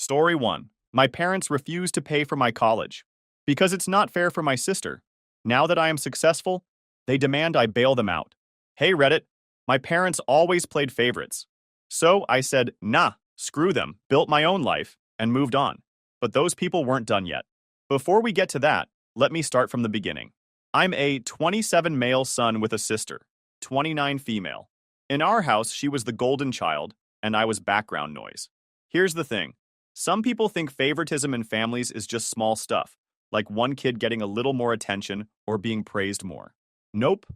Story 1. My parents refuse to pay for my college. Because it's not fair for my sister. Now that I am successful, they demand I bail them out. Hey Reddit, my parents always played favorites. So I said, nah, screw them, built my own life, and moved on. But those people weren't done yet. Before we get to that, let me start from the beginning. I'm a 27 male son with a sister, 29 female. In our house, she was the golden child, and I was background noise. Here's the thing. Some people think favoritism in families is just small stuff, like one kid getting a little more attention or being praised more. Nope.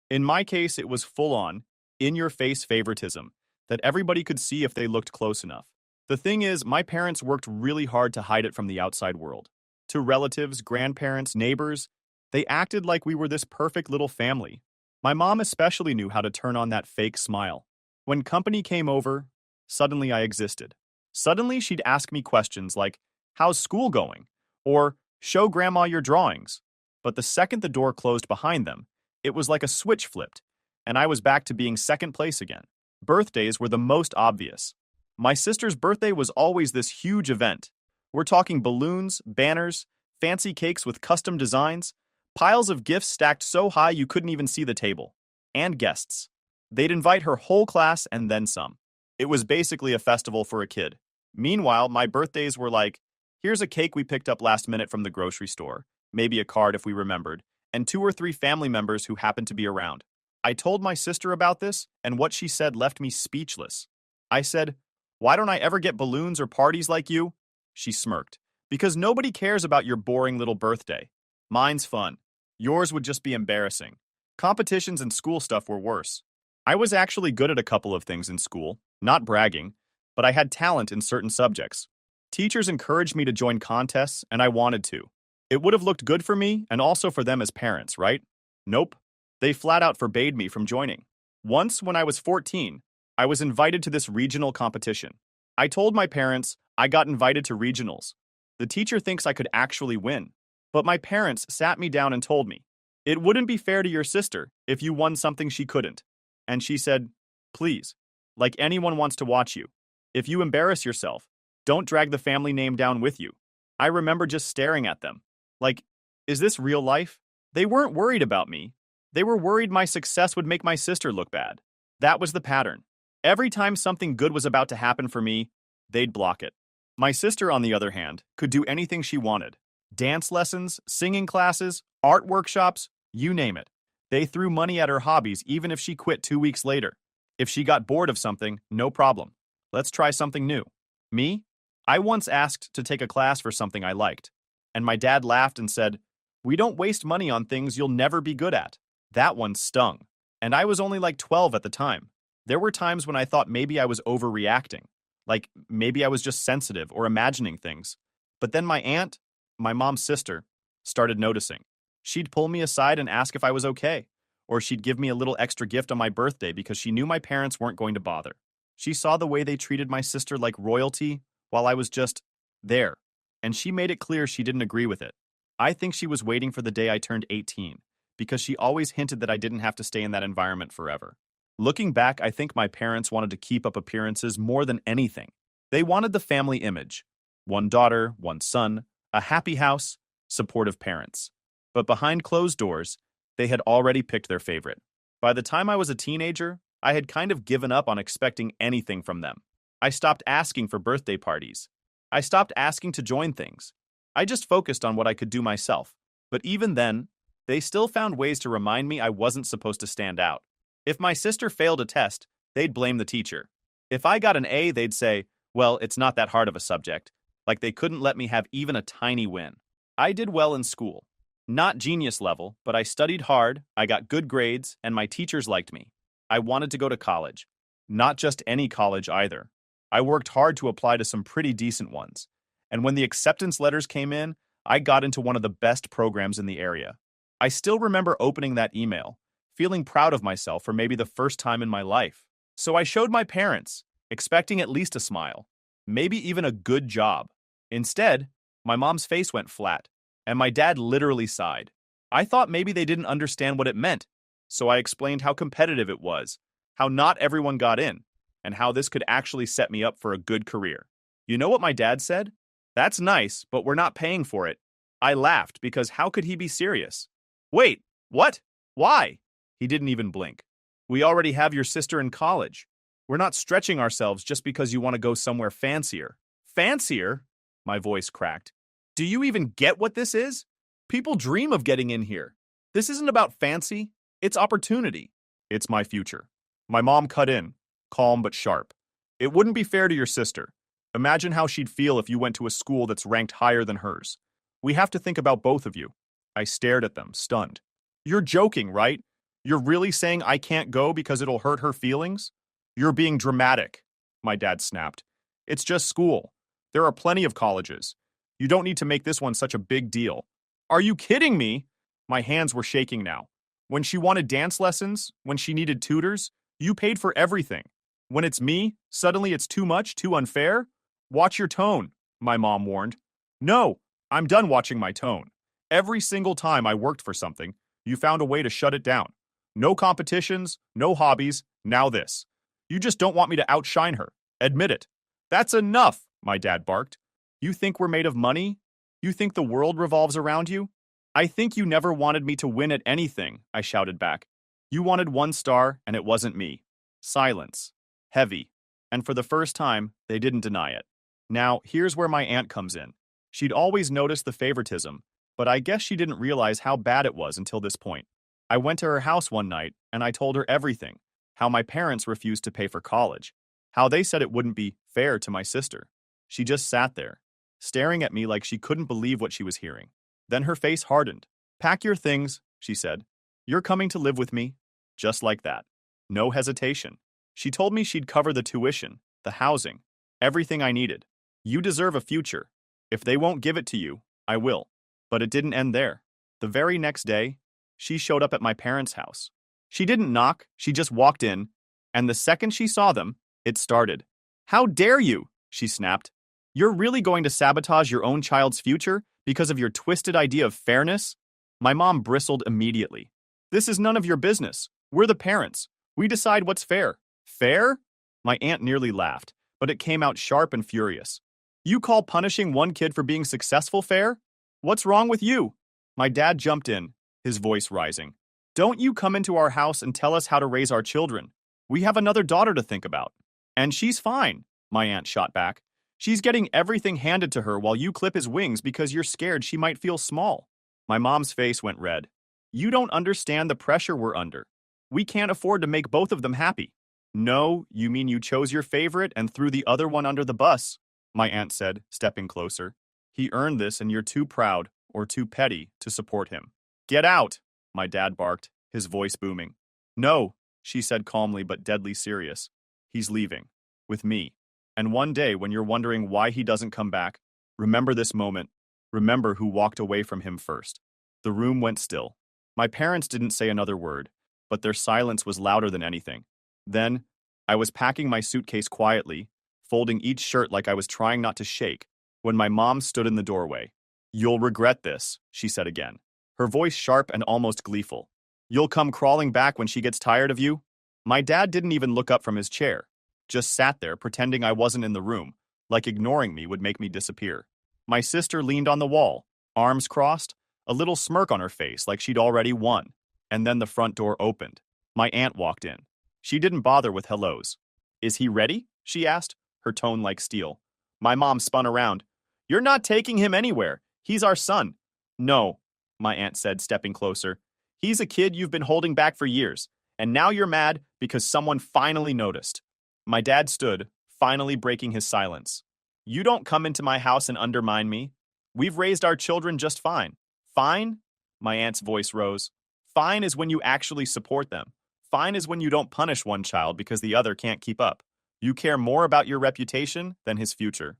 In my case, it was full-on, in-your-face favoritism that everybody could see if they looked close enough. The thing is, my parents worked really hard to hide it from the outside world. To relatives, grandparents, neighbors, they acted like we were this perfect little family. My mom especially knew how to turn on that fake smile. When company came over, suddenly I existed. Suddenly she'd ask me questions like, how's school going? Or, show grandma your drawings. But the second the door closed behind them, it was like a switch flipped, and I was back to being second place again. Birthdays were the most obvious. My sister's birthday was always this huge event. We're talking balloons, banners, fancy cakes with custom designs, piles of gifts stacked so high you couldn't even see the table. And guests. They'd invite her whole class and then some. It was basically a festival for a kid. Meanwhile, my birthdays were like, here's a cake we picked up last minute from the grocery store, maybe a card if we remembered, and 2 or 3 family members who happened to be around. I told my sister about this, and what she said left me speechless. I said, why don't I ever get balloons or parties like you? She smirked. Because nobody cares about your boring little birthday. Mine's fun. Yours would just be embarrassing. Competitions and school stuff were worse. I was actually good at a couple of things in school, not bragging, but I had talent in certain subjects. Teachers encouraged me to join contests, and I wanted to. It would have looked good for me and also for them as parents, right? Nope. They flat out forbade me from joining. Once, when I was 14, I was invited to this regional competition. I told my parents I got invited to regionals. The teacher thinks I could actually win. But my parents sat me down and told me, it wouldn't be fair to your sister if you won something she couldn't. And she said, please, like anyone wants to watch you. If you embarrass yourself, don't drag the family name down with you. I remember just staring at them. Like, is this real life? They weren't worried about me. They were worried my success would make my sister look bad. That was the pattern. Every time something good was about to happen for me, they'd block it. My sister, on the other hand, could do anything she wanted. Dance lessons, singing classes, art workshops, you name it. They threw money at her hobbies even if she quit 2 weeks later. If she got bored of something, no problem. Let's try something new. Me? I once asked to take a class for something I liked, and my dad laughed and said, we don't waste money on things you'll never be good at. That one stung. And I was only like 12 at the time. There were times when I thought maybe I was overreacting, like maybe I was just sensitive or imagining things. But then my aunt, my mom's sister, started noticing. She'd pull me aside and ask if I was okay, or she'd give me a little extra gift on my birthday because she knew my parents weren't going to bother. She saw the way they treated my sister like royalty while I was just there, and she made it clear she didn't agree with it. I think she was waiting for the day I turned 18, because she always hinted that I didn't have to stay in that environment forever. Looking back, I think my parents wanted to keep up appearances more than anything. They wanted the family image. 1 daughter, 1 son, a happy house, supportive parents. But behind closed doors, they had already picked their favorite. By the time I was a teenager, I had kind of given up on expecting anything from them. I stopped asking for birthday parties. I stopped asking to join things. I just focused on what I could do myself. But even then, they still found ways to remind me I wasn't supposed to stand out. If my sister failed a test, they'd blame the teacher. If I got an A, they'd say, well, it's not that hard of a subject. Like they couldn't let me have even a tiny win. I did well in school. Not genius level, but I studied hard, I got good grades, and my teachers liked me. I wanted to go to college. Not just any college either. I worked hard to apply to some pretty decent ones. And when the acceptance letters came in, I got into one of the best programs in the area. I still remember opening that email, feeling proud of myself for maybe the first time in my life. So I showed my parents, expecting at least a smile, maybe even a good job. Instead, my mom's face went flat, and my dad literally sighed. I thought maybe they didn't understand what it meant, so I explained how competitive it was, how not everyone got in, and how this could actually set me up for a good career. You know what my dad said? That's nice, but we're not paying for it. I laughed because how could he be serious? Wait, what? Why? He didn't even blink. We already have your sister in college. We're not stretching ourselves just because you want to go somewhere fancier. Fancier? My voice cracked. Do you even get what this is? People dream of getting in here. This isn't about fancy, it's opportunity. It's my future. My mom cut in, calm but sharp. It wouldn't be fair to your sister. Imagine how she'd feel if you went to a school that's ranked higher than hers. We have to think about both of you. I stared at them, stunned. You're joking, right? You're really saying I can't go because it'll hurt her feelings? You're being dramatic, my dad snapped. It's just school. There are plenty of colleges. You don't need to make this one such a big deal. Are you kidding me? My hands were shaking now. When she wanted dance lessons, when she needed tutors, you paid for everything. When it's me, suddenly it's too much, too unfair? Watch your tone, my mom warned. No, I'm done watching my tone. Every single time I worked for something, you found a way to shut it down. No competitions, no hobbies, now this. You just don't want me to outshine her. Admit it. That's enough, my dad barked. You think we're made of money? You think the world revolves around you? I think you never wanted me to win at anything, I shouted back. You wanted one star, and it wasn't me. Silence. Heavy. And for the first time, they didn't deny it. Now, here's where my aunt comes in. She'd always noticed the favoritism, but I guess she didn't realize how bad it was until this point. I went to her house one night, and I told her everything. How my parents refused to pay for college. How they said it wouldn't be fair to my sister. She just sat there, staring at me like she couldn't believe what she was hearing. Then her face hardened. Pack your things, she said. You're coming to live with me? Just like that. No hesitation. She told me she'd cover the tuition, the housing, everything I needed. You deserve a future. If they won't give it to you, I will. But it didn't end there. The very next day, she showed up at my parents' house. She didn't knock, she just walked in, and the second she saw them, it started. How dare you, she snapped. You're really going to sabotage your own child's future because of your twisted idea of fairness? My mom bristled immediately. This is none of your business. We're the parents. We decide what's fair. Fair? My aunt nearly laughed, but it came out sharp and furious. You call punishing one kid for being successful fair? What's wrong with you? My dad jumped in, his voice rising. Don't you come into our house and tell us how to raise our children. We have another daughter to think about. And she's fine, my aunt shot back. She's getting everything handed to her while you clip his wings because you're scared she might feel small. My mom's face went red. You don't understand the pressure we're under. We can't afford to make both of them happy. No, you mean you chose your favorite and threw the other one under the bus, my aunt said, stepping closer. He earned this and you're too proud, or too petty, to support him. Get out, my dad barked, his voice booming. No, she said calmly but deadly serious. He's leaving. With me. And one day when you're wondering why he doesn't come back, remember this moment. Remember who walked away from him first. The room went still. My parents didn't say another word, but their silence was louder than anything. Then, I was packing my suitcase quietly, folding each shirt like I was trying not to shake, when my mom stood in the doorway. You'll regret this, she said again, her voice sharp and almost gleeful. You'll come crawling back when she gets tired of you? My dad didn't even look up from his chair, just sat there pretending I wasn't in the room, like ignoring me would make me disappear. My sister leaned on the wall, arms crossed, a little smirk on her face like she'd already won. And then the front door opened. My aunt walked in. She didn't bother with hellos. Is he ready? She asked, her tone like steel. My mom spun around. You're not taking him anywhere. He's our son. No, my aunt said, stepping closer. He's a kid you've been holding back for years, and now you're mad because someone finally noticed. My dad stood, finally breaking his silence. You don't come into my house and undermine me. We've raised our children just fine. Fine? My aunt's voice rose. Fine is when you actually support them. Fine is when you don't punish one child because the other can't keep up. You care more about your reputation than his future.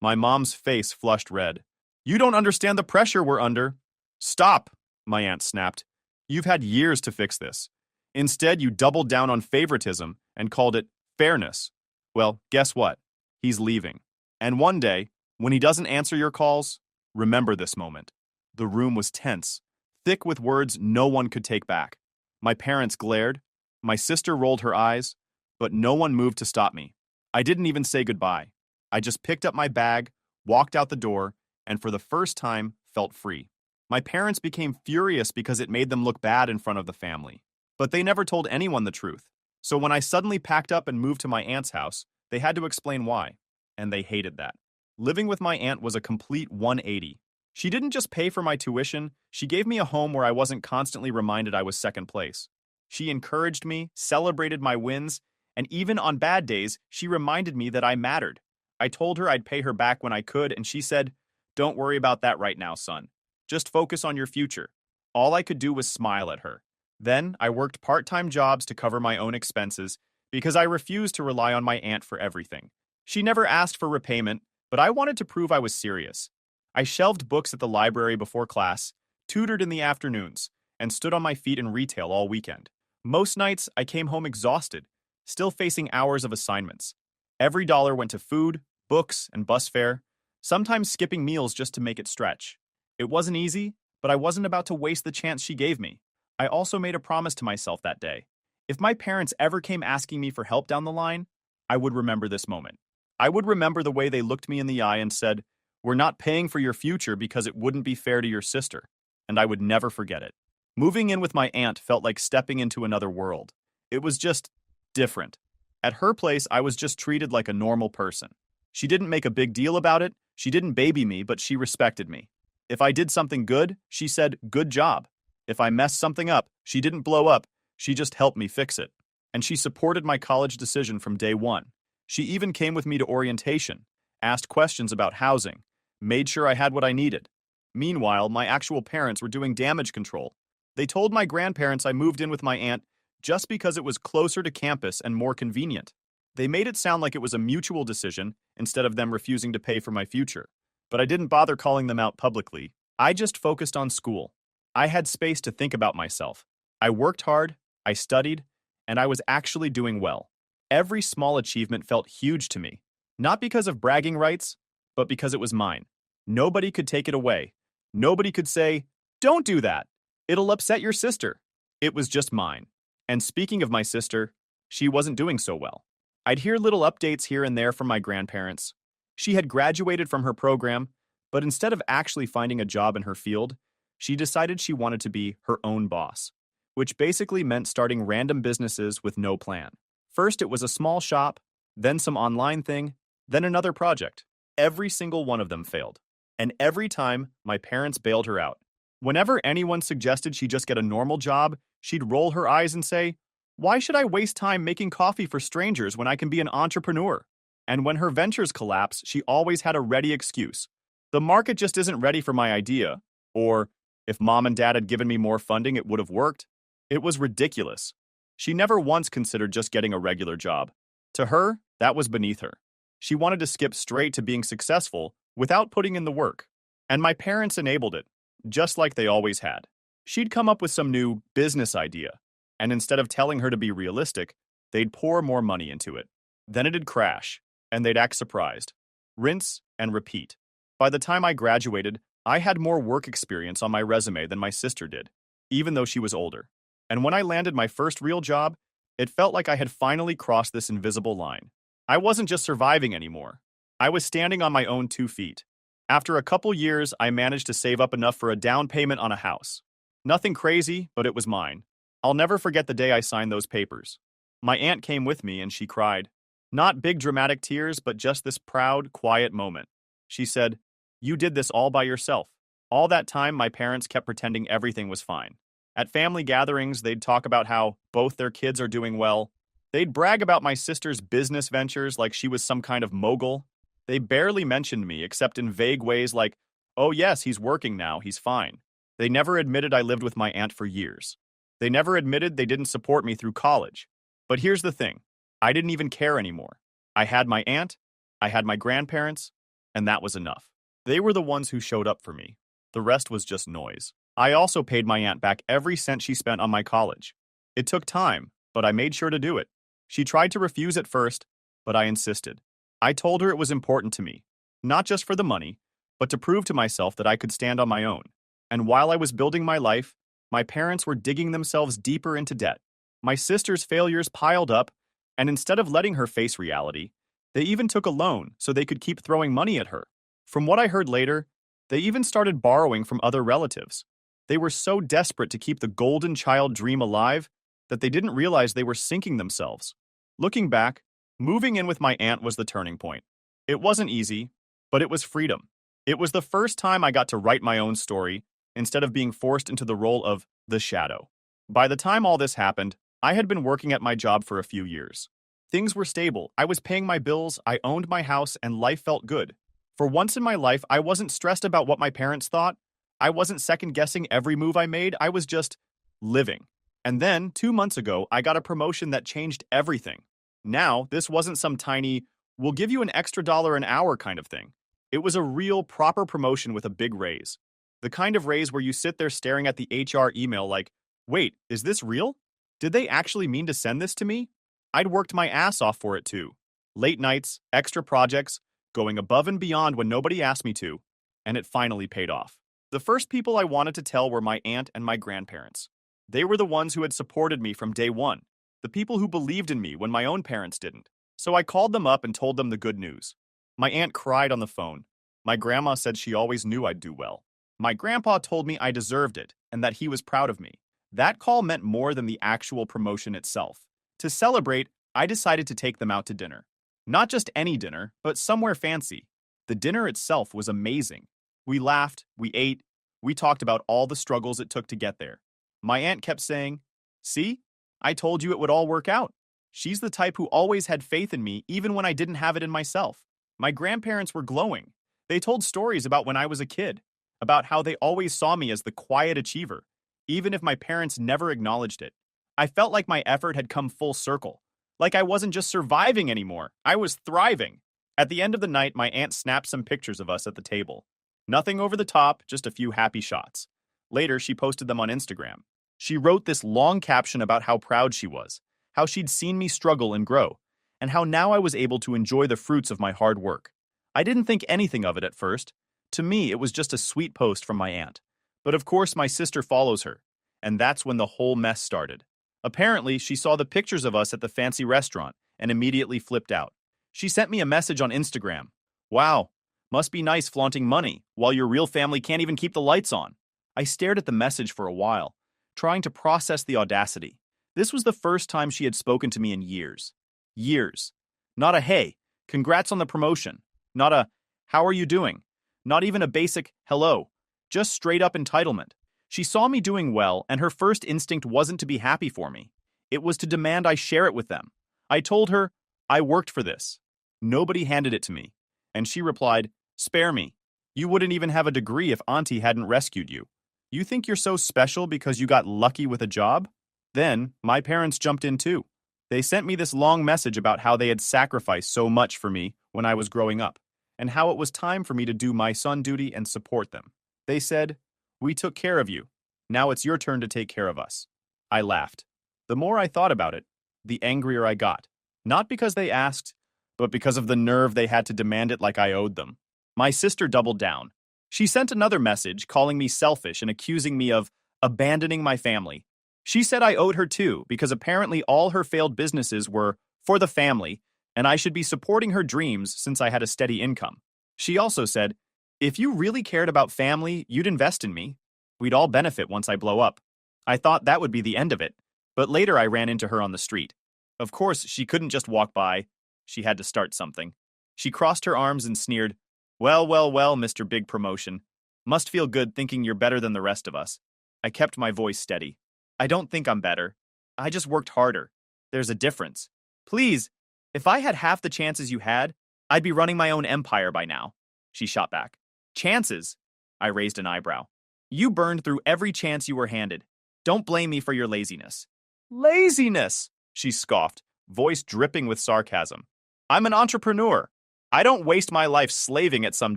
My mom's face flushed red. You don't understand the pressure we're under. Stop, my aunt snapped. You've had years to fix this. Instead, you doubled down on favoritism and called it fairness. Well, guess what? He's leaving. And one day, when he doesn't answer your calls, remember this moment. The room was tense, thick with words no one could take back. My parents glared. My sister rolled her eyes, but no one moved to stop me. I didn't even say goodbye. I just picked up my bag, walked out the door, and for the first time, felt free. My parents became furious because it made them look bad in front of the family. But they never told anyone the truth. So when I suddenly packed up and moved to my aunt's house, they had to explain why. And they hated that. Living with my aunt was a complete 180. She didn't just pay for my tuition, she gave me a home where I wasn't constantly reminded I was second place. She encouraged me, celebrated my wins, and even on bad days, she reminded me that I mattered. I told her I'd pay her back when I could, and she said, "Don't worry about that right now, son. Just focus on your future." All I could do was smile at her. Then I worked part-time jobs to cover my own expenses because I refused to rely on my aunt for everything. She never asked for repayment, but I wanted to prove I was serious. I shelved books at the library before class, tutored in the afternoons, and stood on my feet in retail all weekend. Most nights, I came home exhausted, still facing hours of assignments. Every dollar went to food, books, and bus fare, sometimes skipping meals just to make it stretch. It wasn't easy, but I wasn't about to waste the chance she gave me. I also made a promise to myself that day. If my parents ever came asking me for help down the line, I would remember this moment. I would remember the way they looked me in the eye and said, "We're not paying for your future because it wouldn't be fair to your sister." And I would never forget it. Moving in with my aunt felt like stepping into another world. It was just different. At her place, I was just treated like a normal person. She didn't make a big deal about it, she didn't baby me, but she respected me. If I did something good, she said, "Good job." If I messed something up, she didn't blow up, she just helped me fix it. And she supported my college decision from day one. She even came with me to orientation, asked questions about housing, made sure I had what I needed. Meanwhile, my actual parents were doing damage control. They told my grandparents I moved in with my aunt just because it was closer to campus and more convenient. They made it sound like it was a mutual decision instead of them refusing to pay for my future. But I didn't bother calling them out publicly. I just focused on school. I had space to think about myself. I worked hard, I studied, and I was actually doing well. Every small achievement felt huge to me, not because of bragging rights, but because it was mine. Nobody could take it away. Nobody could say, "Don't do that. It'll upset your sister." It was just mine. And speaking of my sister, she wasn't doing so well. I'd hear little updates here and there from my grandparents. She had graduated from her program, but instead of actually finding a job in her field, she decided she wanted to be her own boss, which basically meant starting random businesses with no plan. First, it was a small shop, then some online thing, then another project. Every single one of them failed. And every time, my parents bailed her out. Whenever anyone suggested she just get a normal job, she'd roll her eyes and say, "Why should I waste time making coffee for strangers when I can be an entrepreneur?" And when her ventures collapsed, she always had a ready excuse. "The market just isn't ready for my idea," or "If mom and dad had given me more funding, it would have worked." It was ridiculous. She never once considered just getting a regular job. To her, that was beneath her. She wanted to skip straight to being successful without putting in the work. And my parents enabled it, just like they always had. She'd come up with some new business idea, and instead of telling her to be realistic, they'd pour more money into it. Then it'd crash, and they'd act surprised. Rinse and repeat. By the time I graduated, I had more work experience on my resume than my sister did, even though she was older. And when I landed my first real job, it felt like I had finally crossed this invisible line. I wasn't just surviving anymore. I was standing on my own 2 feet. After a couple years, I managed to save up enough for a down payment on a house. Nothing crazy, but it was mine. I'll never forget the day I signed those papers. My aunt came with me and she cried. Not big dramatic tears, but just this proud, quiet moment. She said, "You did this all by yourself." All that time, my parents kept pretending everything was fine. At family gatherings, they'd talk about how both their kids are doing well. They'd brag about my sister's business ventures like she was some kind of mogul. They barely mentioned me except in vague ways like, "Oh yes, he's working now, he's fine." They never admitted I lived with my aunt for years. They never admitted they didn't support me through college. But here's the thing, I didn't even care anymore. I had my aunt, I had my grandparents, and that was enough. They were the ones who showed up for me. The rest was just noise. I also paid my aunt back every cent she spent on my college. It took time, but I made sure to do it. She tried to refuse at first, but I insisted. I told her it was important to me, not just for the money, but to prove to myself that I could stand on my own. And while I was building my life, my parents were digging themselves deeper into debt. My sister's failures piled up, and instead of letting her face reality, They even took a loan so they could keep throwing money at her. From what I heard later, they even started borrowing from other relatives. They were so desperate to keep the golden child dream alive that they didn't realize they were sinking themselves. Looking back, moving in with my aunt was the turning point. It wasn't easy, but it was freedom. It was the first time I got to write my own story instead of being forced into the role of the shadow. By the time all this happened, I had been working at my job for a few years. Things were stable, I was paying my bills, I owned my house, and life felt good. For once in my life, I wasn't stressed about what my parents thought. I wasn't second-guessing every move I made, I was just living. And then, 2 months ago, I got a promotion that changed everything. Now, this wasn't some tiny, we'll give you an extra dollar an hour kind of thing. It was a real, proper promotion with a big raise. The kind of raise where you sit there staring at the HR email like, wait, is this real? Did they actually mean to send this to me? I'd worked my ass off for it too. Late nights, extra projects, going above and beyond when nobody asked me to, and it finally paid off. The first people I wanted to tell were my aunt and my grandparents. They were the ones who had supported me from day one, the people who believed in me when my own parents didn't. So I called them up and told them the good news. My aunt cried on the phone. My grandma said she always knew I'd do well. My grandpa told me I deserved it and that he was proud of me. That call meant more than the actual promotion itself. To celebrate, I decided to take them out to dinner. Not just any dinner, but somewhere fancy. The dinner itself was amazing. We laughed, we ate, we talked about all the struggles it took to get there. My aunt kept saying, "See? I told you it would all work out." She's the type who always had faith in me even when I didn't have it in myself. My grandparents were glowing. They told stories about when I was a kid, about how they always saw me as the quiet achiever, even if my parents never acknowledged it. I felt like my effort had come full circle, like I wasn't just surviving anymore, I was thriving. At the end of the night, my aunt snapped some pictures of us at the table. Nothing over the top, just a few happy shots. Later, she posted them on Instagram. She wrote this long caption about how proud she was, how she'd seen me struggle and grow, and how now I was able to enjoy the fruits of my hard work. I didn't think anything of it at first. To me, it was just a sweet post from my aunt. But of course, my sister follows her, and that's when the whole mess started. Apparently, she saw the pictures of us at the fancy restaurant and immediately flipped out. She sent me a message on Instagram. "Wow, must be nice flaunting money while your real family can't even keep the lights on." I stared at the message for a while, trying to process the audacity. This was the first time she had spoken to me in years. Years. Not a "hey, congrats on the promotion." Not a "how are you doing?" Not even a basic "hello." Just straight up entitlement. She saw me doing well, and her first instinct wasn't to be happy for me. It was to demand I share it with them. I told her, I worked for this. Nobody handed it to me. And she replied, "Spare me. You wouldn't even have a degree if Auntie hadn't rescued you. You think you're so special because you got lucky with a job?" Then, my parents jumped in too. They sent me this long message about how they had sacrificed so much for me when I was growing up, and how it was time for me to do my son duty and support them. They said, "We took care of you. Now it's your turn to take care of us." I laughed. The more I thought about it, the angrier I got. Not because they asked, but because of the nerve they had to demand it like I owed them. My sister doubled down. She sent another message calling me selfish and accusing me of abandoning my family. She said I owed her too because apparently all her failed businesses were for the family and I should be supporting her dreams since I had a steady income. She also said, "If you really cared about family, you'd invest in me. We'd all benefit once I blow up." I thought that would be the end of it, but later I ran into her on the street. Of course, she couldn't just walk by. She had to start something. She crossed her arms and sneered, "Well, well, well, Mr. Big Promotion. Must feel good thinking you're better than the rest of us." I kept my voice steady. "I don't think I'm better. I just worked harder. There's a difference. Please, if I had half the chances you had, I'd be running my own empire by now." She shot back. "Chances?" I raised an eyebrow. "You burned through every chance you were handed. Don't blame me for your laziness." "Laziness!" she scoffed, voice dripping with sarcasm. "I'm an entrepreneur. I don't waste my life slaving at some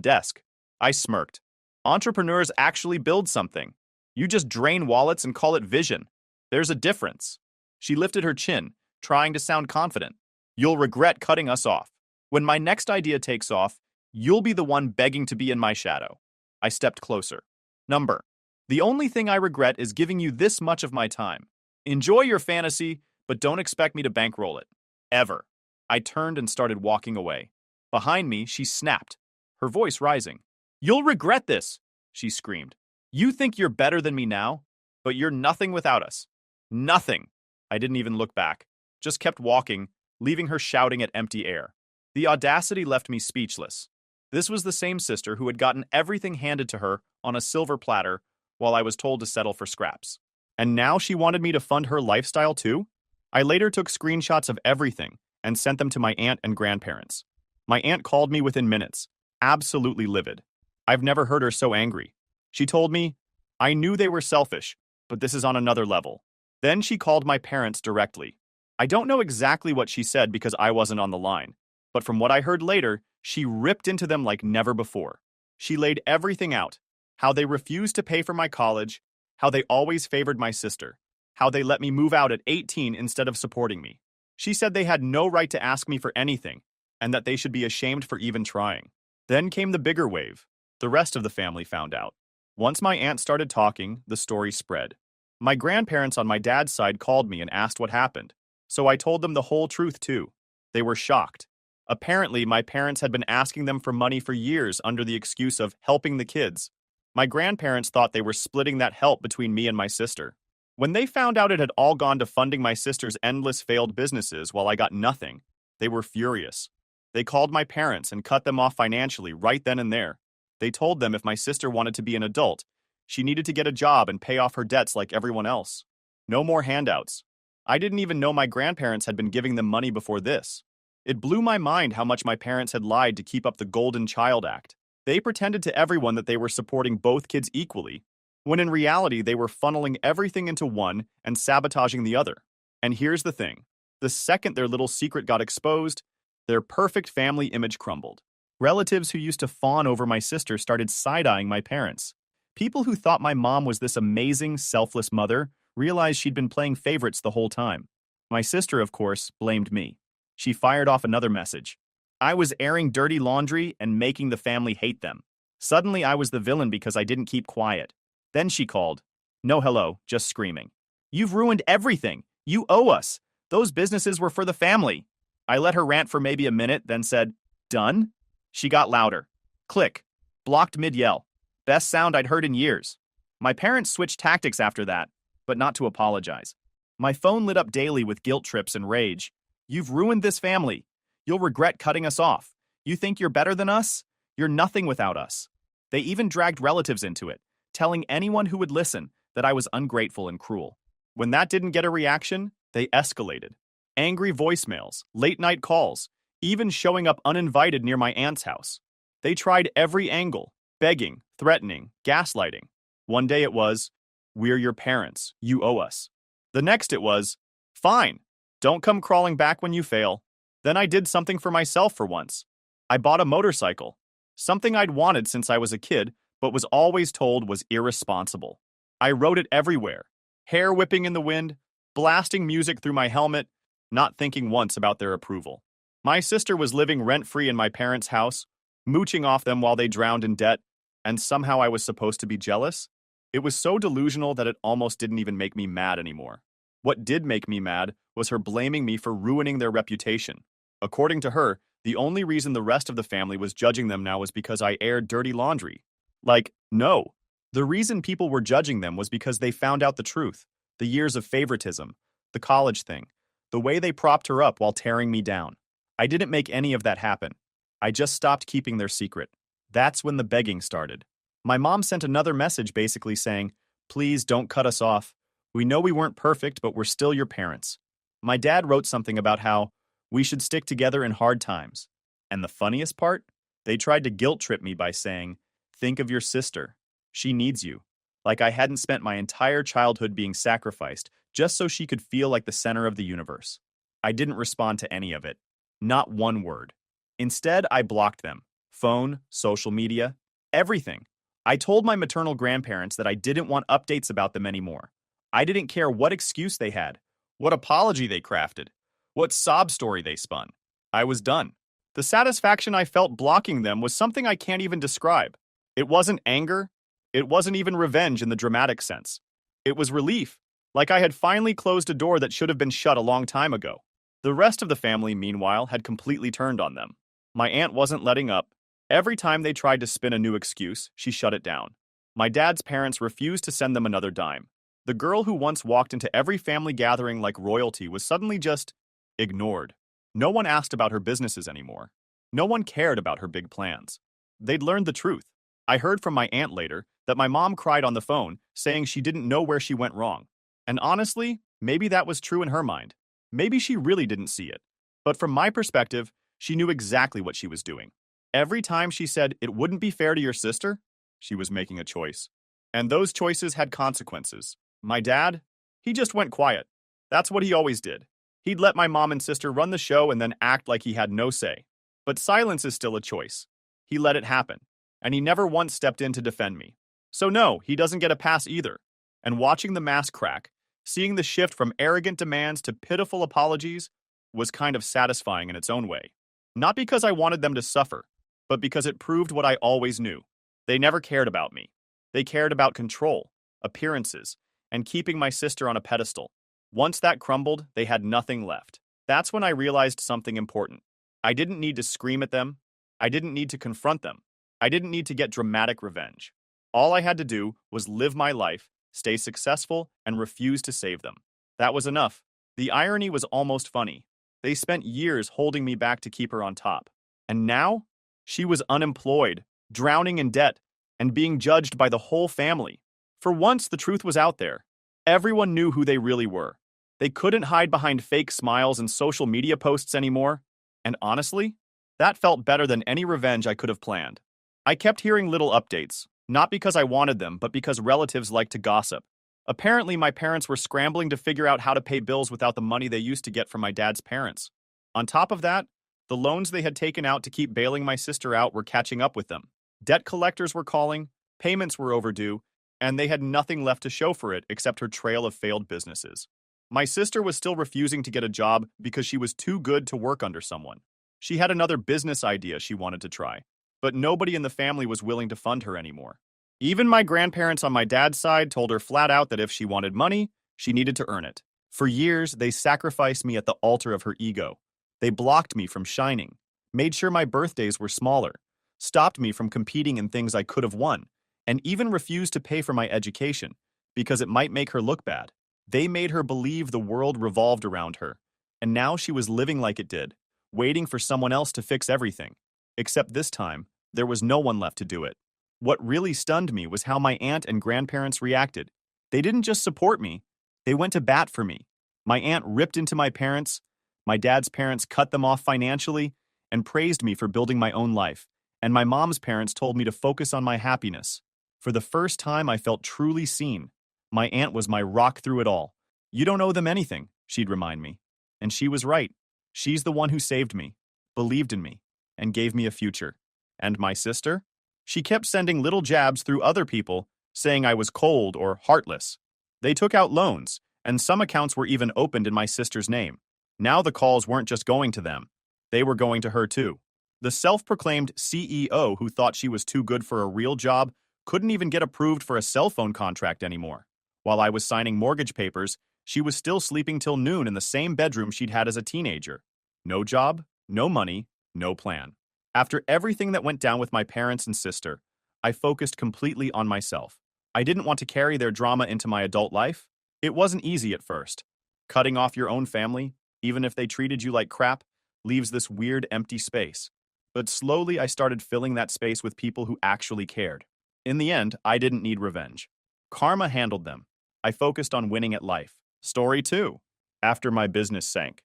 desk." I smirked. "Entrepreneurs actually build something. You just drain wallets and call it vision. There's a difference." She lifted her chin, trying to sound confident. "You'll regret cutting us off. When my next idea takes off, you'll be the one begging to be in my shadow." I stepped closer. "Number, the only thing I regret is giving you this much of my time. Enjoy your fantasy, but don't expect me to bankroll it. Ever." I turned and started walking away. Behind me, she snapped, her voice rising. "You'll regret this," she screamed. "You think you're better than me now, but you're nothing without us. Nothing." I didn't even look back, just kept walking, leaving her shouting at empty air. The audacity left me speechless. This was the same sister who had gotten everything handed to her on a silver platter while I was told to settle for scraps. And now she wanted me to fund her lifestyle too? I later took screenshots of everything and sent them to my aunt and grandparents. My aunt called me within minutes, absolutely livid. I've never heard her so angry. She told me, "I knew they were selfish, but this is on another level." Then she called my parents directly. I don't know exactly what she said because I wasn't on the line, but from what I heard later, she ripped into them like never before. She laid everything out, how they refused to pay for my college, how they always favored my sister, how they let me move out at 18 instead of supporting me. She said they had no right to ask me for anything, and that they should be ashamed for even trying. Then came the bigger wave. The rest of the family found out. Once my aunt started talking, the story spread. My grandparents on my dad's side called me and asked what happened, so I told them the whole truth too. They were shocked. Apparently, my parents had been asking them for money for years under the excuse of helping the kids. My grandparents thought they were splitting that help between me and my sister. When they found out it had all gone to funding my sister's endless failed businesses while I got nothing, they were furious. They called my parents and cut them off financially right then and there. They told them if my sister wanted to be an adult, she needed to get a job and pay off her debts like everyone else. No more handouts. I didn't even know my grandparents had been giving them money before this. It blew my mind how much my parents had lied to keep up the Golden Child Act. They pretended to everyone that they were supporting both kids equally, when in reality they were funneling everything into one and sabotaging the other. And here's the thing. The second their little secret got exposed, their perfect family image crumbled. Relatives who used to fawn over my sister started side-eyeing my parents. People who thought my mom was this amazing, selfless mother realized she'd been playing favorites the whole time. My sister, of course, blamed me. She fired off another message. I was airing dirty laundry and making the family hate them. Suddenly I was the villain because I didn't keep quiet. Then she called. No hello, just screaming. You've ruined everything. You owe us. Those businesses were for the family. I let her rant for maybe a minute, then said, done? She got louder. Click. Blocked mid-yell. Best sound I'd heard in years. My parents switched tactics after that, but not to apologize. My phone lit up daily with guilt trips and rage. You've ruined this family. You'll regret cutting us off. You think you're better than us? You're nothing without us. They even dragged relatives into it, telling anyone who would listen that I was ungrateful and cruel. When that didn't get a reaction, they escalated. Angry voicemails, late-night calls, even showing up uninvited near my aunt's house. They tried every angle, begging, threatening, gaslighting. One day it was, we're your parents, you owe us. The next it was, fine, don't come crawling back when you fail. Then I did something for myself for once. I bought a motorcycle, something I'd wanted since I was a kid, but was always told was irresponsible. I rode it everywhere, hair whipping in the wind, blasting music through my helmet, not thinking once about their approval. My sister was living rent-free in my parents' house, mooching off them while they drowned in debt, and somehow I was supposed to be jealous? It was so delusional that it almost didn't even make me mad anymore. What did make me mad was her blaming me for ruining their reputation. According to her, the only reason the rest of the family was judging them now was because I aired dirty laundry. Like, no. The reason people were judging them was because they found out the truth, the years of favoritism, the college thing, the way they propped her up while tearing me down. I didn't make any of that happen. I just stopped keeping their secret. That's when the begging started. My mom sent another message basically saying, please don't cut us off. We know we weren't perfect, but we're still your parents. My dad wrote something about how we should stick together in hard times. And the funniest part? They tried to guilt trip me by saying, think of your sister. She needs you. Like I hadn't spent my entire childhood being sacrificed just so she could feel like the center of the universe. I didn't respond to any of it. Not one word. Instead, I blocked them. Phone, social media, everything. I told my maternal grandparents that I didn't want updates about them anymore. I didn't care what excuse they had, what apology they crafted, what sob story they spun. I was done. The satisfaction I felt blocking them was something I can't even describe. It wasn't anger. It wasn't even revenge in the dramatic sense. It was relief, like I had finally closed a door that should have been shut a long time ago. The rest of the family, meanwhile, had completely turned on them. My aunt wasn't letting up. Every time they tried to spin a new excuse, she shut it down. My dad's parents refused to send them another dime. The girl who once walked into every family gathering like royalty was suddenly just ignored. No one asked about her businesses anymore. No one cared about her big plans. They'd learned the truth. I heard from my aunt later that my mom cried on the phone, saying she didn't know where she went wrong. And honestly, maybe that was true in her mind. Maybe she really didn't see it. But from my perspective, she knew exactly what she was doing. Every time she said it wouldn't be fair to your sister, she was making a choice. And those choices had consequences. My dad, he just went quiet. That's what he always did. He'd let my mom and sister run the show and then act like he had no say. But silence is still a choice. He let it happen. And he never once stepped in to defend me. So no, he doesn't get a pass either. And watching the mask crack, seeing the shift from arrogant demands to pitiful apologies, was kind of satisfying in its own way. Not because I wanted them to suffer, but because it proved what I always knew. They never cared about me. They cared about control, appearances, and keeping my sister on a pedestal. Once that crumbled, they had nothing left. That's when I realized something important. I didn't need to scream at them. I didn't need to confront them. I didn't need to get dramatic revenge. All I had to do was live my life, stay successful, and refuse to save them. That was enough. The irony was almost funny. They spent years holding me back to keep her on top. And now, she was unemployed, drowning in debt, and being judged by the whole family. For once, the truth was out there. Everyone knew who they really were. They couldn't hide behind fake smiles and social media posts anymore. And honestly, that felt better than any revenge I could have planned. I kept hearing little updates, not because I wanted them, but because relatives liked to gossip. Apparently, my parents were scrambling to figure out how to pay bills without the money they used to get from my dad's parents. On top of that, the loans they had taken out to keep bailing my sister out were catching up with them. Debt collectors were calling, payments were overdue, and they had nothing left to show for it except her trail of failed businesses. My sister was still refusing to get a job because she was too good to work under someone. She had another business idea she wanted to try, but nobody in the family was willing to fund her anymore. Even my grandparents on my dad's side told her flat out that if she wanted money, she needed to earn it. For years, they sacrificed me at the altar of her ego. They blocked me from shining, made sure my birthdays were smaller, stopped me from competing in things I could have won, and even refused to pay for my education because it might make her look bad. They made her believe the world revolved around her, and now she was living like it did, waiting for someone else to fix everything. Except this time, there was no one left to do it. What really stunned me was how my aunt and grandparents reacted. They didn't just support me, they went to bat for me. My aunt ripped into my parents, my dad's parents cut them off financially, and praised me for building my own life. And my mom's parents told me to focus on my happiness. For the first time, I felt truly seen. My aunt was my rock through it all. You don't owe them anything, she'd remind me. And she was right. She's the one who saved me, believed in me, and gave me a future. And my sister? She kept sending little jabs through other people, saying I was cold or heartless. They took out loans, and some accounts were even opened in my sister's name. Now the calls weren't just going to them. They were going to her too. The self-proclaimed CEO who thought she was too good for a real job couldn't even get approved for a cell phone contract anymore. While I was signing mortgage papers, she was still sleeping till noon in the same bedroom she'd had as a teenager. No job, no money, no plan. After everything that went down with my parents and sister, I focused completely on myself. I didn't want to carry their drama into my adult life. It wasn't easy at first. Cutting off your own family, even if they treated you like crap, leaves this weird empty space. But slowly I started filling that space with people who actually cared. In the end, I didn't need revenge. Karma handled them. I focused on winning at life. Story 2. After my business sank.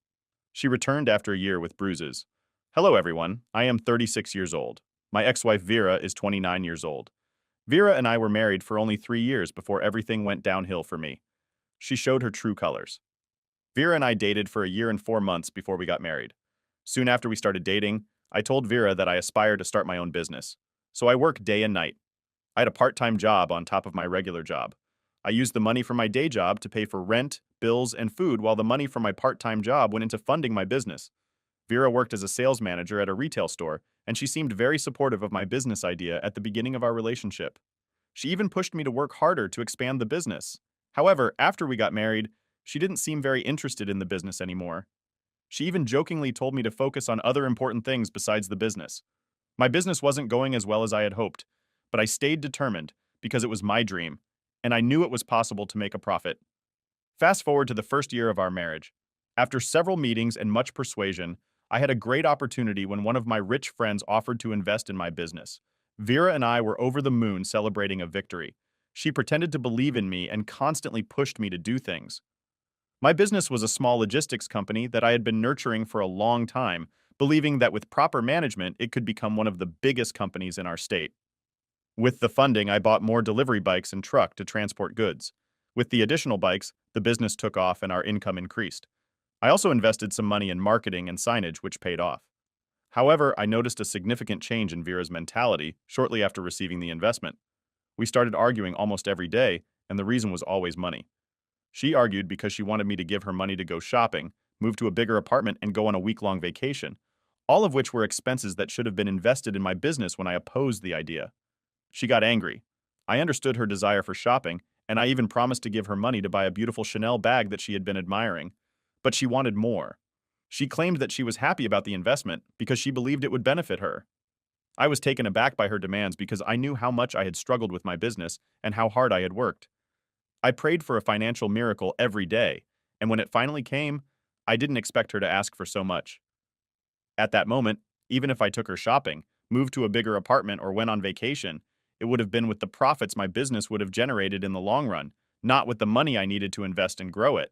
She returned after a year with bruises. Hello, everyone. I am 36 years old. My ex-wife Vera is 29 years old. Vera and I were married for only 3 years before everything went downhill for me. She showed her true colors. Vera and I dated for a year and 4 months before we got married. Soon after we started dating, I told Vera that I aspired to start my own business. So I worked day and night. I had a part-time job on top of my regular job. I used the money from my day job to pay for rent, bills, and food, while the money from my part-time job went into funding my business. Vera worked as a sales manager at a retail store, and she seemed very supportive of my business idea at the beginning of our relationship. She even pushed me to work harder to expand the business. However, after we got married, she didn't seem very interested in the business anymore. She even jokingly told me to focus on other important things besides the business. My business wasn't going as well as I had hoped, but I stayed determined because it was my dream, and I knew it was possible to make a profit. Fast forward to the first year of our marriage. After several meetings and much persuasion, I had a great opportunity when one of my rich friends offered to invest in my business. Vera and I were over the moon celebrating a victory. She pretended to believe in me and constantly pushed me to do things. My business was a small logistics company that I had been nurturing for a long time, believing that with proper management, it could become one of the biggest companies in our state. With the funding, I bought more delivery bikes and truck to transport goods. With the additional bikes, the business took off and our income increased. I also invested some money in marketing and signage, which paid off. However, I noticed a significant change in Vera's mentality shortly after receiving the investment. We started arguing almost every day, and the reason was always money. She argued because she wanted me to give her money to go shopping, move to a bigger apartment, and go on a week-long vacation, all of which were expenses that should have been invested in my business when I opposed the idea. She got angry. I understood her desire for shopping, and I even promised to give her money to buy a beautiful Chanel bag that she had been admiring. But she wanted more. She claimed that she was happy about the investment because she believed it would benefit her. I was taken aback by her demands because I knew how much I had struggled with my business and how hard I had worked. I prayed for a financial miracle every day, and when it finally came, I didn't expect her to ask for so much. At that moment, even if I took her shopping, moved to a bigger apartment, or went on vacation, it would have been with the profits my business would have generated in the long run, not with the money I needed to invest and grow it.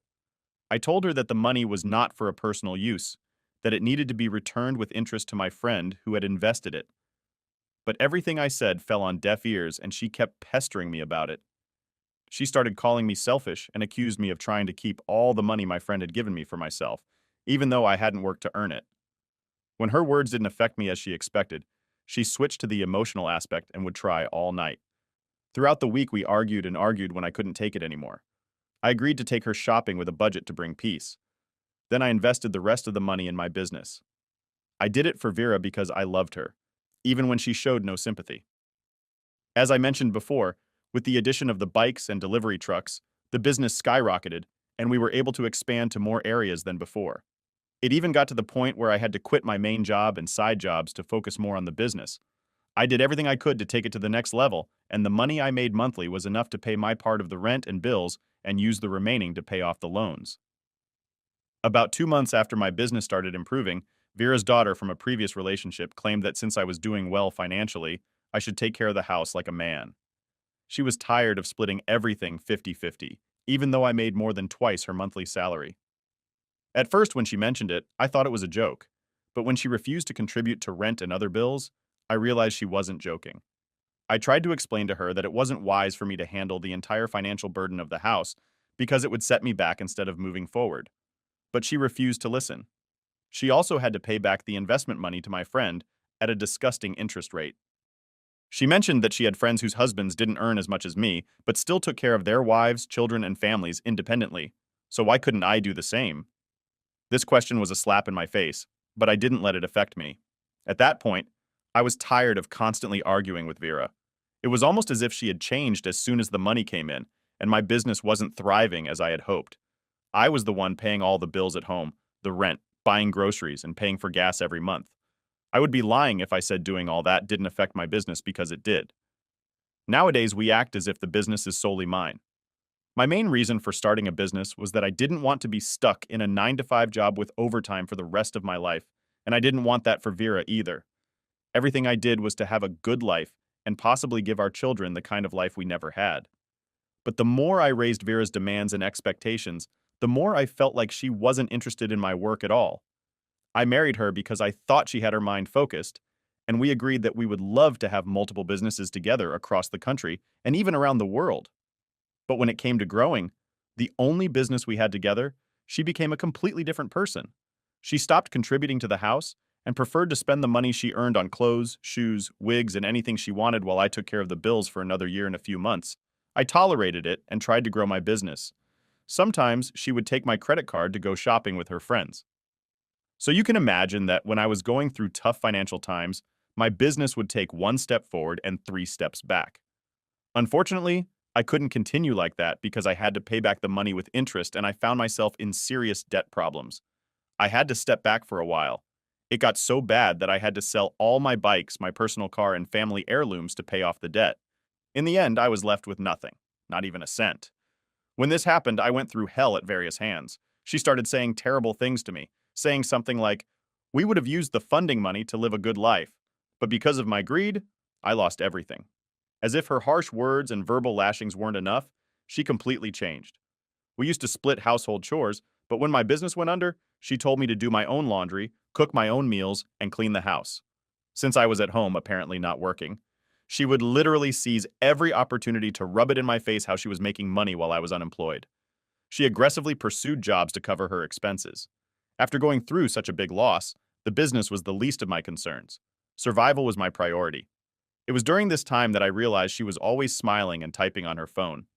I told her that the money was not for a personal use, that it needed to be returned with interest to my friend who had invested it. But everything I said fell on deaf ears, and she kept pestering me about it. She started calling me selfish and accused me of trying to keep all the money my friend had given me for myself, even though I hadn't worked to earn it. When her words didn't affect me as she expected, she switched to the emotional aspect and would try all night. Throughout the week, we argued and argued when I couldn't take it anymore. I agreed to take her shopping with a budget to bring peace. Then I invested the rest of the money in my business. I did it for Vera because I loved her, even when she showed no sympathy. As I mentioned before, with the addition of the bikes and delivery trucks, the business skyrocketed, and we were able to expand to more areas than before. It even got to the point where I had to quit my main job and side jobs to focus more on the business. I did everything I could to take it to the next level, and the money I made monthly was enough to pay my part of the rent and bills and use the remaining to pay off the loans. About 2 months after my business started improving, Vera's daughter from a previous relationship claimed that since I was doing well financially, I should take care of the house like a man. She was tired of splitting everything 50-50, even though I made more than twice her monthly salary. At first, when she mentioned it, I thought it was a joke. But when she refused to contribute to rent and other bills, I realized she wasn't joking. I tried to explain to her that it wasn't wise for me to handle the entire financial burden of the house because it would set me back instead of moving forward. But she refused to listen. She also had to pay back the investment money to my friend at a disgusting interest rate. She mentioned that she had friends whose husbands didn't earn as much as me, but still took care of their wives, children, and families independently. So why couldn't I do the same? This question was a slap in my face, but I didn't let it affect me. At that point, I was tired of constantly arguing with Vera. It was almost as if she had changed as soon as the money came in, and my business wasn't thriving as I had hoped. I was the one paying all the bills at home, the rent, buying groceries, and paying for gas every month. I would be lying if I said doing all that didn't affect my business because it did. Nowadays, we act as if the business is solely mine. My main reason for starting a business was that I didn't want to be stuck in a 9-to-5 job with overtime for the rest of my life, and I didn't want that for Vera either. Everything I did was to have a good life and possibly give our children the kind of life we never had. But the more I raised Vera's demands and expectations, the more I felt like she wasn't interested in my work at all. I married her because I thought she had her mind focused, and we agreed that we would love to have multiple businesses together across the country and even around the world. But when it came to growing, the only business we had together, she became a completely different person. She stopped contributing to the house and preferred to spend the money she earned on clothes, shoes, wigs, and anything she wanted while I took care of the bills for another year and a few months. I tolerated it and tried to grow my business. Sometimes she would take my credit card to go shopping with her friends. So you can imagine that when I was going through tough financial times, my business would take one step forward and 3 steps back. Unfortunately, I couldn't continue like that because I had to pay back the money with interest and I found myself in serious debt problems. I had to step back for a while. It got so bad that I had to sell all my bikes, my personal car, and family heirlooms to pay off the debt. In the end, I was left with nothing, not even a cent. When this happened, I went through hell at various hands. She started saying terrible things to me, saying something like, "We would have used the funding money to live a good life, but because of my greed, I lost everything." As if her harsh words and verbal lashings weren't enough, she completely changed. We used to split household chores, but when my business went under, she told me to do my own laundry, cook my own meals, and clean the house. Since I was at home, apparently not working, she would literally seize every opportunity to rub it in my face how she was making money while I was unemployed. She aggressively pursued jobs to cover her expenses. After going through such a big loss, the business was the least of my concerns. Survival was my priority. It was during this time that I realized she was always smiling and typing on her phone.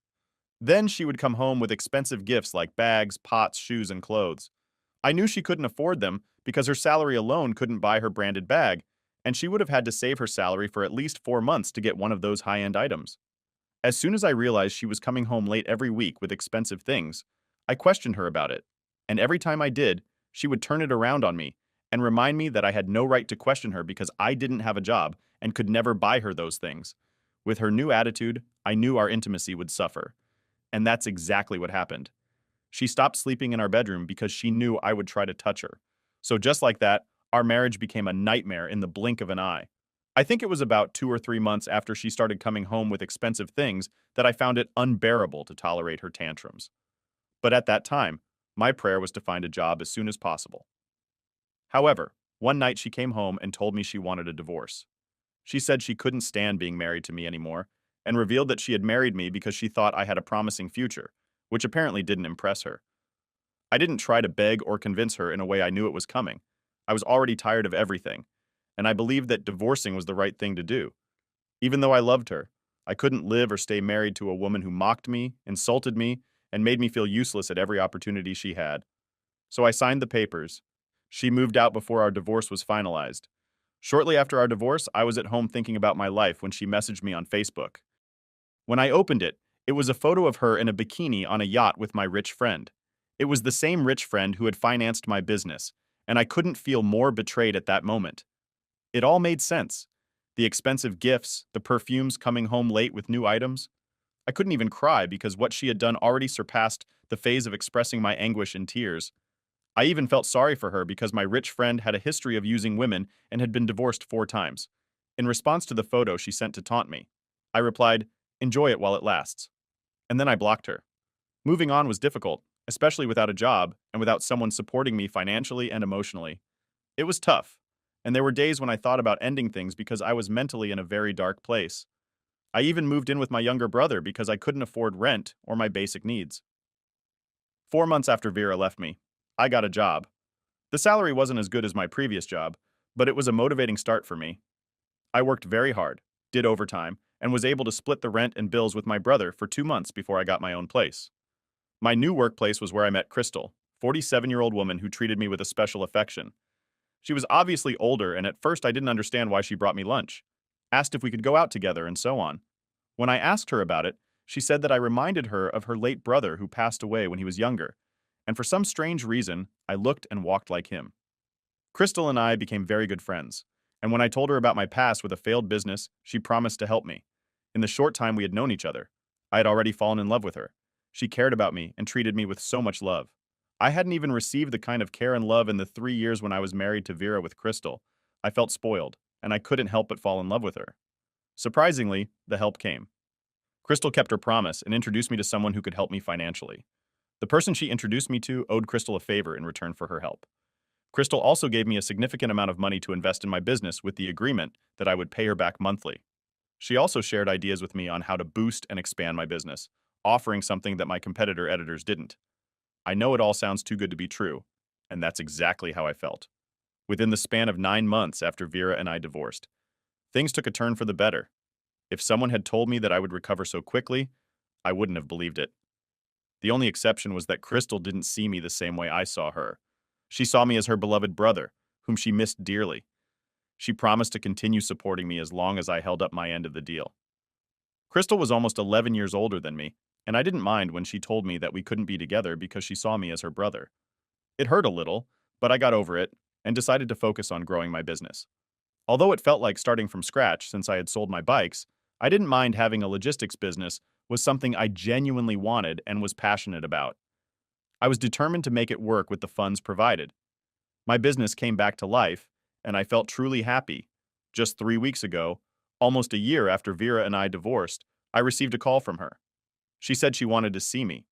Then she would come home with expensive gifts like bags, pots, shoes, and clothes. I knew she couldn't afford them because her salary alone couldn't buy her branded bag, and she would have had to save her salary for at least 4 months to get one of those high-end items. As soon as I realized she was coming home late every week with expensive things, I questioned her about it. And every time I did, she would turn it around on me and remind me that I had no right to question her because I didn't have a job and could never buy her those things. With her new attitude, I knew our intimacy would suffer. And that's exactly what happened. She stopped sleeping in our bedroom because she knew I would try to touch her. So just like that, our marriage became a nightmare in the blink of an eye. I think it was about 2 or 3 months after she started coming home with expensive things that I found it unbearable to tolerate her tantrums. But at that time, my prayer was to find a job as soon as possible. However, one night she came home and told me she wanted a divorce. She said she couldn't stand being married to me anymore, and revealed that she had married me because she thought I had a promising future, which apparently didn't impress her. I didn't try to beg or convince her in a way I knew it was coming. I was already tired of everything, and I believed that divorcing was the right thing to do. Even though I loved her, I couldn't live or stay married to a woman who mocked me, insulted me, and made me feel useless at every opportunity she had. So I signed the papers. She moved out before our divorce was finalized. Shortly after our divorce, I was at home thinking about my life when she messaged me on Facebook. When I opened it, it was a photo of her in a bikini on a yacht with my rich friend. It was the same rich friend who had financed my business, and I couldn't feel more betrayed at that moment. It all made sense. The expensive gifts, the perfumes coming home late with new items. I couldn't even cry because what she had done already surpassed the phase of expressing my anguish in tears. I even felt sorry for her because my rich friend had a history of using women and had been divorced 4 times. In response to the photo she sent to taunt me, I replied, "Enjoy it while it lasts." And then I blocked her. Moving on was difficult, especially without a job and without someone supporting me financially and emotionally. It was tough, and there were days when I thought about ending things because I was mentally in a very dark place. I even moved in with my younger brother because I couldn't afford rent or my basic needs. 4 months after Vera left me, I got a job. The salary wasn't as good as my previous job, but it was a motivating start for me. I worked very hard, did overtime, and was able to split the rent and bills with my brother for 2 months before I got my own place. My new workplace was where I met Crystal, 47-year-old woman who treated me with a special affection. She was obviously older, and at first I didn't understand why she brought me lunch, asked if we could go out together, and so on. When I asked her about it, she said that I reminded her of her late brother who passed away when he was younger, and for some strange reason, I looked and walked like him. Crystal and I became very good friends, and when I told her about my past with a failed business, she promised to help me. In the short time we had known each other, I had already fallen in love with her. She cared about me and treated me with so much love. I hadn't even received the kind of care and love in the 3 years when I was married to Vera with Crystal. I felt spoiled, and I couldn't help but fall in love with her. Surprisingly, the help came. Crystal kept her promise and introduced me to someone who could help me financially. The person she introduced me to owed Crystal a favor in return for her help. Crystal also gave me a significant amount of money to invest in my business with the agreement that I would pay her back monthly. She also shared ideas with me on how to boost and expand my business, offering something that my competitor editors didn't. I know it all sounds too good to be true, and that's exactly how I felt. Within the span of 9 months after Vera and I divorced, things took a turn for the better. If someone had told me that I would recover so quickly, I wouldn't have believed it. The only exception was that Crystal didn't see me the same way I saw her. She saw me as her beloved brother, whom she missed dearly. She promised to continue supporting me as long as I held up my end of the deal. Crystal was almost 11 years older than me, and I didn't mind when she told me that we couldn't be together because she saw me as her brother. It hurt a little, But I got over it and decided to focus on growing my business. Although it felt like starting from scratch since I had sold my bikes, I didn't mind having a logistics business was something I genuinely wanted and was passionate about. I was determined to make it work with the funds provided. My business came back to life, and I felt truly happy. Just 3 weeks ago, almost a year after Vera and I divorced, I received a call from her. She said she wanted to see me.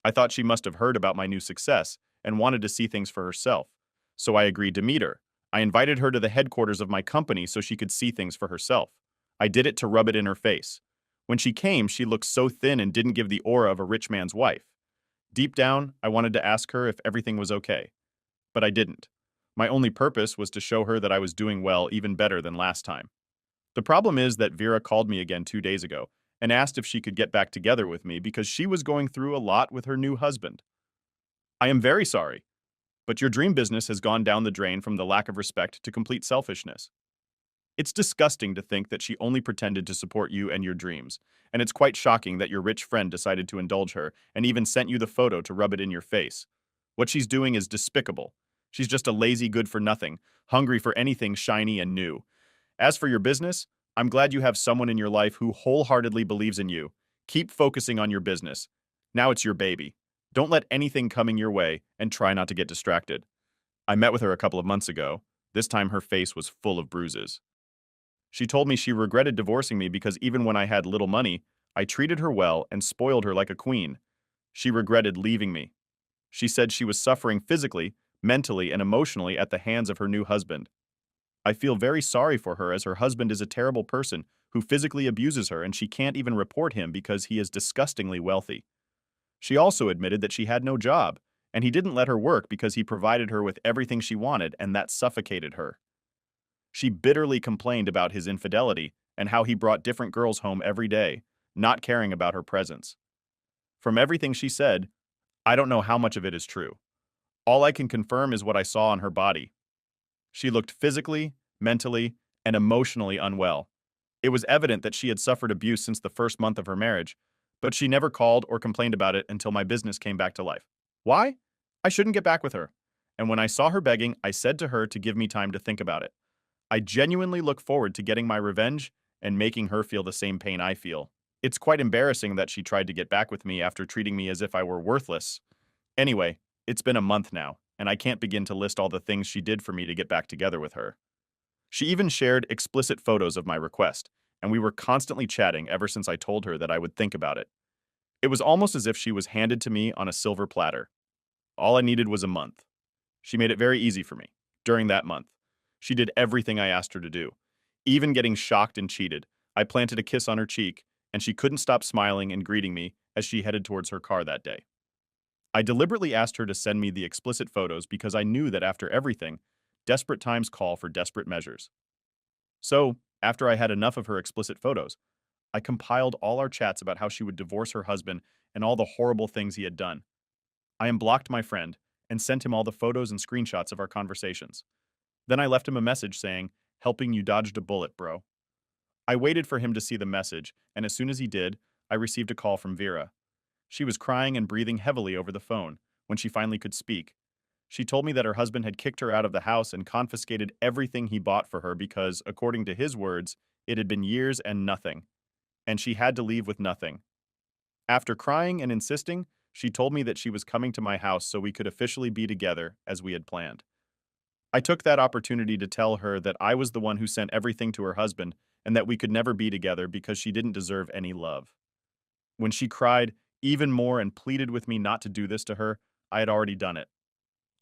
I thought she must have heard about my new success and wanted to see things for herself. So I agreed to meet her. I invited her to the headquarters of my company so she could see things for herself. I did it to rub it in her face. When she came, she looked so thin and didn't give the aura of a rich man's wife. Deep down, I wanted to ask her if everything was okay, but I didn't. My only purpose was to show her that I was doing well, even better than last time. The problem is that Vera called me again 2 days ago and asked if she could get back together with me because she was going through a lot with her new husband. I am very sorry, but your dream business has gone down the drain from the lack of respect to complete selfishness. It's disgusting to think that she only pretended to support you and your dreams, and it's quite shocking that your rich friend decided to indulge her and even sent you the photo to rub it in your face. What she's doing is despicable. She's just a lazy good-for-nothing, hungry for anything shiny and new. As for your business, I'm glad you have someone in your life who wholeheartedly believes in you. Keep focusing on your business. Now it's your baby. Don't let anything coming your way and try not to get distracted. I met with her a couple of months ago. This time her face was full of bruises. She told me she regretted divorcing me because even when I had little money, I treated her well and spoiled her like a queen. She regretted leaving me. She said she was suffering physically, mentally, and emotionally at the hands of her new husband. I feel very sorry for her as her husband is a terrible person who physically abuses her and she can't even report him because he is disgustingly wealthy. She also admitted that she had no job, and he didn't let her work because he provided her with everything she wanted and that suffocated her. She bitterly complained about his infidelity and how he brought different girls home every day, not caring about her presence. From everything she said, I don't know how much of it is true. All I can confirm is what I saw on her body. She looked physically, mentally, and emotionally unwell. It was evident that she had suffered abuse since the first month of her marriage, but she never called or complained about it until my business came back to life. Why? I shouldn't get back with her. And when I saw her begging, I said to her to give me time to think about it. I genuinely look forward to getting my revenge and making her feel the same pain I feel. It's quite embarrassing that she tried to get back with me after treating me as if I were worthless. Anyway, it's been a month now, and I can't begin to list all the things she did for me to get back together with her. She even shared explicit photos of my request, and we were constantly chatting ever since I told her that I would think about it. It was almost as if she was handed to me on a silver platter. All I needed was a month. She made it very easy for me. During that month, she did everything I asked her to do. Even getting shocked and cheated, I planted a kiss on her cheek, and she couldn't stop smiling and greeting me as she headed towards her car that day. I deliberately asked her to send me the explicit photos because I knew that after everything, desperate times call for desperate measures. So, after I had enough of her explicit photos, I compiled all our chats about how she would divorce her husband and all the horrible things he had done. I unblocked my friend and sent him all the photos and screenshots of our conversations. Then I left him a message saying, "Helping you dodged a bullet, bro." I waited for him to see the message, and as soon as he did, I received a call from Vera. She was crying and breathing heavily over the phone when she finally could speak. She told me that her husband had kicked her out of the house and confiscated everything he bought for her because, according to his words, it had been years and nothing, and she had to leave with nothing. After crying and insisting, she told me that she was coming to my house so we could officially be together as we had planned. I took that opportunity to tell her that I was the one who sent everything to her husband and that we could never be together because she didn't deserve any love. When she cried even more and pleaded with me not to do this to her, I had already done it.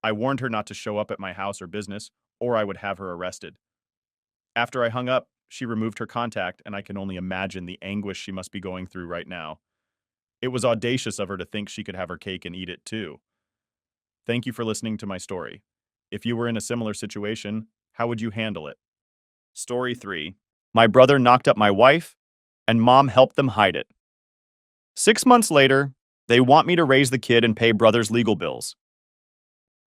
I warned her not to show up at my house or business, or I would have her arrested. After I hung up, she removed her contact, and I can only imagine the anguish she must be going through right now. It was audacious of her to think she could have her cake and eat it too. Thank you for listening to my story. If you were in a similar situation, how would you handle it? Story 3. My brother knocked up my wife, and mom helped them hide it. 6 months later, they want me to raise the kid and pay brother's legal bills.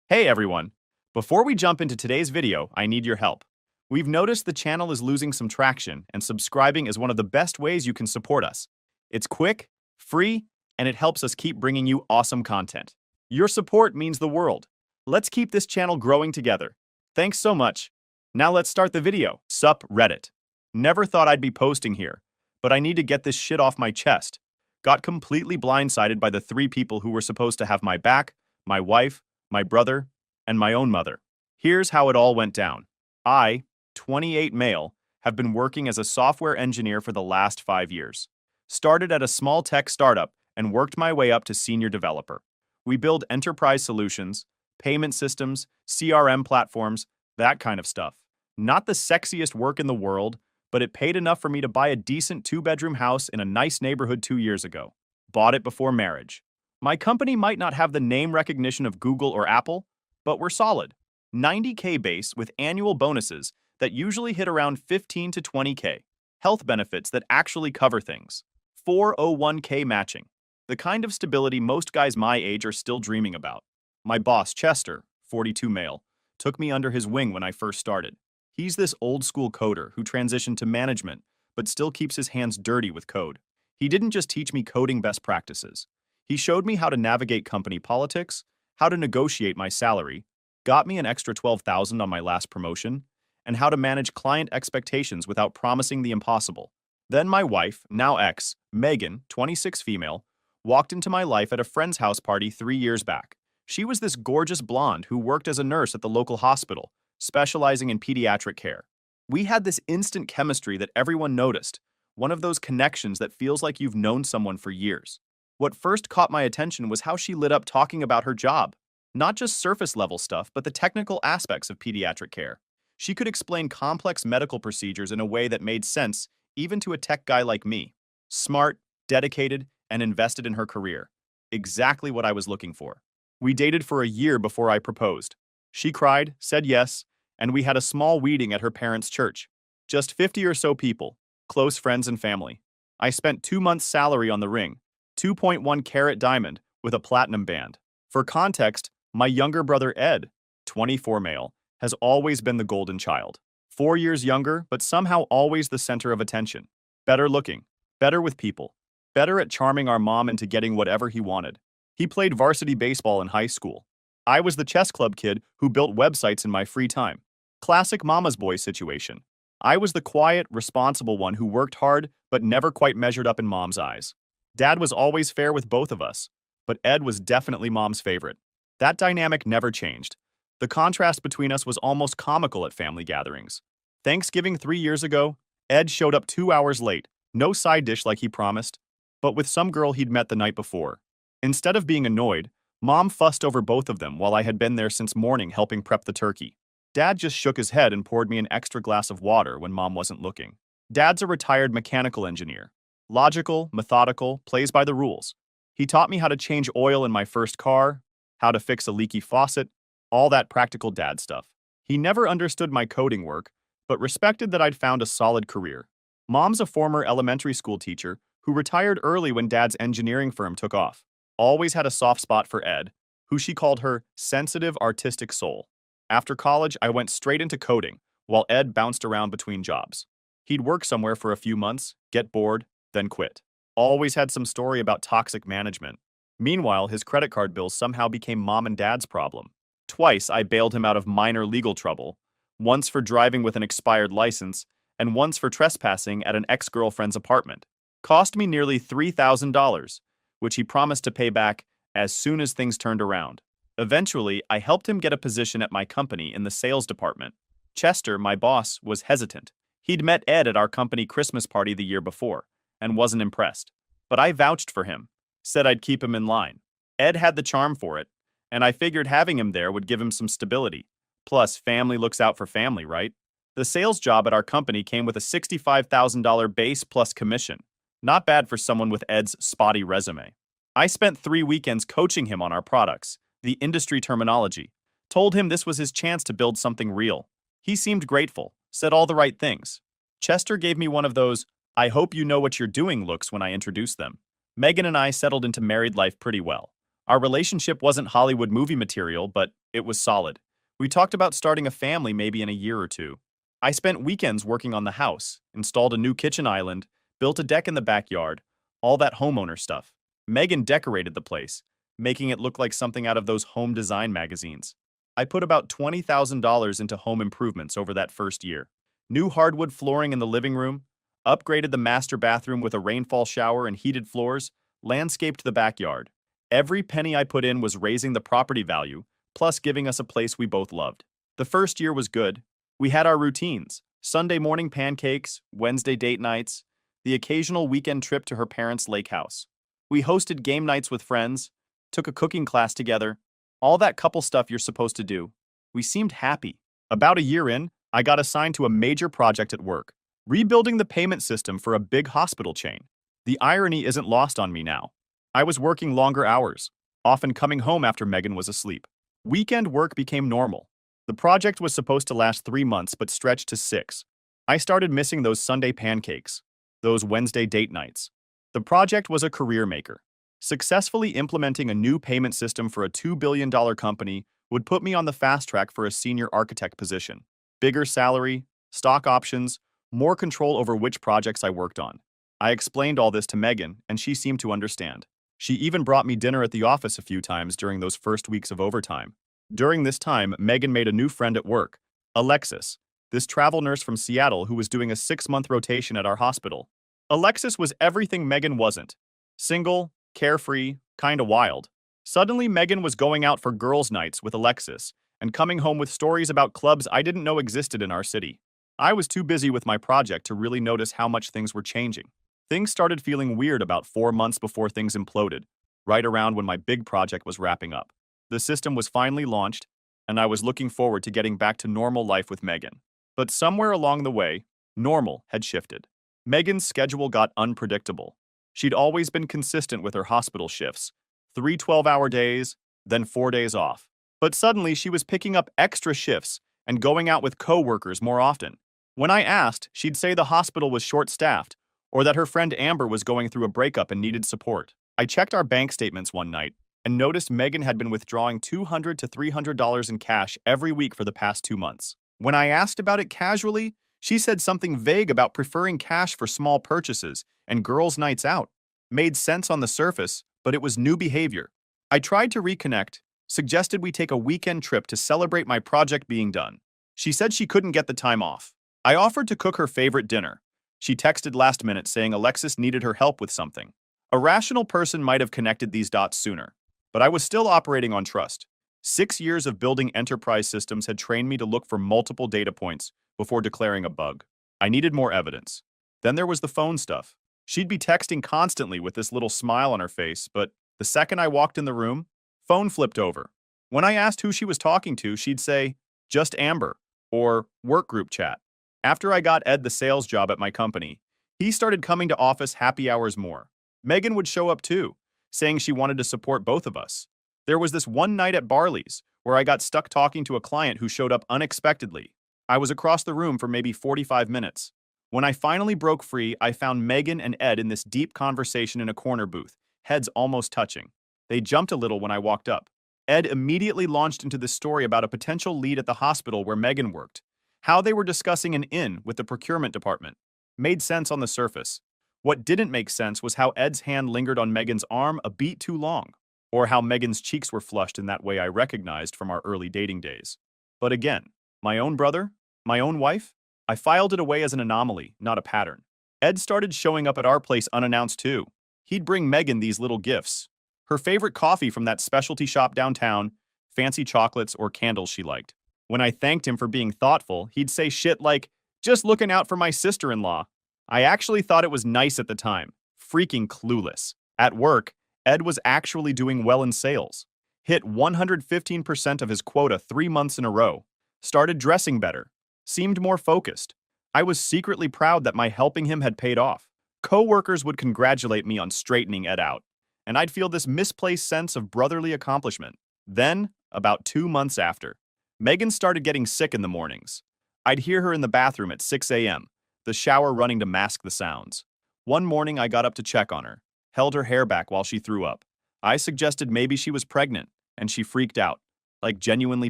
Hey everyone! Before we jump into today's video, I need your help. We've noticed the channel is losing some traction, and subscribing is one of the best ways you can support us. It's quick, free, and it helps us keep bringing you awesome content. Your support means the world. Let's keep this channel growing together. Thanks so much. Now let's start the video. Sup, Reddit. Never thought I'd be posting here, but I need to get this shit off my chest. Got completely blindsided by the 3 people who were supposed to have my back, my wife, my brother, and my own mother. Here's how it all went down. I, 28 male, have been working as a software engineer for the last 5 years. Started at a small tech startup and worked my way up to senior developer. We build enterprise solutions, payment systems, CRM platforms, that kind of stuff. Not the sexiest work in the world, but it paid enough for me to buy a decent 2-bedroom house in a nice neighborhood 2 years ago. Bought it before marriage. My company might not have the name recognition of Google or Apple, but we're solid. 90K base with annual bonuses that usually hit around 15 to 20K. Health benefits that actually cover things. 401K matching. The kind of stability most guys my age are still dreaming about. My boss, Chester, 42 male, took me under his wing when I first started. He's this old-school coder who transitioned to management, but still keeps his hands dirty with code. He didn't just teach me coding best practices. He showed me how to navigate company politics, how to negotiate my salary, got me an extra $12,000 on my last promotion, and how to manage client expectations without promising the impossible. Then my wife, now ex, Megan, 26 female, walked into my life at a friend's house party 3 years back. She was this gorgeous blonde who worked as a nurse at the local hospital, specializing in pediatric care. We had this instant chemistry that everyone noticed, one of those connections that feels like you've known someone for years. What first caught my attention was how she lit up talking about her job. Not just surface-level stuff, but the technical aspects of pediatric care. She could explain complex medical procedures in a way that made sense even to a tech guy like me. Smart, dedicated, and invested in her career. Exactly what I was looking for. We dated for a year before I proposed. She cried, said yes, and we had a small wedding at her parents' church. Just 50 or so people, close friends and family. I spent 2 months' salary on the ring, 2.1 carat diamond with a platinum band. For context, my younger brother Ed, 24 male, has always been the golden child. 4 years younger, but somehow always the center of attention. Better looking, better with people, better at charming our mom into getting whatever he wanted. He played varsity baseball in high school. I was the chess club kid who built websites in my free time. Classic mama's boy situation. I was the quiet, responsible one who worked hard but never quite measured up in mom's eyes. Dad was always fair with both of us, but Ed was definitely mom's favorite. That dynamic never changed. The contrast between us was almost comical at family gatherings. Thanksgiving 3 years ago, Ed showed up 2 hours late, no side dish like he promised, but with some girl he'd met the night before. Instead of being annoyed, Mom fussed over both of them while I had been there since morning helping prep the turkey. Dad just shook his head and poured me an extra glass of water when Mom wasn't looking. Dad's a retired mechanical engineer. Logical, methodical, plays by the rules. He taught me how to change oil in my first car, how to fix a leaky faucet, all that practical dad stuff. He never understood my coding work, but respected that I'd found a solid career. Mom's a former elementary school teacher who retired early when Dad's engineering firm took off. Always had a soft spot for Ed, who she called her sensitive artistic soul. After college, I went straight into coding, while Ed bounced around between jobs. He'd work somewhere for a few months, get bored, then quit. Always had some story about toxic management. Meanwhile, his credit card bills somehow became Mom and Dad's problem. Twice, I bailed him out of minor legal trouble, once for driving with an expired license, and once for trespassing at an ex-girlfriend's apartment. Cost me nearly $3,000, which he promised to pay back as soon as things turned around. Eventually, I helped him get a position at my company in the sales department. Chester, my boss, was hesitant. He'd met Ed at our company Christmas party the year before, and wasn't impressed. But I vouched for him, said I'd keep him in line. Ed had the charm for it, and I figured having him there would give him some stability. Plus, family looks out for family, right? The sales job at our company came with a $65,000 base plus commission. Not bad for someone with Ed's spotty resume. I spent 3 weekends coaching him on our products, the industry terminology. Told him this was his chance to build something real. He seemed grateful, said all the right things. Chester gave me one of those, I hope you know what you're doing looks when I introduced them. Megan and I settled into married life pretty well. Our relationship wasn't Hollywood movie material, but it was solid. We talked about starting a family maybe in a year or two. I spent weekends working on the house, installed a new kitchen island, built a deck in the backyard, all that homeowner stuff. Megan decorated the place, making it look like something out of those home design magazines. I put about $20,000 into home improvements over that first year. New hardwood flooring in the living room, upgraded the master bathroom with a rainfall shower and heated floors, landscaped the backyard. Every penny I put in was raising the property value, plus giving us a place we both loved. The first year was good. We had our routines: Sunday morning pancakes, Wednesday date nights, the occasional weekend trip to her parents' lake house. We hosted game nights with friends, took a cooking class together, all that couple stuff you're supposed to do. We seemed happy. About a year in, I got assigned to a major project at work, rebuilding the payment system for a big hospital chain. The irony isn't lost on me now. I was working longer hours, often coming home after Megan was asleep. Weekend work became normal. The project was supposed to last 3 months but stretched to 6. I started missing those Sunday pancakes, those Wednesday date nights. The project was a career maker. Successfully implementing a new payment system for a $2 billion company would put me on the fast track for a senior architect position. Bigger salary, stock options, more control over which projects I worked on. I explained all this to Megan, and she seemed to understand. She even brought me dinner at the office a few times during those first weeks of overtime. During this time, Megan made a new friend at work, Alexis, this travel nurse from Seattle who was doing a 6-month rotation at our hospital. Alexis was everything Megan wasn't. Single, carefree, kinda wild. Suddenly, Megan was going out for girls' nights with Alexis and coming home with stories about clubs I didn't know existed in our city. I was too busy with my project to really notice how much things were changing. Things started feeling weird about 4 months before things imploded, right around when my big project was wrapping up. The system was finally launched, and I was looking forward to getting back to normal life with Megan. But somewhere along the way, normal had shifted. Megan's schedule got unpredictable. She'd always been consistent with her hospital shifts, 3 12-hour days, then 4 days off. But suddenly she was picking up extra shifts and going out with co-workers more often. When I asked, she'd say the hospital was short-staffed or that her friend Amber was going through a breakup and needed support. I checked our bank statements one night and noticed Megan had been withdrawing $200 to $300 in cash every week for the past 2 months. When I asked about it casually, she said something vague about preferring cash for small purchases and girls' nights out. Made sense on the surface, but it was new behavior. I tried to reconnect, suggested we take a weekend trip to celebrate my project being done. She said she couldn't get the time off. I offered to cook her favorite dinner. She texted last minute saying Alexis needed her help with something. A rational person might have connected these dots sooner, but I was still operating on trust. 6 years of building enterprise systems had trained me to look for multiple data points before declaring a bug. I needed more evidence. Then there was the phone stuff. She'd be texting constantly with this little smile on her face, but the second I walked in the room, phone flipped over. When I asked who she was talking to, she'd say, "Just Amber," or "work group chat." After I got Ed the sales job at my company, he started coming to office happy hours more. Megan would show up too, saying she wanted to support both of us. There was this one night at Barley's where I got stuck talking to a client who showed up unexpectedly. I was across the room for maybe 45 minutes. When I finally broke free, I found Megan and Ed in this deep conversation in a corner booth, heads almost touching. They jumped a little when I walked up. Ed immediately launched into this story about a potential lead at the hospital where Megan worked, how they were discussing an in with the procurement department. Made sense on the surface. What didn't make sense was how Ed's hand lingered on Megan's arm a beat too long, or how Megan's cheeks were flushed in that way I recognized from our early dating days. But again, my own brother, my own wife, I filed it away as an anomaly, not a pattern. Ed started showing up at our place unannounced too. He'd bring Megan these little gifts. Her favorite coffee from that specialty shop downtown, fancy chocolates or candles she liked. When I thanked him for being thoughtful, he'd say shit like, "Just looking out for my sister-in-law." I actually thought it was nice at the time. Freaking clueless. At work, Ed was actually doing well in sales. Hit 115% of his quota 3 months in a row. Started dressing better. Seemed more focused. I was secretly proud that my helping him had paid off. Co-workers would congratulate me on straightening Ed out, and I'd feel this misplaced sense of brotherly accomplishment. Then, about 2 months after, Megan started getting sick in the mornings. I'd hear her in the bathroom at 6 a.m., the shower running to mask the sounds. One morning I got up to check on her, held her hair back while she threw up. I suggested maybe she was pregnant, and she freaked out, like genuinely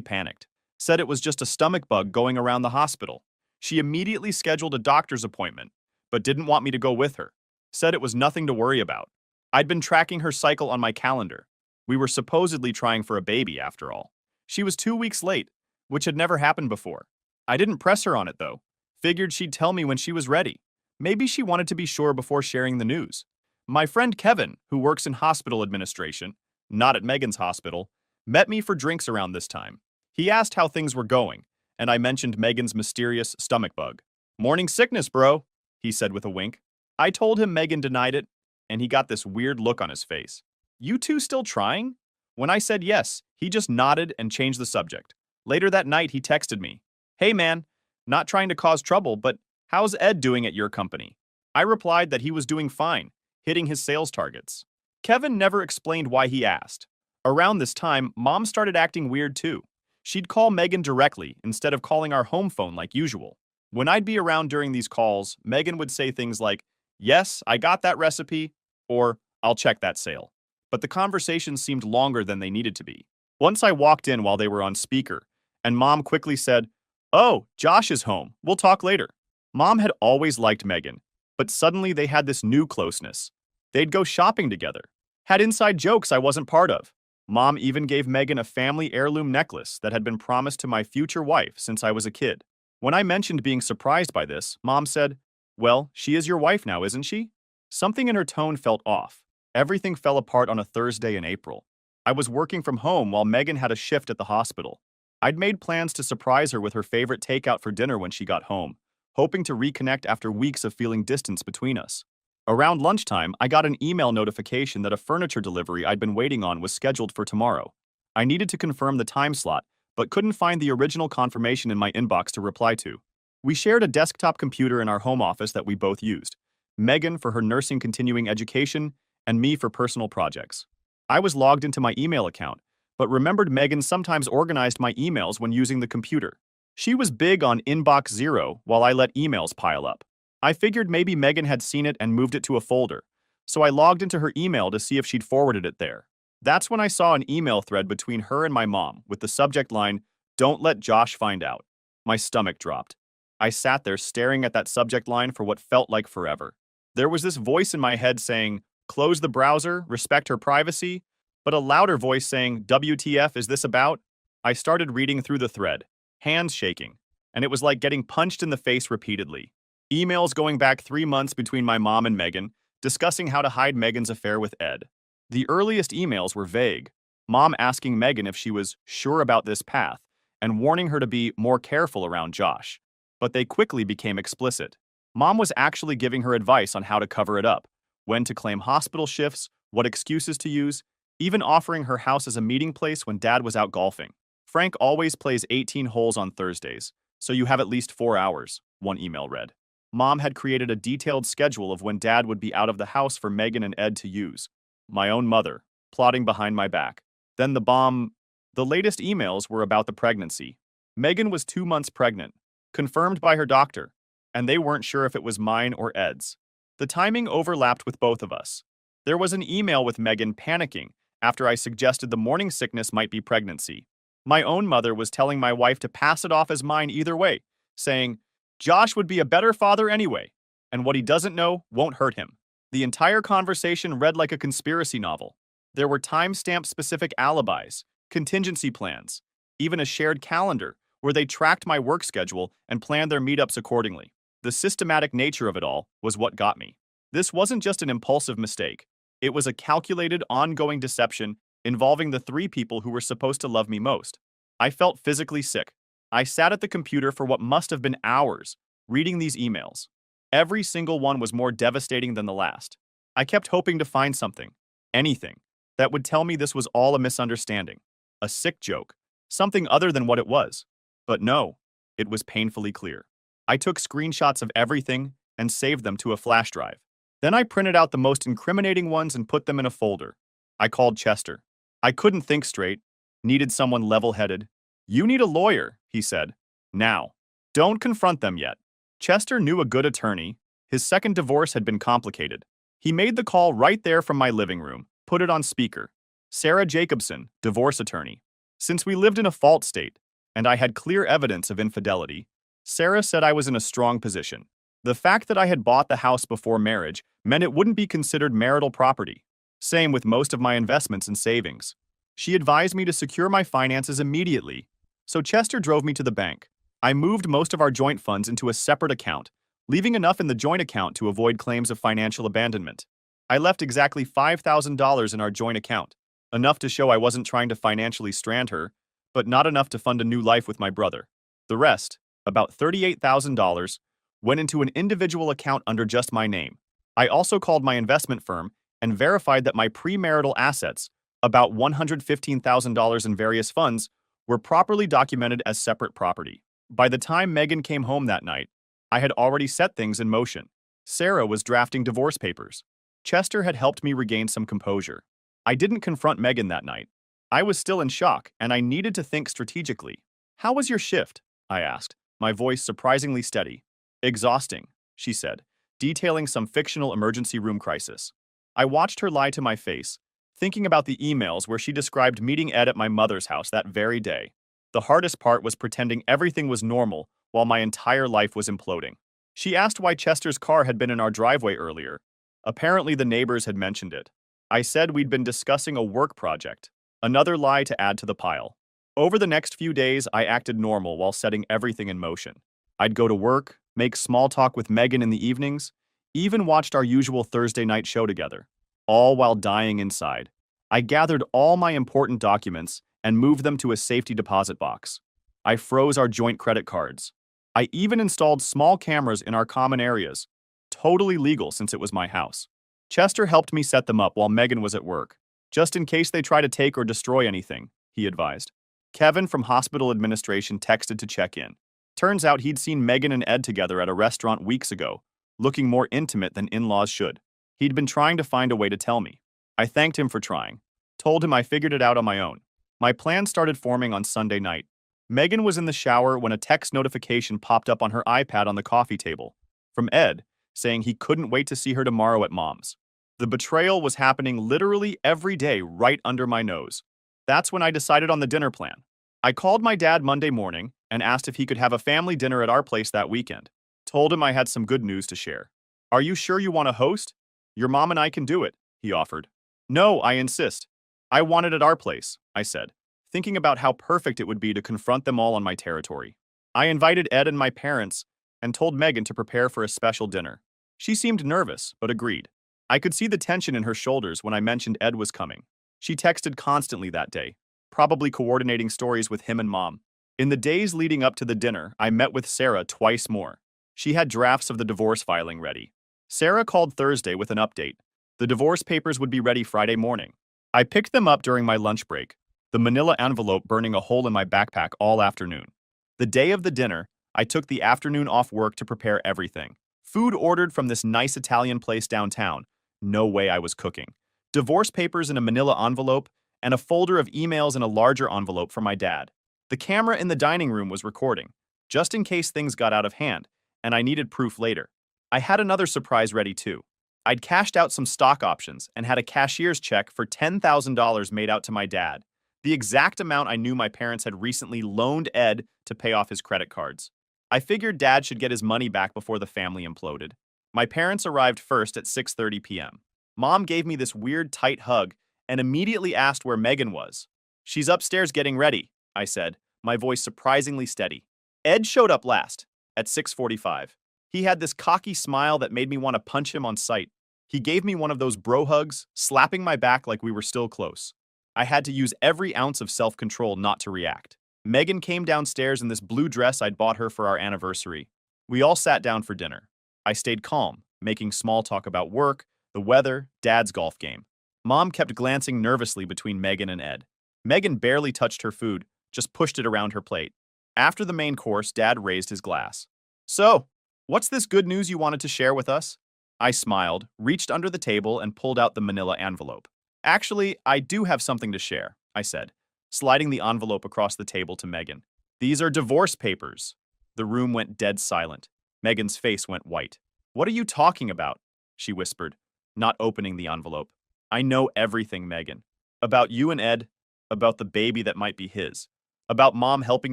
panicked. Said it was just a stomach bug going around the hospital. She immediately scheduled a doctor's appointment, but didn't want me to go with her. Said it was nothing to worry about. I'd been tracking her cycle on my calendar. We were supposedly trying for a baby after all. She was 2 weeks late, which had never happened before. I didn't press her on it, though. Figured she'd tell me when she was ready. Maybe she wanted to be sure before sharing the news. My friend Kevin, who works in hospital administration, not at Megan's hospital, met me for drinks around this time. He asked how things were going, and I mentioned Megan's mysterious stomach bug. "Morning sickness, bro," he said with a wink. I told him Megan denied it, and he got this weird look on his face. "You two still trying?" When I said yes, he just nodded and changed the subject. Later that night, he texted me, "Hey man, not trying to cause trouble, but how's Ed doing at your company?" I replied that he was doing fine, hitting his sales targets. Kevin never explained why he asked. Around this time, Mom started acting weird too. She'd call Megan directly instead of calling our home phone like usual. When I'd be around during these calls, Megan would say things like, "Yes, I got that recipe," or "I'll check that sale." But the conversations seemed longer than they needed to be. Once I walked in while they were on speaker, and Mom quickly said, "Oh, Josh is home. We'll talk later." Mom had always liked Megan, but suddenly they had this new closeness. They'd go shopping together, had inside jokes I wasn't part of. Mom even gave Megan a family heirloom necklace that had been promised to my future wife since I was a kid. When I mentioned being surprised by this, Mom said, "Well, she is your wife now, isn't she?" Something in her tone felt off. Everything fell apart on a Thursday in April. I was working from home while Megan had a shift at the hospital. I'd made plans to surprise her with her favorite takeout for dinner when she got home, hoping to reconnect after weeks of feeling distance between us. Around lunchtime, I got an email notification that a furniture delivery I'd been waiting on was scheduled for tomorrow. I needed to confirm the time slot, but couldn't find the original confirmation in my inbox to reply to. We shared a desktop computer in our home office that we both used, Megan for her nursing continuing education, and me for personal projects. I was logged into my email account, but remembered Megan sometimes organized my emails when using the computer. She was big on inbox zero while I let emails pile up. I figured maybe Megan had seen it and moved it to a folder, so I logged into her email to see if she'd forwarded it there. That's when I saw an email thread between her and my mom with the subject line, "Don't let Josh find out." My stomach dropped. I sat there staring at that subject line for what felt like forever. There was this voice in my head saying, "Close the browser, respect her privacy," but a louder voice saying, "WTF is this about?" I started reading through the thread, hands shaking, and it was like getting punched in the face repeatedly. Emails going back 3 months between my mom and Megan, discussing how to hide Megan's affair with Ed. The earliest emails were vague. Mom asking Megan if she was sure about this path, and warning her to be more careful around Josh. But they quickly became explicit. Mom was actually giving her advice on how to cover it up, when to claim hospital shifts, what excuses to use, even offering her house as a meeting place when Dad was out golfing. "Frank always plays 18 holes on Thursdays, so you have at least 4 hours," one email read. Mom had created a detailed schedule of when Dad would be out of the house for Megan and Ed to use. My own mother, plotting behind my back. Then the bomb. The latest emails were about the pregnancy. Megan was 2 months pregnant, confirmed by her doctor, and they weren't sure if it was mine or Ed's. The timing overlapped with both of us. There was an email with Megan panicking after I suggested the morning sickness might be pregnancy. My own mother was telling my wife to pass it off as mine either way, saying, "Josh would be a better father anyway, and what he doesn't know won't hurt him." The entire conversation read like a conspiracy novel. There were time-stamp specific alibis, contingency plans, even a shared calendar where they tracked my work schedule and planned their meetups accordingly. The systematic nature of it all was what got me. This wasn't just an impulsive mistake. It was a calculated, ongoing deception involving the 3 people who were supposed to love me most. I felt physically sick. I sat at the computer for what must have been hours, reading these emails. Every single one was more devastating than the last. I kept hoping to find something, anything, that would tell me this was all a misunderstanding, a sick joke, something other than what it was. But no, it was painfully clear. I took screenshots of everything and saved them to a flash drive. Then I printed out the most incriminating ones and put them in a folder. I called Chester. I couldn't think straight, needed someone level-headed. "You need a lawyer," he said. "Now. Don't confront them yet." Chester knew a good attorney. His second divorce had been complicated. He made the call right there from my living room, put it on speaker. Sarah Jacobson, divorce attorney. Since we lived in a fault state, and I had clear evidence of infidelity, Sarah said I was in a strong position. The fact that I had bought the house before marriage meant it wouldn't be considered marital property. Same with most of my investments and savings. She advised me to secure my finances immediately. So Chester drove me to the bank. I moved most of our joint funds into a separate account, leaving enough in the joint account to avoid claims of financial abandonment. I left exactly $5,000 in our joint account, enough to show I wasn't trying to financially strand her, but not enough to fund a new life with my brother. The rest, about $38,000, went into an individual account under just my name. I also called my investment firm and verified that my premarital assets, about $115,000 in various funds, were properly documented as separate property. By the time Megan came home that night, I had already set things in motion. Sarah was drafting divorce papers. Chester had helped me regain some composure. I didn't confront Megan that night. I was still in shock, and I needed to think strategically. "How was your shift?" I asked, my voice surprisingly steady. "Exhausting," she said, detailing some fictional emergency room crisis. I watched her lie to my face, thinking about the emails where she described meeting Ed at my mother's house that very day. The hardest part was pretending everything was normal while my entire life was imploding. She asked why Chester's car had been in our driveway earlier. Apparently the neighbors had mentioned it. I said we'd been discussing a work project. Another lie to add to the pile. Over the next few days, I acted normal while setting everything in motion. I'd go to work, make small talk with Megan in the evenings, even watched our usual Thursday night show together, all while dying inside. I gathered all my important documents and moved them to a safety deposit box. I froze our joint credit cards. I even installed small cameras in our common areas, totally legal since it was my house. Chester helped me set them up while Megan was at work, just in case they try to take or destroy anything, he advised. Kevin from hospital administration texted to check in. Turns out he'd seen Megan and Ed together at a restaurant weeks ago, looking more intimate than in-laws should. He'd been trying to find a way to tell me. I thanked him for trying, told him I figured it out on my own. My plan started forming on Sunday night. Megan was in the shower when a text notification popped up on her iPad on the coffee table, from Ed, saying he couldn't wait to see her tomorrow at Mom's. The betrayal was happening literally every day right under my nose. That's when I decided on the dinner plan. I called my dad Monday morning and asked if he could have a family dinner at our place that weekend. Told him I had some good news to share. "Are you sure you want to host? Your mom and I can do it," he offered. "No, I insist. I want it at our place," I said, thinking about how perfect it would be to confront them all on my territory. I invited Ed and my parents and told Megan to prepare for a special dinner. She seemed nervous, but agreed. I could see the tension in her shoulders when I mentioned Ed was coming. She texted constantly that day, probably coordinating stories with him and Mom. In the days leading up to the dinner, I met with Sarah twice more. She had drafts of the divorce filing ready. Sarah called Thursday with an update. The divorce papers would be ready Friday morning. I picked them up during my lunch break, the manila envelope burning a hole in my backpack all afternoon. The day of the dinner, I took the afternoon off work to prepare everything. Food ordered from this nice Italian place downtown. No way I was cooking. Divorce papers in a manila envelope, and a folder of emails in a larger envelope for my dad. The camera in the dining room was recording, just in case things got out of hand, and I needed proof later. I had another surprise ready too. I'd cashed out some stock options and had a cashier's check for $10,000 made out to my dad, the exact amount I knew my parents had recently loaned Ed to pay off his credit cards. I figured Dad should get his money back before the family imploded. My parents arrived first at 6:30 p.m. Mom gave me this weird tight hug and immediately asked where Megan was. "She's upstairs getting ready," I said, my voice surprisingly steady. Ed showed up last, at 6:45. He had this cocky smile that made me want to punch him on sight. He gave me one of those bro hugs, slapping my back like we were still close. I had to use every ounce of self-control not to react. Megan came downstairs in this blue dress I'd bought her for our anniversary. We all sat down for dinner. I stayed calm, making small talk about work, the weather, Dad's golf game. Mom kept glancing nervously between Megan and Ed. Megan barely touched her food, just pushed it around her plate. After the main course, Dad raised his glass. "So, what's this good news you wanted to share with us?" I smiled, reached under the table, and pulled out the manila envelope. "Actually, I do have something to share," I said, sliding the envelope across the table to Megan. "These are divorce papers." The room went dead silent. Megan's face went white. "What are you talking about?" she whispered, not opening the envelope. "I know everything, Megan. About you and Ed, about the baby that might be his, about Mom helping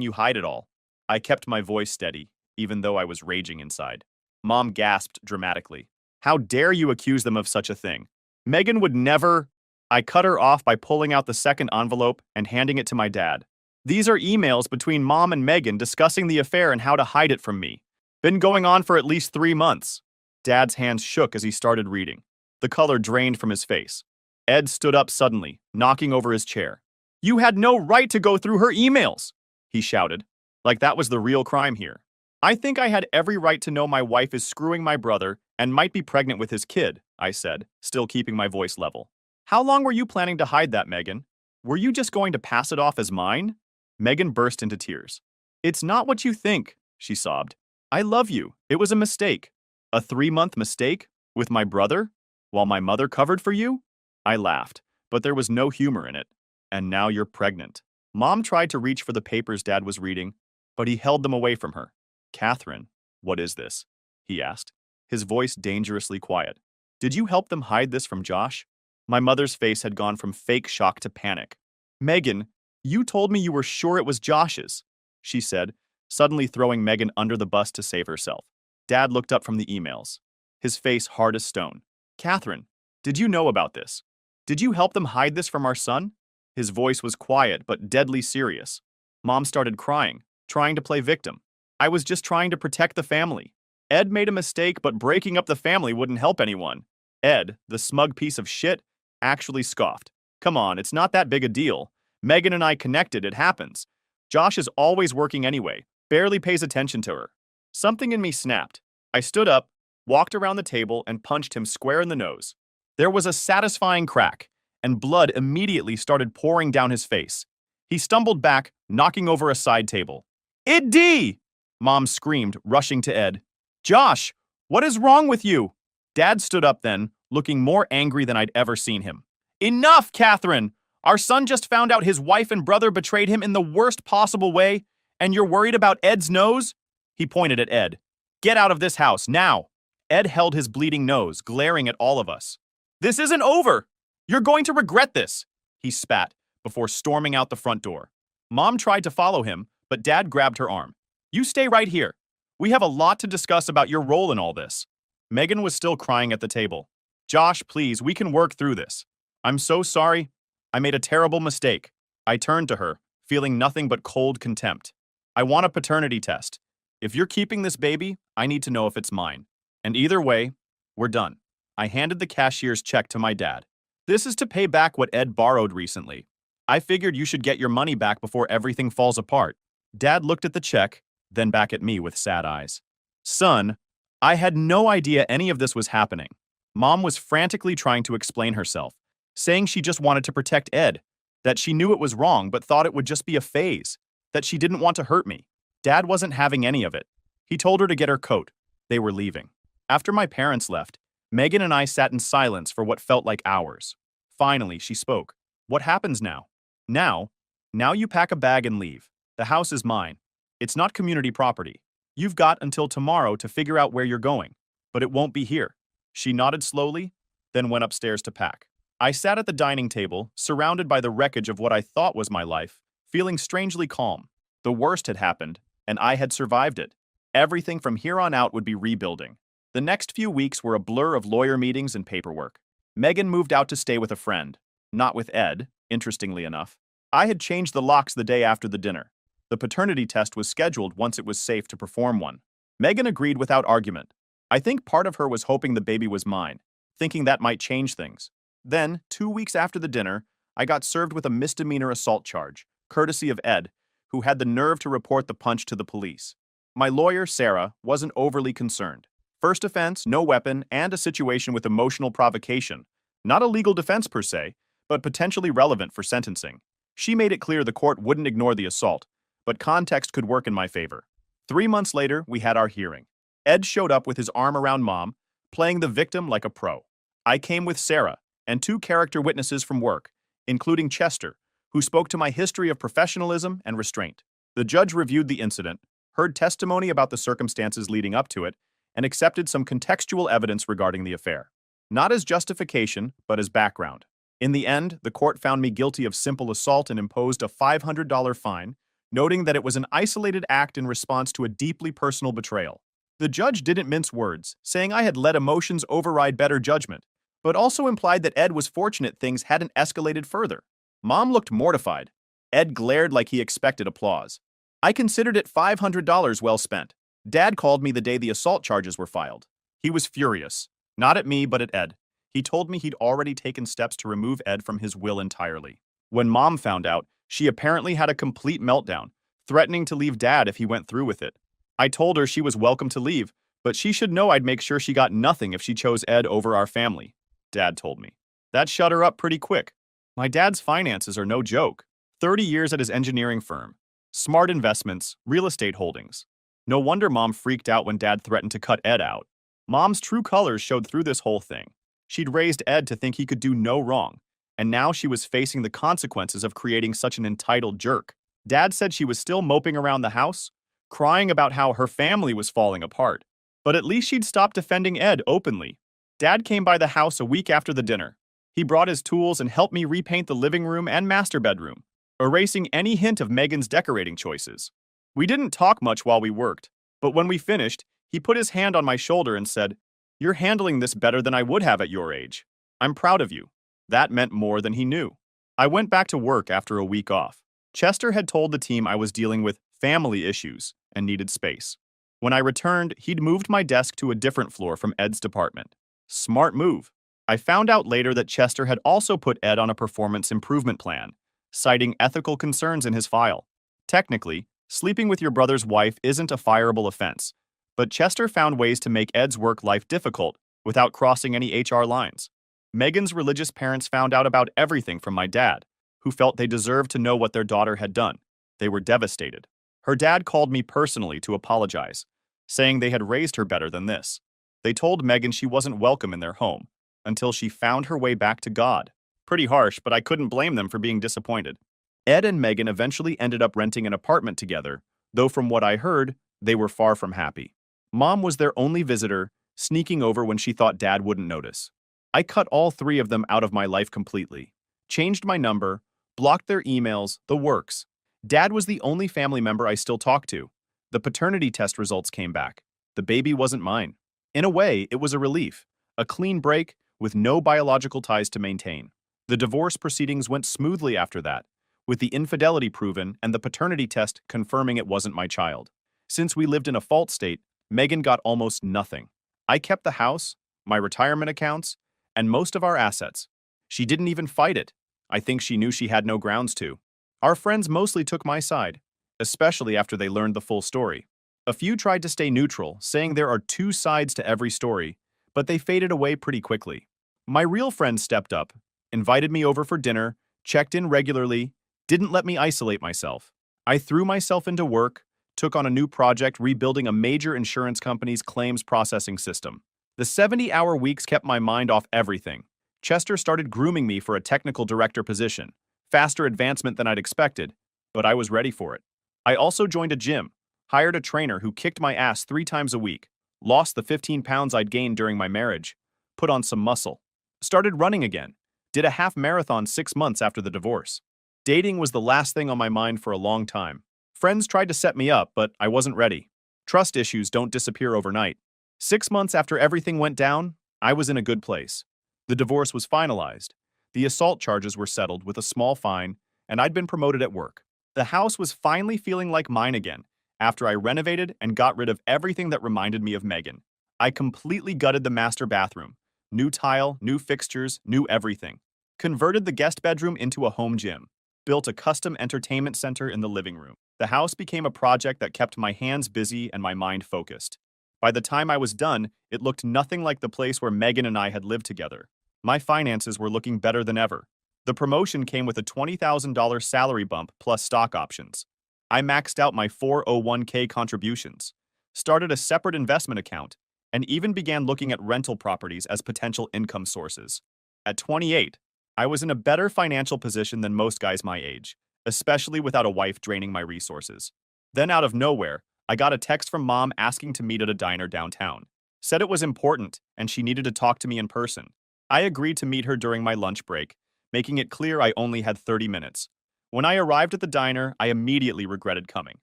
you hide it all." I kept my voice steady, even though I was raging inside. Mom gasped dramatically. "How dare you accuse them of such a thing? Megan would never..." I cut her off by pulling out the second envelope and handing it to my dad. These are emails between Mom and Megan discussing the affair and how to hide it from me. Been going on for at least 3 months. Dad's hands shook as he started reading. The color drained from his face. Ed stood up suddenly, knocking over his chair. You had no right to go through her emails, he shouted, like that was the real crime here. I think I had every right to know my wife is screwing my brother and might be pregnant with his kid, I said, still keeping my voice level. How long were you planning to hide that, Megan? Were you just going to pass it off as mine? Megan burst into tears. It's not what you think, she sobbed. I love you. It was a mistake. A 3-month mistake? With my brother? While my mother covered for you? I laughed, but there was no humor in it. And now you're pregnant. Mom tried to reach for the papers Dad was reading, but he held them away from her. Catherine, what is this? He asked, his voice dangerously quiet. Did you help them hide this from Josh? My mother's face had gone from fake shock to panic. Megan, you told me you were sure it was Josh's, she said, suddenly throwing Megan under the bus to save herself. Dad looked up from the emails, his face hard as stone. Catherine, did you know about this? Did you help them hide this from our son? His voice was quiet but deadly serious. Mom started crying, trying to play victim. I was just trying to protect the family. Ed made a mistake, but breaking up the family wouldn't help anyone. Ed, the smug piece of shit, actually scoffed. Come on, it's not that big a deal. Megan and I connected, it happens. Josh is always working anyway, barely pays attention to her. Something in me snapped. I stood up, walked around the table, and punched him square in the nose. There was a satisfying crack, and blood immediately started pouring down his face. He stumbled back, knocking over a side table. Iddy! Mom screamed, rushing to Ed. Josh, what is wrong with you? Dad stood up then, looking more angry than I'd ever seen him. Enough, Catherine! Our son just found out his wife and brother betrayed him in the worst possible way, and you're worried about Ed's nose? He pointed at Ed. Get out of this house, now! Ed held his bleeding nose, glaring at all of us. This isn't over! You're going to regret this! He spat, before storming out the front door. Mom tried to follow him, but Dad grabbed her arm. You stay right here. We have a lot to discuss about your role in all this. Megan was still crying at the table. Josh, please, we can work through this. I'm so sorry. I made a terrible mistake. I turned to her, feeling nothing but cold contempt. I want a paternity test. If you're keeping this baby, I need to know if it's mine. And either way, we're done. I handed the cashier's check to my dad. This is to pay back what Ed borrowed recently. I figured you should get your money back before everything falls apart. Dad looked at the check, then back at me with sad eyes. Son, I had no idea any of this was happening. Mom was frantically trying to explain herself, saying she just wanted to protect Ed, that she knew it was wrong but thought it would just be a phase, that she didn't want to hurt me. Dad wasn't having any of it. He told her to get her coat. They were leaving. After my parents left, Megan and I sat in silence for what felt like hours. Finally, she spoke. What happens now? Now you pack a bag and leave. The house is mine. It's not community property. You've got until tomorrow to figure out where you're going, but it won't be here. She nodded slowly, then went upstairs to pack. I sat at the dining table, surrounded by the wreckage of what I thought was my life, feeling strangely calm. The worst had happened, and I had survived it. Everything from here on out would be rebuilding. The next few weeks were a blur of lawyer meetings and paperwork. Megan moved out to stay with a friend. Not with Ed, interestingly enough. I had changed the locks the day after the dinner. The paternity test was scheduled once it was safe to perform one. Megan agreed without argument. I think part of her was hoping the baby was mine, thinking that might change things. Then, 2 weeks after the dinner, I got served with a misdemeanor assault charge, courtesy of Ed, who had the nerve to report the punch to the police. My lawyer, Sarah, wasn't overly concerned. First offense, no weapon, and a situation with emotional provocation. Not a legal defense per se, but potentially relevant for sentencing. She made it clear the court wouldn't ignore the assault, but context could work in my favor. 3 months later, we had our hearing. Ed showed up with his arm around Mom, playing the victim like a pro. I came with Sarah and 2 character witnesses from work, including Chester, who spoke to my history of professionalism and restraint. The judge reviewed the incident, heard testimony about the circumstances leading up to it, and accepted some contextual evidence regarding the affair. Not as justification, but as background. In the end, the court found me guilty of simple assault and imposed a $500 fine, noting that it was an isolated act in response to a deeply personal betrayal. The judge didn't mince words, saying I had let emotions override better judgment. but also implied that Ed was fortunate things hadn't escalated further. Mom looked mortified. Ed glared like he expected applause. I considered it $500 well spent. Dad called me the day the assault charges were filed. He was furious. Not at me, but at Ed. He told me he'd already taken steps to remove Ed from his will entirely. When Mom found out, she apparently had a complete meltdown, threatening to leave Dad if he went through with it. I told her she was welcome to leave, but she should know I'd make sure she got nothing if she chose Ed over our family, Dad told me. That shut her up pretty quick. My dad's finances are no joke. 30 years at his engineering firm. Smart investments, real estate holdings. No wonder Mom freaked out when Dad threatened to cut Ed out. Mom's true colors showed through this whole thing. She'd raised Ed to think he could do no wrong, and now she was facing the consequences of creating such an entitled jerk. Dad said she was still moping around the house, crying about how her family was falling apart. But at least she'd stopped defending Ed openly. Dad came by the house a week after the dinner. He brought his tools and helped me repaint the living room and master bedroom, erasing any hint of Megan's decorating choices. We didn't talk much while we worked, but when we finished, he put his hand on my shoulder and said, "You're handling this better than I would have at your age. I'm proud of you." That meant more than he knew. I went back to work after a week off. Chester had told the team I was dealing with family issues and needed space. When I returned, he'd moved my desk to a different floor from Ed's department. Smart move. I found out later that Chester had also put Ed on a performance improvement plan, citing ethical concerns in his file. Technically, sleeping with your brother's wife isn't a fireable offense, but Chester found ways to make Ed's work life difficult without crossing any HR lines. Megan's religious parents found out about everything from my dad, who felt they deserved to know what their daughter had done. They were devastated. Her dad called me personally to apologize, saying they had raised her better than this. They told Megan she wasn't welcome in their home until she found her way back to God. Pretty harsh, but I couldn't blame them for being disappointed. Ed and Megan eventually ended up renting an apartment together, though from what I heard, they were far from happy. Mom was their only visitor, sneaking over when she thought Dad wouldn't notice. I cut all three of them out of my life completely, changed my number, blocked their emails, the works. Dad was the only family member I still talked to. The paternity test results came back. The baby wasn't mine. In a way, it was a relief, a clean break with no biological ties to maintain. The divorce proceedings went smoothly after that, with the infidelity proven and the paternity test confirming it wasn't my child. Since we lived in a fault state, Megan got almost nothing. I kept the house, my retirement accounts, and most of our assets. She didn't even fight it. I think she knew she had no grounds to. Our friends mostly took my side, especially after they learned the full story. A few tried to stay neutral, saying there are two sides to every story, but they faded away pretty quickly. My real friends stepped up, invited me over for dinner, checked in regularly, didn't let me isolate myself. I threw myself into work, took on a new project rebuilding a major insurance company's claims processing system. The 70-hour weeks kept my mind off everything. Chester started grooming me for a technical director position, faster advancement than I'd expected, but I was ready for it. I also joined a gym, hired a trainer who kicked my ass 3 times a week, lost the 15 pounds I'd gained during my marriage, put on some muscle, started running again, did a half marathon 6 months after the divorce. Dating was the last thing on my mind for a long time. Friends tried to set me up, but I wasn't ready. Trust issues don't disappear overnight. 6 months after everything went down, I was in a good place. The divorce was finalized. The assault charges were settled with a small fine, and I'd been promoted at work. The house was finally feeling like mine again, after I renovated and got rid of everything that reminded me of Megan. I completely gutted the master bathroom. New tile, new fixtures, new everything. Converted the guest bedroom into a home gym. Built a custom entertainment center in the living room. The house became a project that kept my hands busy and my mind focused. By the time I was done, it looked nothing like the place where Megan and I had lived together. My finances were looking better than ever. The promotion came with a $20,000 salary bump plus stock options. I maxed out my 401k contributions, started a separate investment account, and even began looking at rental properties as potential income sources. At 28, I was in a better financial position than most guys my age, especially without a wife draining my resources. Then out of nowhere, I got a text from Mom asking to meet at a diner downtown. Said it was important and she needed to talk to me in person. I agreed to meet her during my lunch break, making it clear I only had 30 minutes. When I arrived at the diner, I immediately regretted coming.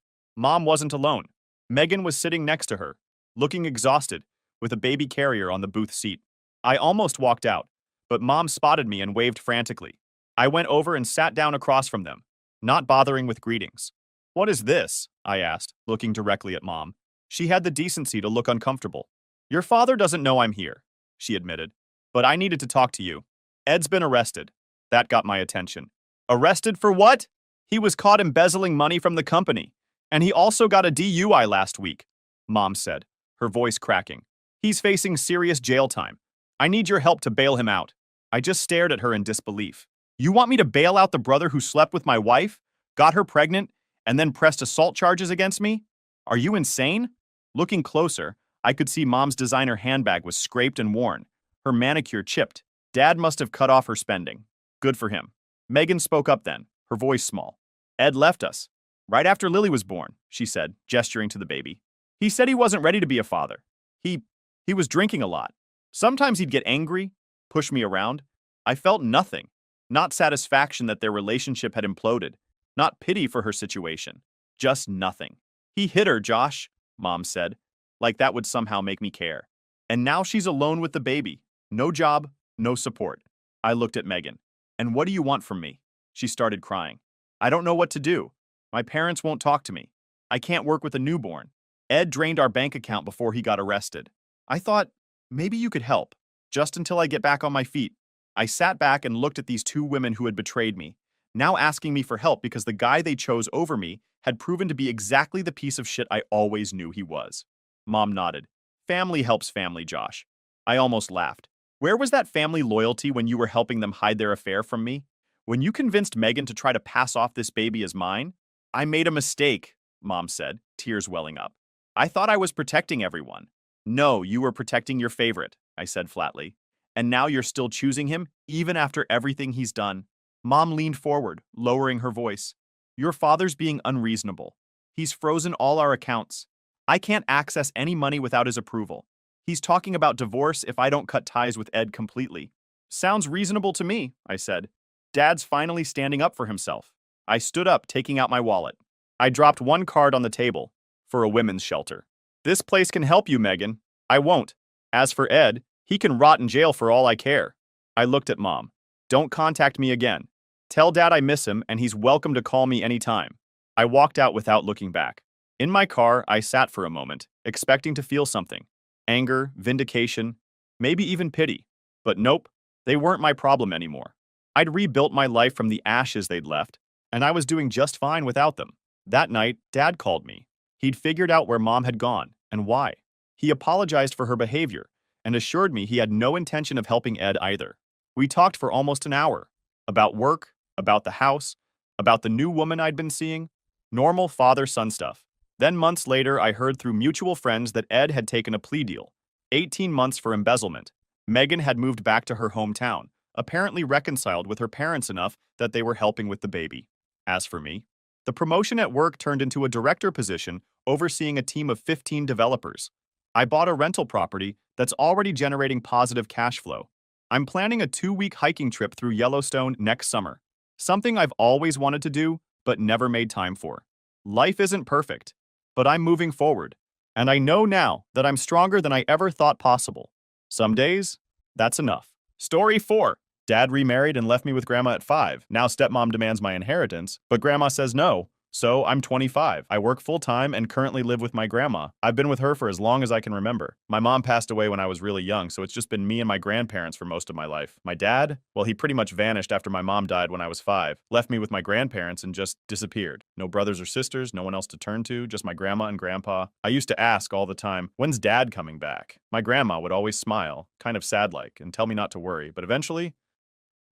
Mom wasn't alone. Megan was sitting next to her, looking exhausted, with a baby carrier on the booth seat. I almost walked out, but Mom spotted me and waved frantically. I went over and sat down across from them, not bothering with greetings. "What is this?" I asked, looking directly at Mom. She had the decency to look uncomfortable. "Your father doesn't know I'm here," she admitted, "but I needed to talk to you. Ed's been arrested." That got my attention. "Arrested for what?" "He was caught embezzling money from the company, and he also got a DUI last week," Mom said, her voice cracking. "He's facing serious jail time. I need your help to bail him out." I just stared at her in disbelief. "You want me to bail out the brother who slept with my wife, got her pregnant, and then pressed assault charges against me? Are you insane?" Looking closer, I could see Mom's designer handbag was scraped and worn, her manicure chipped. Dad must have cut off her spending. Good for him. Megan spoke up then, her voice small. "Ed left us. Right after Lily was born," she said, gesturing to the baby. "He said he wasn't ready to be a father. He was drinking a lot. Sometimes he'd get angry, push me around. I felt nothing. Not satisfaction that their relationship had imploded. Not pity for her situation. Just nothing. He hit her, Josh," Mom said, like that would somehow make me care. "And now she's alone with the baby. No job, no support." I looked at Megan. "And what do you want from me?" She started crying. "I don't know what to do. My parents won't talk to me. I can't work with a newborn. Ed drained our bank account before he got arrested. I thought, maybe you could help, just until I get back on my feet." I sat back and looked at these two women who had betrayed me, now asking me for help because the guy they chose over me had proven to be exactly the piece of shit I always knew he was. Mom nodded. "Family helps family, Josh." I almost laughed. "Where was that family loyalty when you were helping them hide their affair from me? When you convinced Megan to try to pass off this baby as mine?" "I made a mistake," Mom said, tears welling up. "I thought I was protecting everyone." "No, you were protecting your favorite," I said flatly. "And now you're still choosing him, even after everything he's done." Mom leaned forward, lowering her voice. "Your father's being unreasonable. He's frozen all our accounts. I can't access any money without his approval. He's talking about divorce if I don't cut ties with Ed completely." "Sounds reasonable to me," I said. "Dad's finally standing up for himself." I stood up, taking out my wallet. I dropped one card on the table, for a women's shelter. "This place can help you, Megan. I won't. As for Ed, he can rot in jail for all I care." I looked at Mom. "Don't contact me again. Tell Dad I miss him and he's welcome to call me anytime." I walked out without looking back. In my car, I sat for a moment, expecting to feel something. Anger, vindication, maybe even pity. But nope, they weren't my problem anymore. I'd rebuilt my life from the ashes they'd left, and I was doing just fine without them. That night, Dad called me. He'd figured out where Mom had gone, and why. He apologized for her behavior, and assured me he had no intention of helping Ed either. We talked for almost an hour. About work, about the house, about the new woman I'd been seeing. Normal father-son stuff. Then months later, I heard through mutual friends that Ed had taken a plea deal. 18 months for embezzlement. Megan had moved back to her hometown, apparently reconciled with her parents enough that they were helping with the baby. As for me, the promotion at work turned into a director position overseeing a team of 15 developers. I bought a rental property that's already generating positive cash flow. I'm planning a 2-week hiking trip through Yellowstone next summer. Something I've always wanted to do, but never made time for. Life isn't perfect, but I'm moving forward. And I know now that I'm stronger than I ever thought possible. Some days, that's enough. Story 4. Dad remarried and left me with Grandma at 5. Now stepmom demands my inheritance, but Grandma says no. So I'm 25. I work full-time and currently live with my grandma. I've been with her for as long as I can remember. My mom passed away when I was really young, so it's just been me and my grandparents for most of my life. My dad? Well, he pretty much vanished after my mom died when I was 5. Left me with my grandparents and just disappeared. No brothers or sisters, no one else to turn to, just my grandma and grandpa. I used to ask all the time, "When's Dad coming back?" My grandma would always smile, kind of sad-like, and tell me not to worry, but eventually,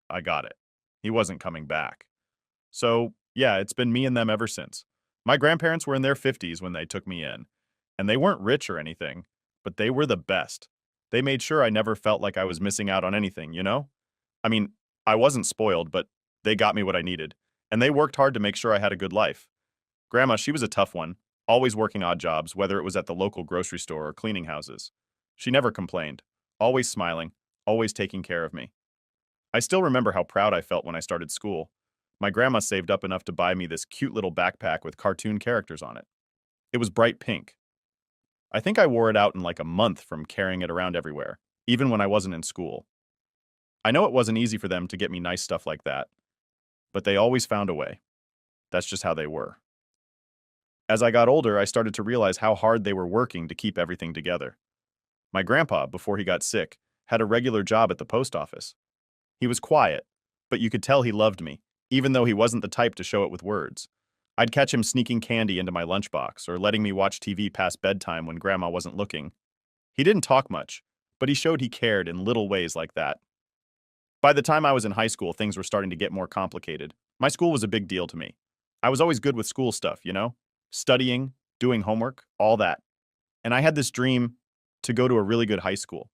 I got it. He wasn't coming back. So, yeah, it's been me and them ever since. My grandparents were in their 50s when they took me in, and they weren't rich or anything, but they were the best. They made sure I never felt like I was missing out on anything, you know? I mean, I wasn't spoiled, but they got me what I needed, and they worked hard to make sure I had a good life. Grandma, she was a tough one, always working odd jobs, whether it was at the local grocery store or cleaning houses. She never complained, always smiling, always taking care of me. I still remember how proud I felt when I started school. My grandma saved up enough to buy me this cute little backpack with cartoon characters on it. It was bright pink. I think I wore it out in like a month from carrying it around everywhere, even when I wasn't in school. I know it wasn't easy for them to get me nice stuff like that, but they always found a way. That's just how they were. As I got older, I started to realize how hard they were working to keep everything together. My grandpa, before he got sick, had a regular job at the post office. He was quiet, but you could tell he loved me, even though he wasn't the type to show it with words. I'd catch him sneaking candy into my lunchbox or letting me watch TV past bedtime when Grandma wasn't looking. He didn't talk much, but he showed he cared in little ways like that. By the time I was in high school, things were starting to get more complicated. My school was a big deal to me. I was always good with school stuff, you know? Studying, doing homework, all that. And I had this dream to go to a really good high school.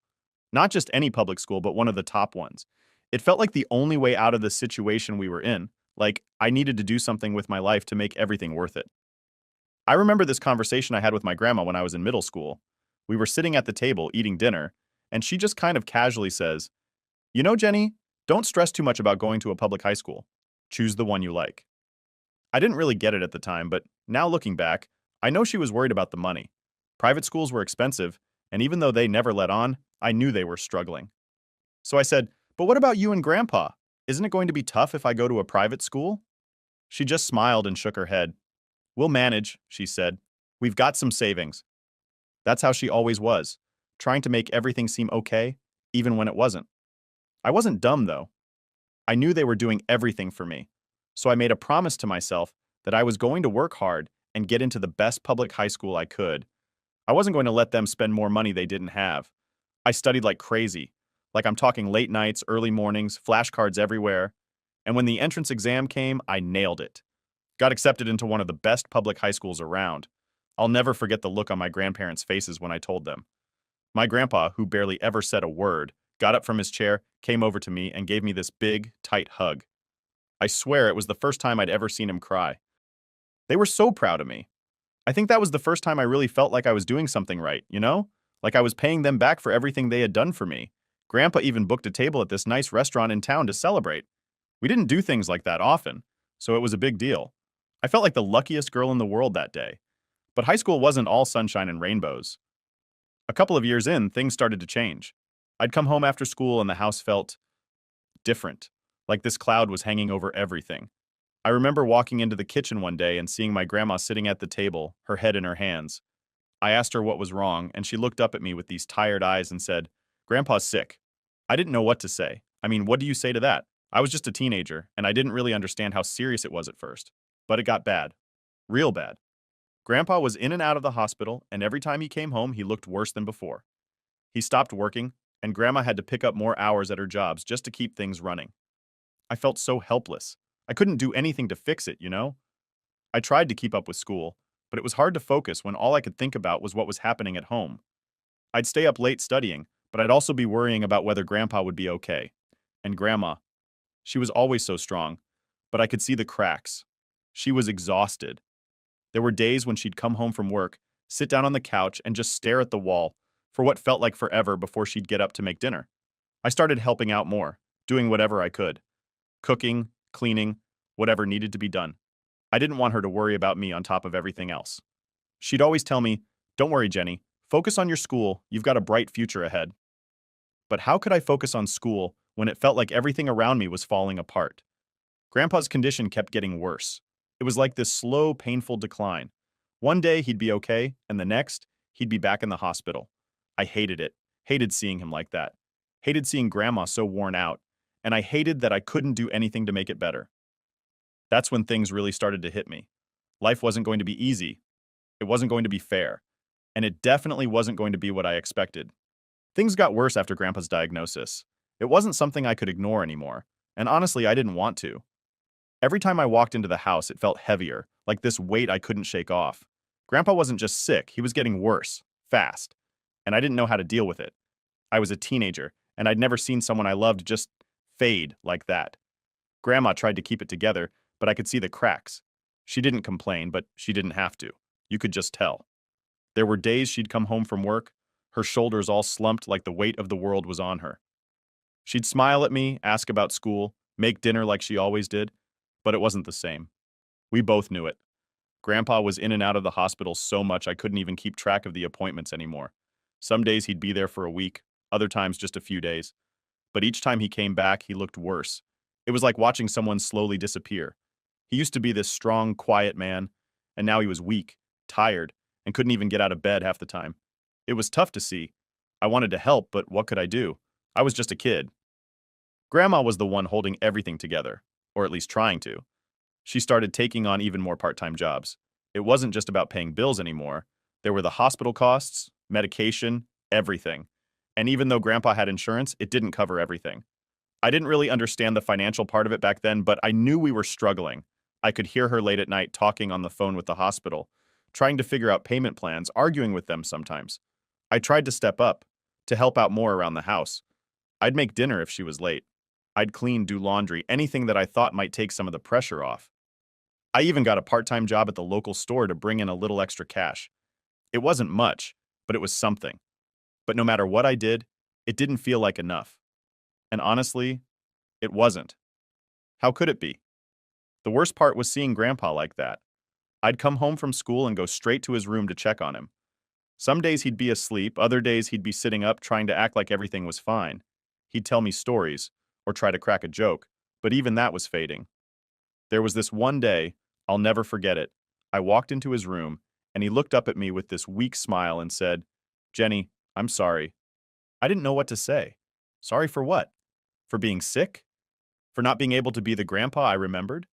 Not just any public school, but one of the top ones. It felt like the only way out of the situation we were in. Like, I needed to do something with my life to make everything worth it. I remember this conversation I had with my grandma when I was in middle school. We were sitting at the table eating dinner, and she just kind of casually says, "You know, Jenny, don't stress too much about going to a public high school. Choose the one you like." I didn't really get it at the time, but now looking back, I know she was worried about the money. Private schools were expensive, and even though they never let on, I knew they were struggling. So I said, "But what about you and Grandpa? Isn't it going to be tough if I go to a private school?" She just smiled and shook her head. "We'll manage," she said. "We've got some savings." That's how she always was, trying to make everything seem okay, even when it wasn't. I wasn't dumb, though. I knew they were doing everything for me. So I made a promise to myself that I was going to work hard and get into the best public high school I could. I wasn't going to let them spend more money they didn't have. I studied like crazy. Like I'm talking late nights, early mornings, flashcards everywhere. And when the entrance exam came, I nailed it. Got accepted into one of the best public high schools around. I'll never forget the look on my grandparents' faces when I told them. My grandpa, who barely ever said a word, got up from his chair, came over to me, and gave me this big, tight hug. I swear it was the first time I'd ever seen him cry. They were so proud of me. I think that was the first time I really felt like I was doing something right, you know? Like I was paying them back for everything they had done for me. Grandpa even booked a table at this nice restaurant in town to celebrate. We didn't do things like that often, so it was a big deal. I felt like the luckiest girl in the world that day. But high school wasn't all sunshine and rainbows. A couple of years in, things started to change. I'd come home after school and the house felt different, like this cloud was hanging over everything. I remember walking into the kitchen one day and seeing my grandma sitting at the table, her head in her hands. I asked her what was wrong, and she looked up at me with these tired eyes and said, "Grandpa's sick." I didn't know what to say. I mean, what do you say to that? I was just a teenager, and I didn't really understand how serious it was at first. But it got bad. Real bad. Grandpa was in and out of the hospital, and every time he came home, he looked worse than before. He stopped working, and Grandma had to pick up more hours at her jobs just to keep things running. I felt so helpless. I couldn't do anything to fix it, you know? I tried to keep up with school, but it was hard to focus when all I could think about was what was happening at home. I'd stay up late studying, but I'd also be worrying about whether Grandpa would be okay. And Grandma, she was always so strong, but I could see the cracks. She was exhausted. There were days when she'd come home from work, sit down on the couch, and just stare at the wall for what felt like forever before she'd get up to make dinner. I started helping out more, doing whatever I could. Cooking, cleaning, whatever needed to be done. I didn't want her to worry about me on top of everything else. She'd always tell me, "Don't worry, Jenny. Focus on your school. You've got a bright future ahead." But how could I focus on school when it felt like everything around me was falling apart? Grandpa's condition kept getting worse. It was like this slow, painful decline. One day he'd be okay, and the next, he'd be back in the hospital. I hated it. Hated seeing him like that. Hated seeing Grandma so worn out. And I hated that I couldn't do anything to make it better. That's when things really started to hit me. Life wasn't going to be easy. It wasn't going to be fair. And it definitely wasn't going to be what I expected. Things got worse after Grandpa's diagnosis. It wasn't something I could ignore anymore. And honestly, I didn't want to. Every time I walked into the house, it felt heavier, like this weight I couldn't shake off. Grandpa wasn't just sick, he was getting worse, fast. And I didn't know how to deal with it. I was a teenager, and I'd never seen someone I loved just fade like that. Grandma tried to keep it together, but I could see the cracks. She didn't complain, but she didn't have to. You could just tell. There were days she'd come home from work, her shoulders all slumped like the weight of the world was on her. She'd smile at me, ask about school, make dinner like she always did, but it wasn't the same. We both knew it. Grandpa was in and out of the hospital so much I couldn't even keep track of the appointments anymore. Some days he'd be there for a week, other times just a few days. but each time he came back, he looked worse. It was like watching someone slowly disappear. He used to be this strong, quiet man, and now he was weak, tired, and couldn't even get out of bed half the time. It was tough to see. I wanted to help, but what could I do? I was just a kid. Grandma was the one holding everything together, or at least trying to. She started taking on even more part-time jobs. It wasn't just about paying bills anymore. There were the hospital costs, medication, everything. And even though Grandpa had insurance, it didn't cover everything. I didn't really understand the financial part of it back then, but I knew we were struggling. I could hear her late at night talking on the phone with the hospital, trying to figure out payment plans, arguing with them sometimes. I tried to step up, to help out more around the house. I'd make dinner if she was late. I'd clean, do laundry, anything that I thought might take some of the pressure off. I even got a part-time job at the local store to bring in a little extra cash. It wasn't much, but it was something. But no matter what I did, it didn't feel like enough. And honestly, it wasn't. How could it be? The worst part was seeing Grandpa like that. I'd come home from school and go straight to his room to check on him. Some days he'd be asleep, other days he'd be sitting up trying to act like everything was fine. He'd tell me stories, or try to crack a joke, but even that was fading. There was this one day, I'll never forget it. I walked into his room, and he looked up at me with this weak smile and said, "Jenny, I'm sorry." I didn't know what to say. Sorry for what? For being sick? For not being able to be the grandpa I remembered?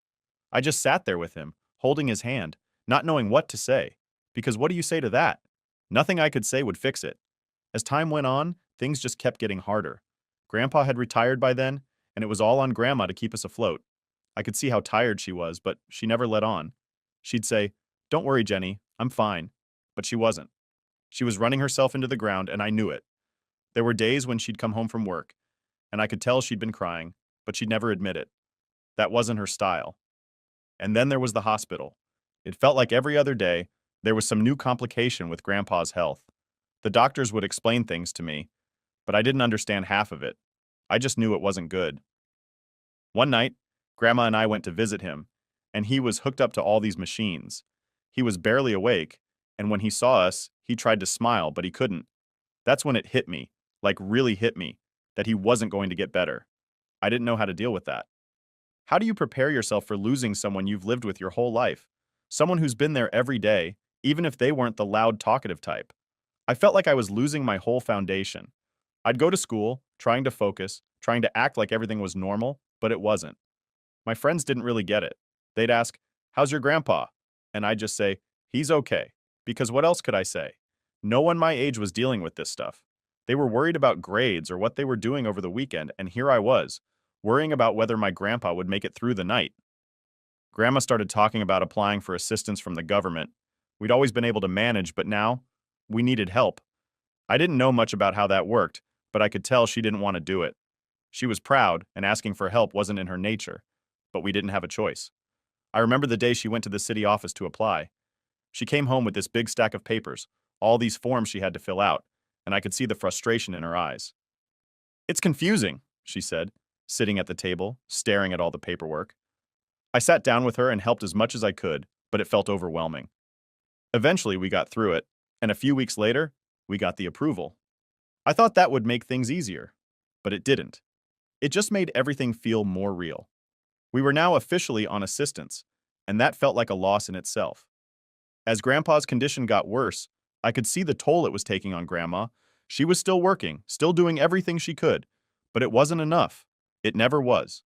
I just sat there with him, holding his hand, not knowing what to say. Because what do you say to that? Nothing I could say would fix it. As time went on, things just kept getting harder. Grandpa had retired by then, and it was all on Grandma to keep us afloat. I could see how tired she was, but she never let on. She'd say, "Don't worry, Jenny, I'm fine." But she wasn't. She was running herself into the ground, and I knew it. There were days when she'd come home from work, and I could tell she'd been crying, but she'd never admit it. That wasn't her style. And then there was the hospital. It felt like every other day, there was some new complication with Grandpa's health. The doctors would explain things to me, but I didn't understand half of it. I just knew it wasn't good. One night, Grandma and I went to visit him, and he was hooked up to all these machines. He was barely awake, and when he saw us, he tried to smile, but he couldn't. That's when it hit me, like really hit me, that he wasn't going to get better. I didn't know how to deal with that. How do you prepare yourself for losing someone you've lived with your whole life? Someone who's been there every day, even if they weren't the loud, talkative type. I felt like I was losing my whole foundation. I'd go to school, trying to focus, trying to act like everything was normal, but it wasn't. My friends didn't really get it. They'd ask, "How's your grandpa?" And I'd just say, "He's okay." Because what else could I say? No one my age was dealing with this stuff. They were worried about grades or what they were doing over the weekend, and here I was, worrying about whether my grandpa would make it through the night. Grandma started talking about applying for assistance from the government. We'd always been able to manage, but now, we needed help. I didn't know much about how that worked, but I could tell she didn't want to do it. She was proud, and asking for help wasn't in her nature, but we didn't have a choice. I remember the day she went to the city office to apply. She came home with this big stack of papers, all these forms she had to fill out, and I could see the frustration in her eyes. "It's confusing," she said, sitting at the table, staring at all the paperwork. I sat down with her and helped as much as I could, but it felt overwhelming. Eventually, we got through it, and a few weeks later, we got the approval. I thought that would make things easier, but it didn't. It just made everything feel more real. We were now officially on assistance, and that felt like a loss in itself. As Grandpa's condition got worse, I could see the toll it was taking on Grandma. She was still working, still doing everything she could, but it wasn't enough. It never was.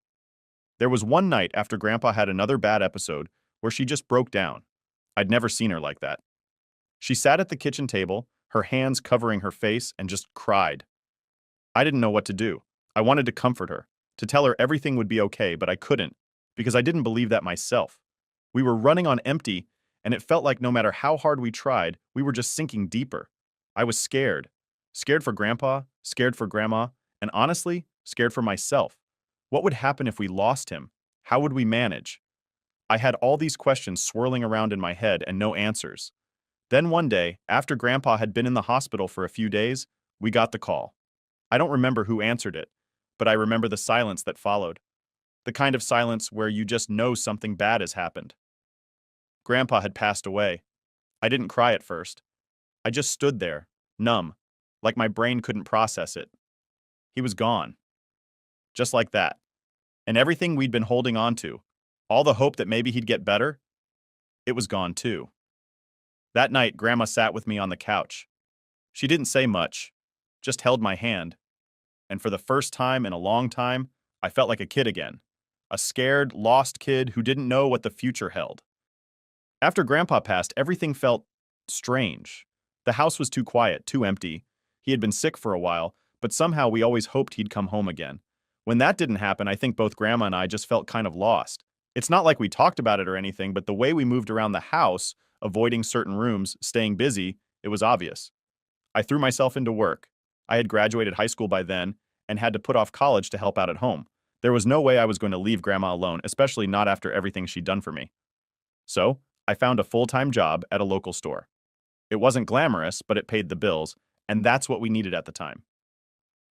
There was one night after Grandpa had another bad episode where she just broke down. I'd never seen her like that. She sat at the kitchen table, her hands covering her face, and just cried. I didn't know what to do. I wanted to comfort her, to tell her everything would be okay, but I couldn't, because I didn't believe that myself. We were running on empty, and it felt like no matter how hard we tried, we were just sinking deeper. I was scared. Scared for Grandpa, scared for Grandma, and honestly, scared for myself. What would happen if we lost him? How would we manage? I had all these questions swirling around in my head and no answers. Then one day, after Grandpa had been in the hospital for a few days, we got the call. I don't remember who answered it, but I remember the silence that followed. The kind of silence where you just know something bad has happened. Grandpa had passed away. I didn't cry at first. I just stood there, numb, like my brain couldn't process it. He was gone. just like that. And everything we'd been holding on to, all the hope that maybe he'd get better, it was gone too. That night, Grandma sat with me on the couch. She didn't say much, just held my hand, and for the first time in a long time, I felt like a kid again. A scared, lost kid who didn't know what the future held. After Grandpa passed, everything felt strange. The house was too quiet, too empty. He had been sick for a while, but somehow we always hoped he'd come home again. When that didn't happen, I think both Grandma and I just felt kind of lost. It's not like we talked about it or anything, but the way we moved around the house, avoiding certain rooms, staying busy, it was obvious. I threw myself into work. I had graduated high school by then and had to put off college to help out at home. There was no way I was going to leave Grandma alone, especially not after everything she'd done for me. So, I found a full-time job at a local store. It wasn't glamorous, but it paid the bills, and that's what we needed at the time.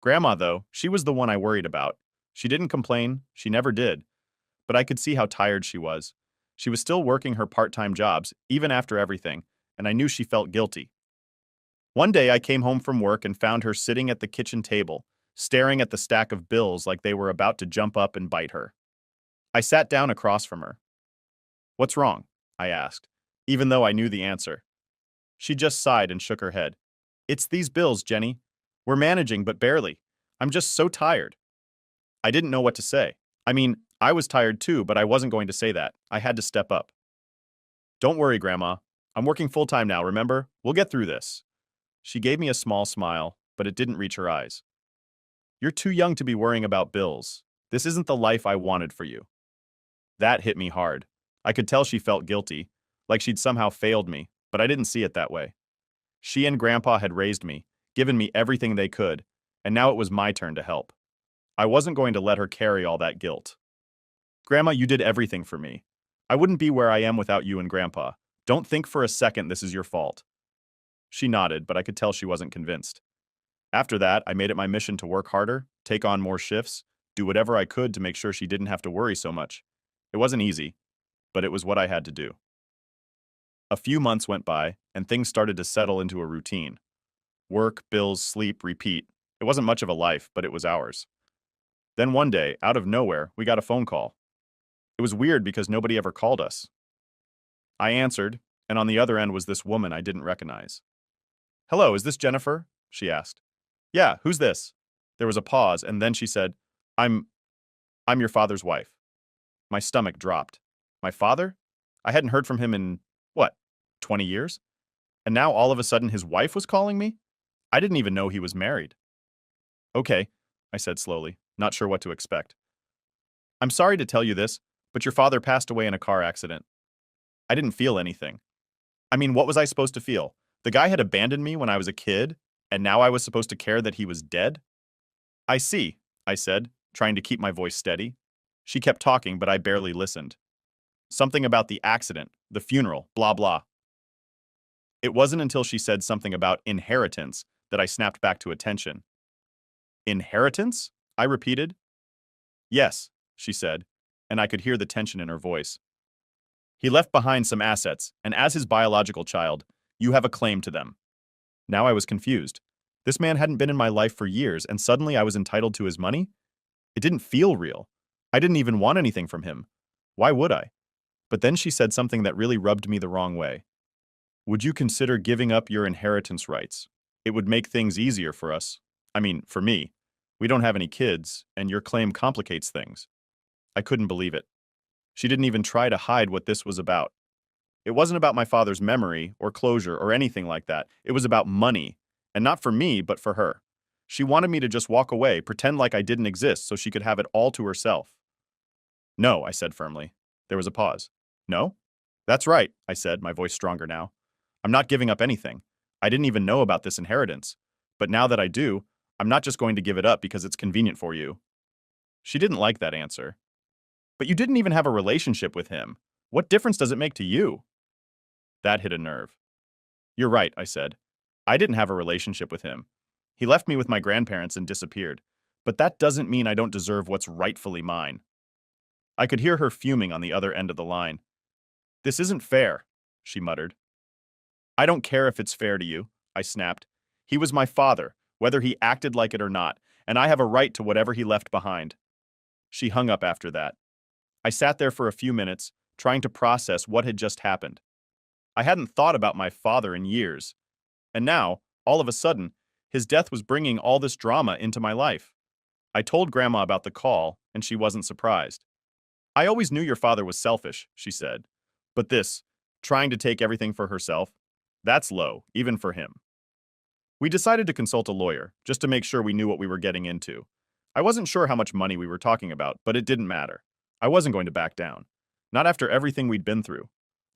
Grandma, though, she was the one I worried about. She didn't complain, she never did, but I could see how tired she was. She was still working her part-time jobs, even after everything, and I knew she felt guilty. One day I came home from work and found her sitting at the kitchen table, staring at the stack of bills like they were about to jump up and bite her. I sat down across from her. "What's wrong?" I asked, even though I knew the answer. She just sighed and shook her head. "It's these bills, Jenny. We're managing, but barely. I'm just so tired." I didn't know what to say. I mean, I was tired too, but I wasn't going to say that. I had to step up. "Don't worry, Grandma. I'm working full-time now, remember? We'll get through this." She gave me a small smile, but it didn't reach her eyes. "You're too young to be worrying about bills. This isn't the life I wanted for you." That hit me hard. I could tell she felt guilty, like she'd somehow failed me, but I didn't see it that way. She and Grandpa had raised me, given me everything they could, and now it was my turn to help. I wasn't going to let her carry all that guilt. "Grandma, you did everything for me. I wouldn't be where I am without you and Grandpa. Don't think for a second this is your fault." She nodded, but I could tell she wasn't convinced. After that, I made it my mission to work harder, take on more shifts, do whatever I could to make sure she didn't have to worry so much. It wasn't easy, but it was what I had to do. A few months went by, and things started to settle into a routine. Work, bills, sleep, repeat. It wasn't much of a life, but it was ours. Then one day, out of nowhere, we got a phone call. It was weird because nobody ever called us. I answered, and on the other end was this woman I didn't recognize. "Hello, is this Jennifer?" she asked. "Yeah, who's this?" There was a pause, and then she said, I'm your father's wife." My stomach dropped. My father? I hadn't heard from him in, what, 20 years? And now all of a sudden his wife was calling me? I didn't even know he was married. "Okay," I said slowly, not sure what to expect. "I'm sorry to tell you this, but your father passed away in a car accident." I didn't feel anything. I mean, what was I supposed to feel? The guy had abandoned me when I was a kid, and now I was supposed to care that he was dead? "I see," I said, trying to keep my voice steady. She kept talking, but I barely listened. Something about the accident, the funeral, blah blah. It wasn't until she said something about inheritance that I snapped back to attention. "Inheritance?" I repeated. "Yes," she said, and I could hear the tension in her voice. "He left behind some assets, and as his biological child, you have a claim to them." Now I was confused. This man hadn't been in my life for years, and suddenly I was entitled to his money? It didn't feel real. I didn't even want anything from him. Why would I? But then she said something that really rubbed me the wrong way. "Would you consider giving up your inheritance rights? It would make things easier for us. I mean, for me. We don't have any kids, and your claim complicates things." I couldn't believe it. She didn't even try to hide what this was about. It wasn't about my father's memory or closure or anything like that. It was about money, and not for me, but for her. She wanted me to just walk away, pretend like I didn't exist so she could have it all to herself. "No," I said firmly. There was a pause. "No?" "That's right," I said, my voice stronger now. "I'm not giving up anything. I didn't even know about this inheritance. But now that I do, I'm not just going to give it up because it's convenient for you." She didn't like that answer. "But you didn't even have a relationship with him. What difference does it make to you?" That hit a nerve. "You're right," I said. "I didn't have a relationship with him. He left me with my grandparents and disappeared. But that doesn't mean I don't deserve what's rightfully mine." I could hear her fuming on the other end of the line. "This isn't fair," she muttered. "I don't care if it's fair to you," I snapped. "He was my father, whether he acted like it or not, and I have a right to whatever he left behind." She hung up after that. I sat there for a few minutes, trying to process what had just happened. I hadn't thought about my father in years, and now, all of a sudden, his death was bringing all this drama into my life. I told Grandma about the call, and she wasn't surprised. I always knew your father was selfish, she said. But this, trying to take everything for herself, that's low, even for him. We decided to consult a lawyer, just to make sure we knew what we were getting into. I wasn't sure how much money we were talking about, but it didn't matter. I wasn't going to back down. Not after everything we'd been through.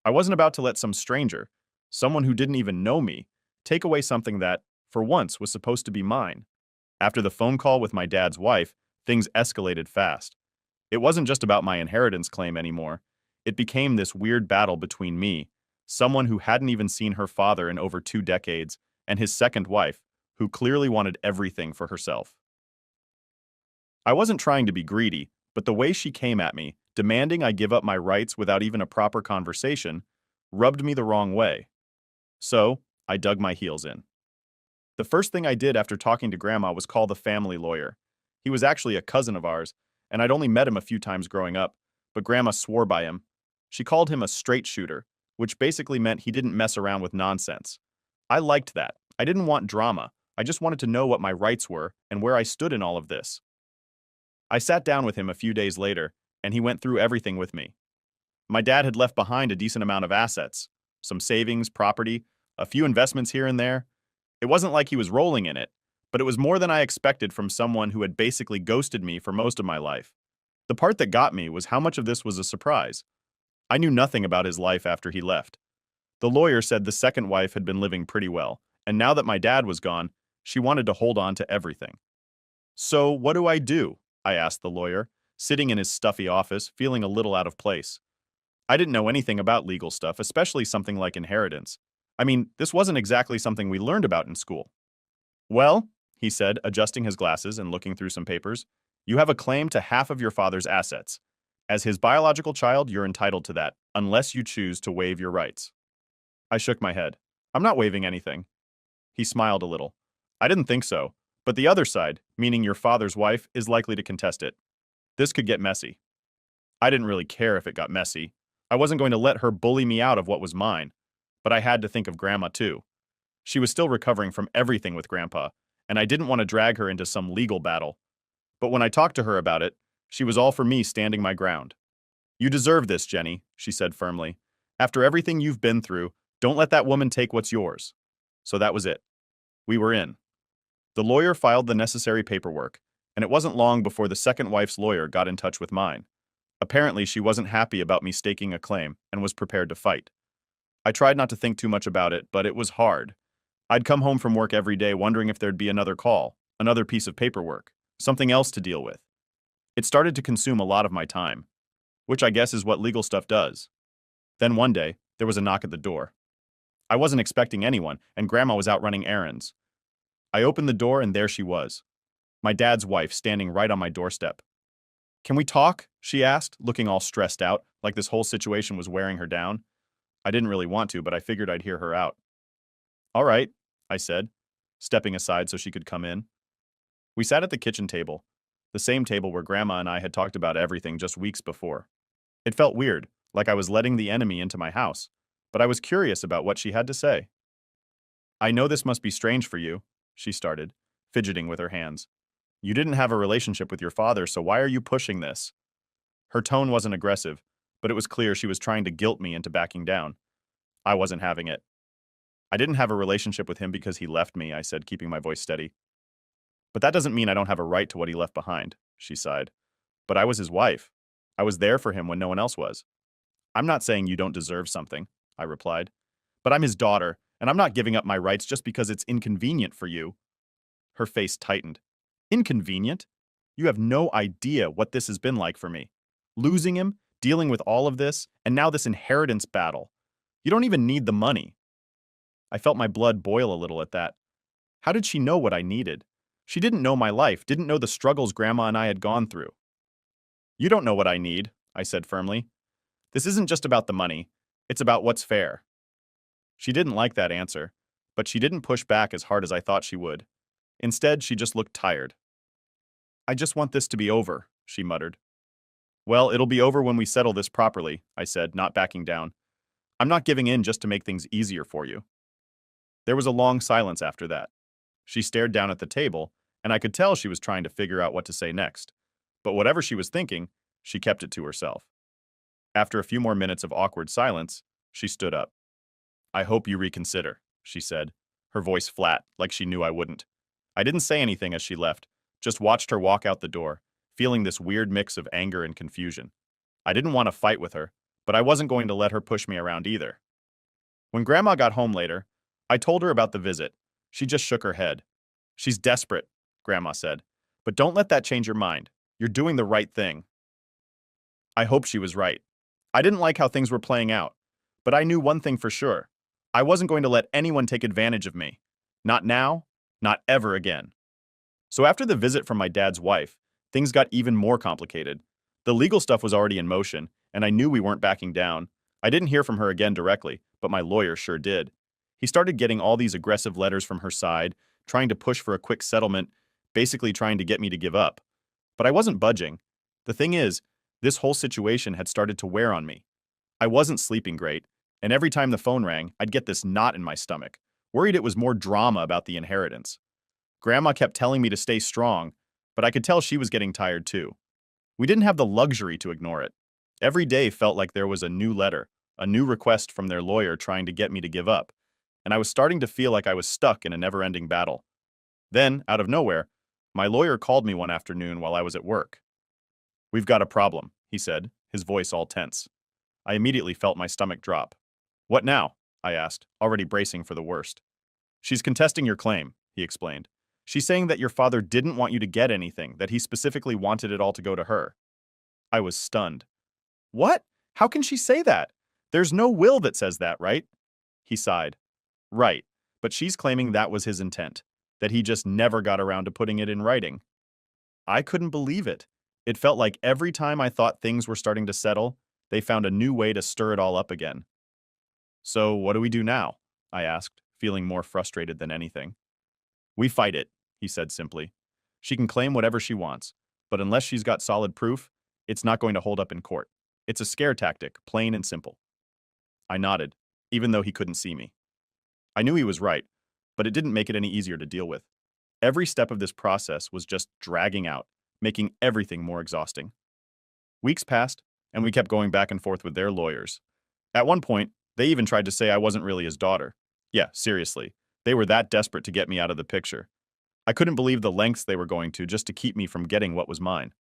I wasn't about to let some stranger, someone who didn't even know me, take away something that, for once, was supposed to be mine. After the phone call with my dad's wife, things escalated fast. It wasn't just about my inheritance claim anymore. It became this weird battle between me, someone who hadn't even seen her father in over 2 decades, and his second wife, who clearly wanted everything for herself. I wasn't trying to be greedy, but the way she came at me, demanding I give up my rights without even a proper conversation, rubbed me the wrong way. So, I dug my heels in. The first thing I did after talking to Grandma was call the family lawyer. He was actually a cousin of ours, and I'd only met him a few times growing up, but Grandma swore by him. She called him a straight shooter, which basically meant he didn't mess around with nonsense. I liked that. I didn't want drama. I just wanted to know what my rights were and where I stood in all of this. I sat down with him a few days later, and he went through everything with me. My dad had left behind a decent amount of assets, some savings, property, a few investments here and there. It wasn't like he was rolling in it, but it was more than I expected from someone who had basically ghosted me for most of my life. The part that got me was how much of this was a surprise. I knew nothing about his life after he left. The lawyer said the second wife had been living pretty well, and now that my dad was gone, she wanted to hold on to everything. So, what do? I asked the lawyer, sitting in his stuffy office, feeling a little out of place. I didn't know anything about legal stuff, especially something like inheritance. I mean, this wasn't exactly something we learned about in school. Well, he said, adjusting his glasses and looking through some papers, you have a claim to half of your father's assets. As his biological child, you're entitled to that, unless you choose to waive your rights. I shook my head. I'm not waiving anything. He smiled a little. I didn't think so, but the other side, meaning your father's wife, is likely to contest it. This could get messy. I didn't really care if it got messy. I wasn't going to let her bully me out of what was mine, but I had to think of Grandma too. She was still recovering from everything with Grandpa, and I didn't want to drag her into some legal battle. But when I talked to her about it, she was all for me standing my ground. You deserve this, Jenny, she said firmly. After everything you've been through, don't let that woman take what's yours. So that was it. We were in. The lawyer filed the necessary paperwork, and it wasn't long before the second wife's lawyer got in touch with mine. Apparently, she wasn't happy about me staking a claim and was prepared to fight. I tried not to think too much about it, but it was hard. I'd come home from work every day wondering if there'd be another call, another piece of paperwork, something else to deal with. It started to consume a lot of my time, which I guess is what legal stuff does. Then one day, there was a knock at the door. I wasn't expecting anyone, and Grandma was out running errands. I opened the door, and there she was, my dad's wife standing right on my doorstep. Can we talk? She asked, looking all stressed out, like this whole situation was wearing her down. I didn't really want to, but I figured I'd hear her out. All right, I said, stepping aside so she could come in. We sat at the kitchen table, the same table where Grandma and I had talked about everything just weeks before. It felt weird, like I was letting the enemy into my house, but I was curious about what she had to say. I know this must be strange for you, she started, fidgeting with her hands. You didn't have a relationship with your father, so why are you pushing this? Her tone wasn't aggressive, but it was clear she was trying to guilt me into backing down. I wasn't having it. I didn't have a relationship with him because he left me, I said, keeping my voice steady. But that doesn't mean I don't have a right to what he left behind, she sighed. But I was his wife. I was there for him when no one else was. I'm not saying you don't deserve something, I replied. But I'm his daughter, and I'm not giving up my rights just because it's inconvenient for you. Her face tightened. Inconvenient? You have no idea what this has been like for me. Losing him, dealing with all of this, and now this inheritance battle. You don't even need the money. I felt my blood boil a little at that. How did she know what I needed? She didn't know my life, didn't know the struggles Grandma and I had gone through. You don't know what I need, I said firmly. This isn't just about the money. It's about what's fair. She didn't like that answer, but she didn't push back as hard as I thought she would. Instead, she just looked tired. I just want this to be over, she muttered. Well, it'll be over when we settle this properly, I said, not backing down. I'm not giving in just to make things easier for you. There was a long silence after that. She stared down at the table, and I could tell she was trying to figure out what to say next. But whatever she was thinking, she kept it to herself. After a few more minutes of awkward silence, she stood up. I hope you reconsider, she said, her voice flat, like she knew I wouldn't. I didn't say anything as she left, just watched her walk out the door, feeling this weird mix of anger and confusion. I didn't want to fight with her, but I wasn't going to let her push me around either. When Grandma got home later, I told her about the visit. She just shook her head. She's desperate, Grandma said. But don't let that change your mind. You're doing the right thing. I hope she was right. I didn't like how things were playing out, but I knew one thing for sure. I wasn't going to let anyone take advantage of me. Not now, not ever again. So after the visit from my dad's wife, things got even more complicated. The legal stuff was already in motion, and I knew we weren't backing down. I didn't hear from her again directly, but my lawyer sure did. He started getting all these aggressive letters from her side, trying to push for a quick settlement, basically trying to get me to give up. But I wasn't budging. The thing is, this whole situation had started to wear on me. I wasn't sleeping great, and every time the phone rang, I'd get this knot in my stomach, worried it was more drama about the inheritance. Grandma kept telling me to stay strong, but I could tell she was getting tired too. We didn't have the luxury to ignore it. Every day felt like there was a new letter, a new request from their lawyer trying to get me to give up, and I was starting to feel like I was stuck in a never-ending battle. Then, out of nowhere, my lawyer called me one afternoon while I was at work. "We've got a problem," he said, his voice all tense. I immediately felt my stomach drop. "What now?" I asked, already bracing for the worst. "She's contesting your claim," he explained. "She's saying that your father didn't want you to get anything, that he specifically wanted it all to go to her." I was stunned. "What? How can she say that? There's no will that says that, right?" He sighed. "Right, but she's claiming that was his intent, that he just never got around to putting it in writing." I couldn't believe it. It felt like every time I thought things were starting to settle, they found a new way to stir it all up again. "So what do we do now?" I asked, feeling more frustrated than anything. "We fight it," he said simply. "She can claim whatever she wants, but unless she's got solid proof, it's not going to hold up in court. It's a scare tactic, plain and simple." I nodded, even though he couldn't see me. I knew he was right, but it didn't make it any easier to deal with. Every step of this process was just dragging out, making everything more exhausting. Weeks passed, and we kept going back and forth with their lawyers. At one point, they even tried to say I wasn't really his daughter. Yeah, seriously. They were that desperate to get me out of the picture. I couldn't believe the lengths they were going to just to keep me from getting what was mine.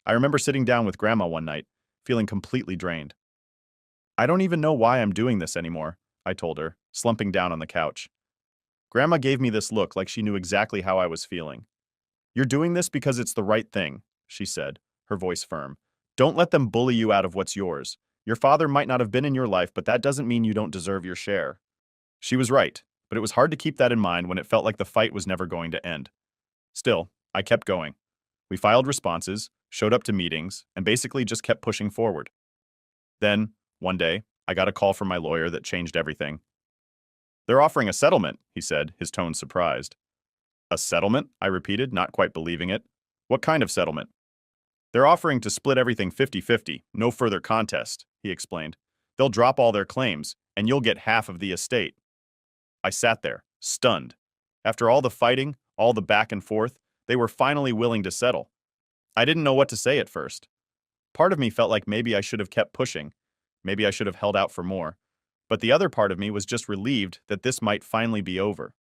I remember sitting down with Grandma one night, feeling completely drained. "I don't even know why I'm doing this anymore," I told her, slumping down on the couch. Grandma gave me this look like she knew exactly how I was feeling. "You're doing this because it's the right thing," she said, her voice firm. "Don't let them bully you out of what's yours. Your father might not have been in your life, but that doesn't mean you don't deserve your share." She was right, but it was hard to keep that in mind when it felt like the fight was never going to end. Still, I kept going. We filed responses, showed up to meetings, and basically just kept pushing forward. Then, one day, I got a call from my lawyer that changed everything. "They're offering a settlement," he said, his tone surprised. "A settlement?" I repeated, not quite believing it. "What kind of settlement?" "They're offering to split everything 50-50, no further contest," he explained. "They'll drop all their claims, and you'll get half of the estate." I sat there, stunned. After all the fighting, all the back and forth, they were finally willing to settle. I didn't know what to say at first. Part of me felt like maybe I should have kept pushing. Maybe I should have held out for more. But the other part of me was just relieved that this might finally be over.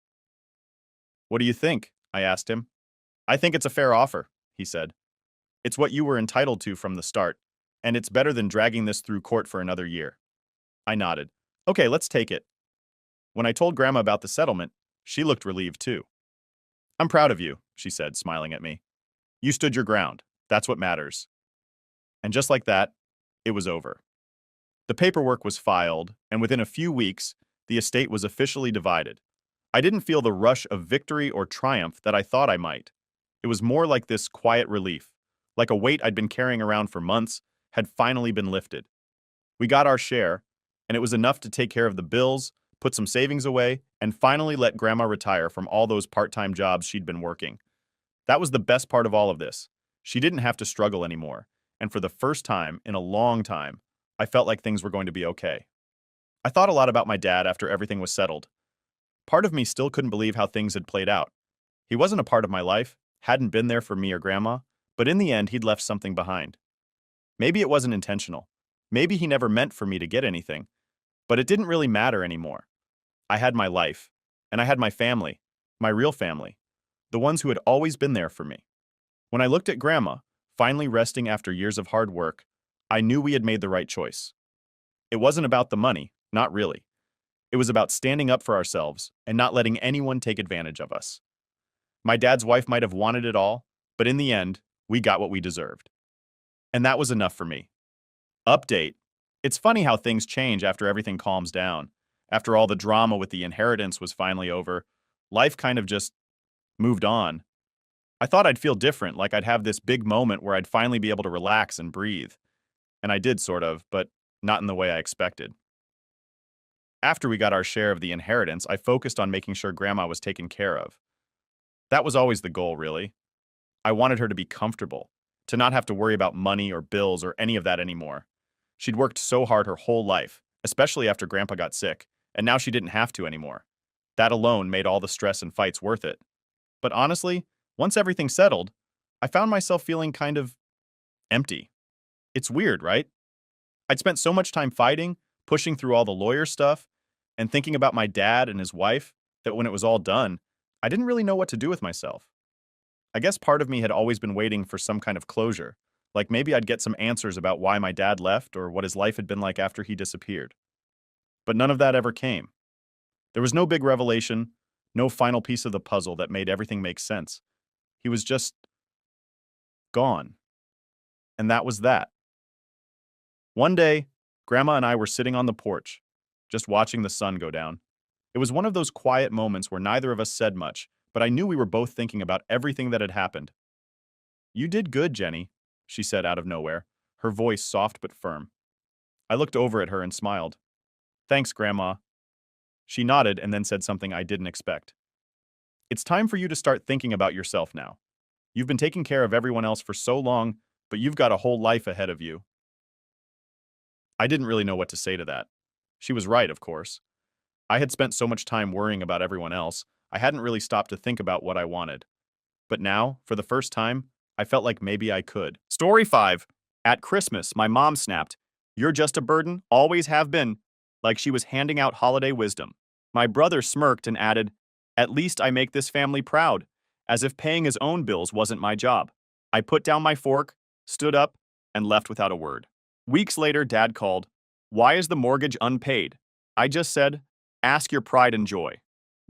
"What do you think?" I asked him. "I think it's a fair offer," he said. "It's what you were entitled to from the start, and it's better than dragging this through court for another year." I nodded. "Okay, let's take it." When I told Grandma about the settlement, she looked relieved too. "I'm proud of you," she said, smiling at me. "You stood your ground. That's what matters." And just like that, it was over. The paperwork was filed, and within a few weeks, the estate was officially divided. I didn't feel the rush of victory or triumph that I thought I might. It was more like this quiet relief, like a weight I'd been carrying around for months had finally been lifted. We got our share, and it was enough to take care of the bills, put some savings away, and finally let Grandma retire from all those part-time jobs she'd been working. That was the best part of all of this. She didn't have to struggle anymore, and for the first time in a long time, I felt like things were going to be okay. I thought a lot about my dad after everything was settled. Part of me still couldn't believe how things had played out. He wasn't a part of my life, hadn't been there for me or grandma, but in the end, he'd left something behind. Maybe it wasn't intentional. Maybe he never meant for me to get anything, but it didn't really matter anymore. I had my life, and I had my family, my real family, the ones who had always been there for me. When I looked at grandma, finally resting after years of hard work, I knew we had made the right choice. It wasn't about the money, not really. It was about standing up for ourselves and not letting anyone take advantage of us. My dad's wife might have wanted it all, but in the end, we got what we deserved. And that was enough for me. Update. It's funny how things change after everything calms down. After all the drama with the inheritance was finally over, life kind of just moved on. I thought I'd feel different, like I'd have this big moment where I'd finally be able to relax and breathe. And I did sort of, but not in the way I expected. After we got our share of the inheritance, I focused on making sure grandma was taken care of. That was always the goal, really. I wanted her to be comfortable, to not have to worry about money or bills or any of that anymore. She'd worked so hard her whole life, especially after grandpa got sick, and now she didn't have to anymore. That alone made all the stress and fights worth it. But honestly, once everything settled, I found myself feeling kind of empty. It's weird, right? I'd spent so much time fighting, pushing through all the lawyer stuff, and thinking about my dad and his wife that when it was all done, I didn't really know what to do with myself. I guess part of me had always been waiting for some kind of closure, like maybe I'd get some answers about why my dad left or what his life had been like after he disappeared. But none of that ever came. There was no big revelation, no final piece of the puzzle that made everything make sense. He was just gone. And that was that. One day, Grandma and I were sitting on the porch, just watching the sun go down. It was one of those quiet moments where neither of us said much, but I knew we were both thinking about everything that had happened. "You did good, Jenny," she said out of nowhere, her voice soft but firm. I looked over at her and smiled. "Thanks, Grandma." She nodded and then said something I didn't expect. "It's time for you to start thinking about yourself now. You've been taking care of everyone else for so long, but you've got a whole life ahead of you." I didn't really know what to say to that. She was right, of course. I had spent so much time worrying about everyone else, I hadn't really stopped to think about what I wanted. But now, for the first time, I felt like maybe I could. Story 5. At Christmas, my mom snapped, "You're just a burden, always have been," like she was handing out holiday wisdom. My brother smirked and added, "At least I make this family proud," as if paying his own bills wasn't my job. I put down my fork, stood up, and left without a word. Weeks later, Dad called. "Why is the mortgage unpaid?" I just said, "Ask your pride and joy."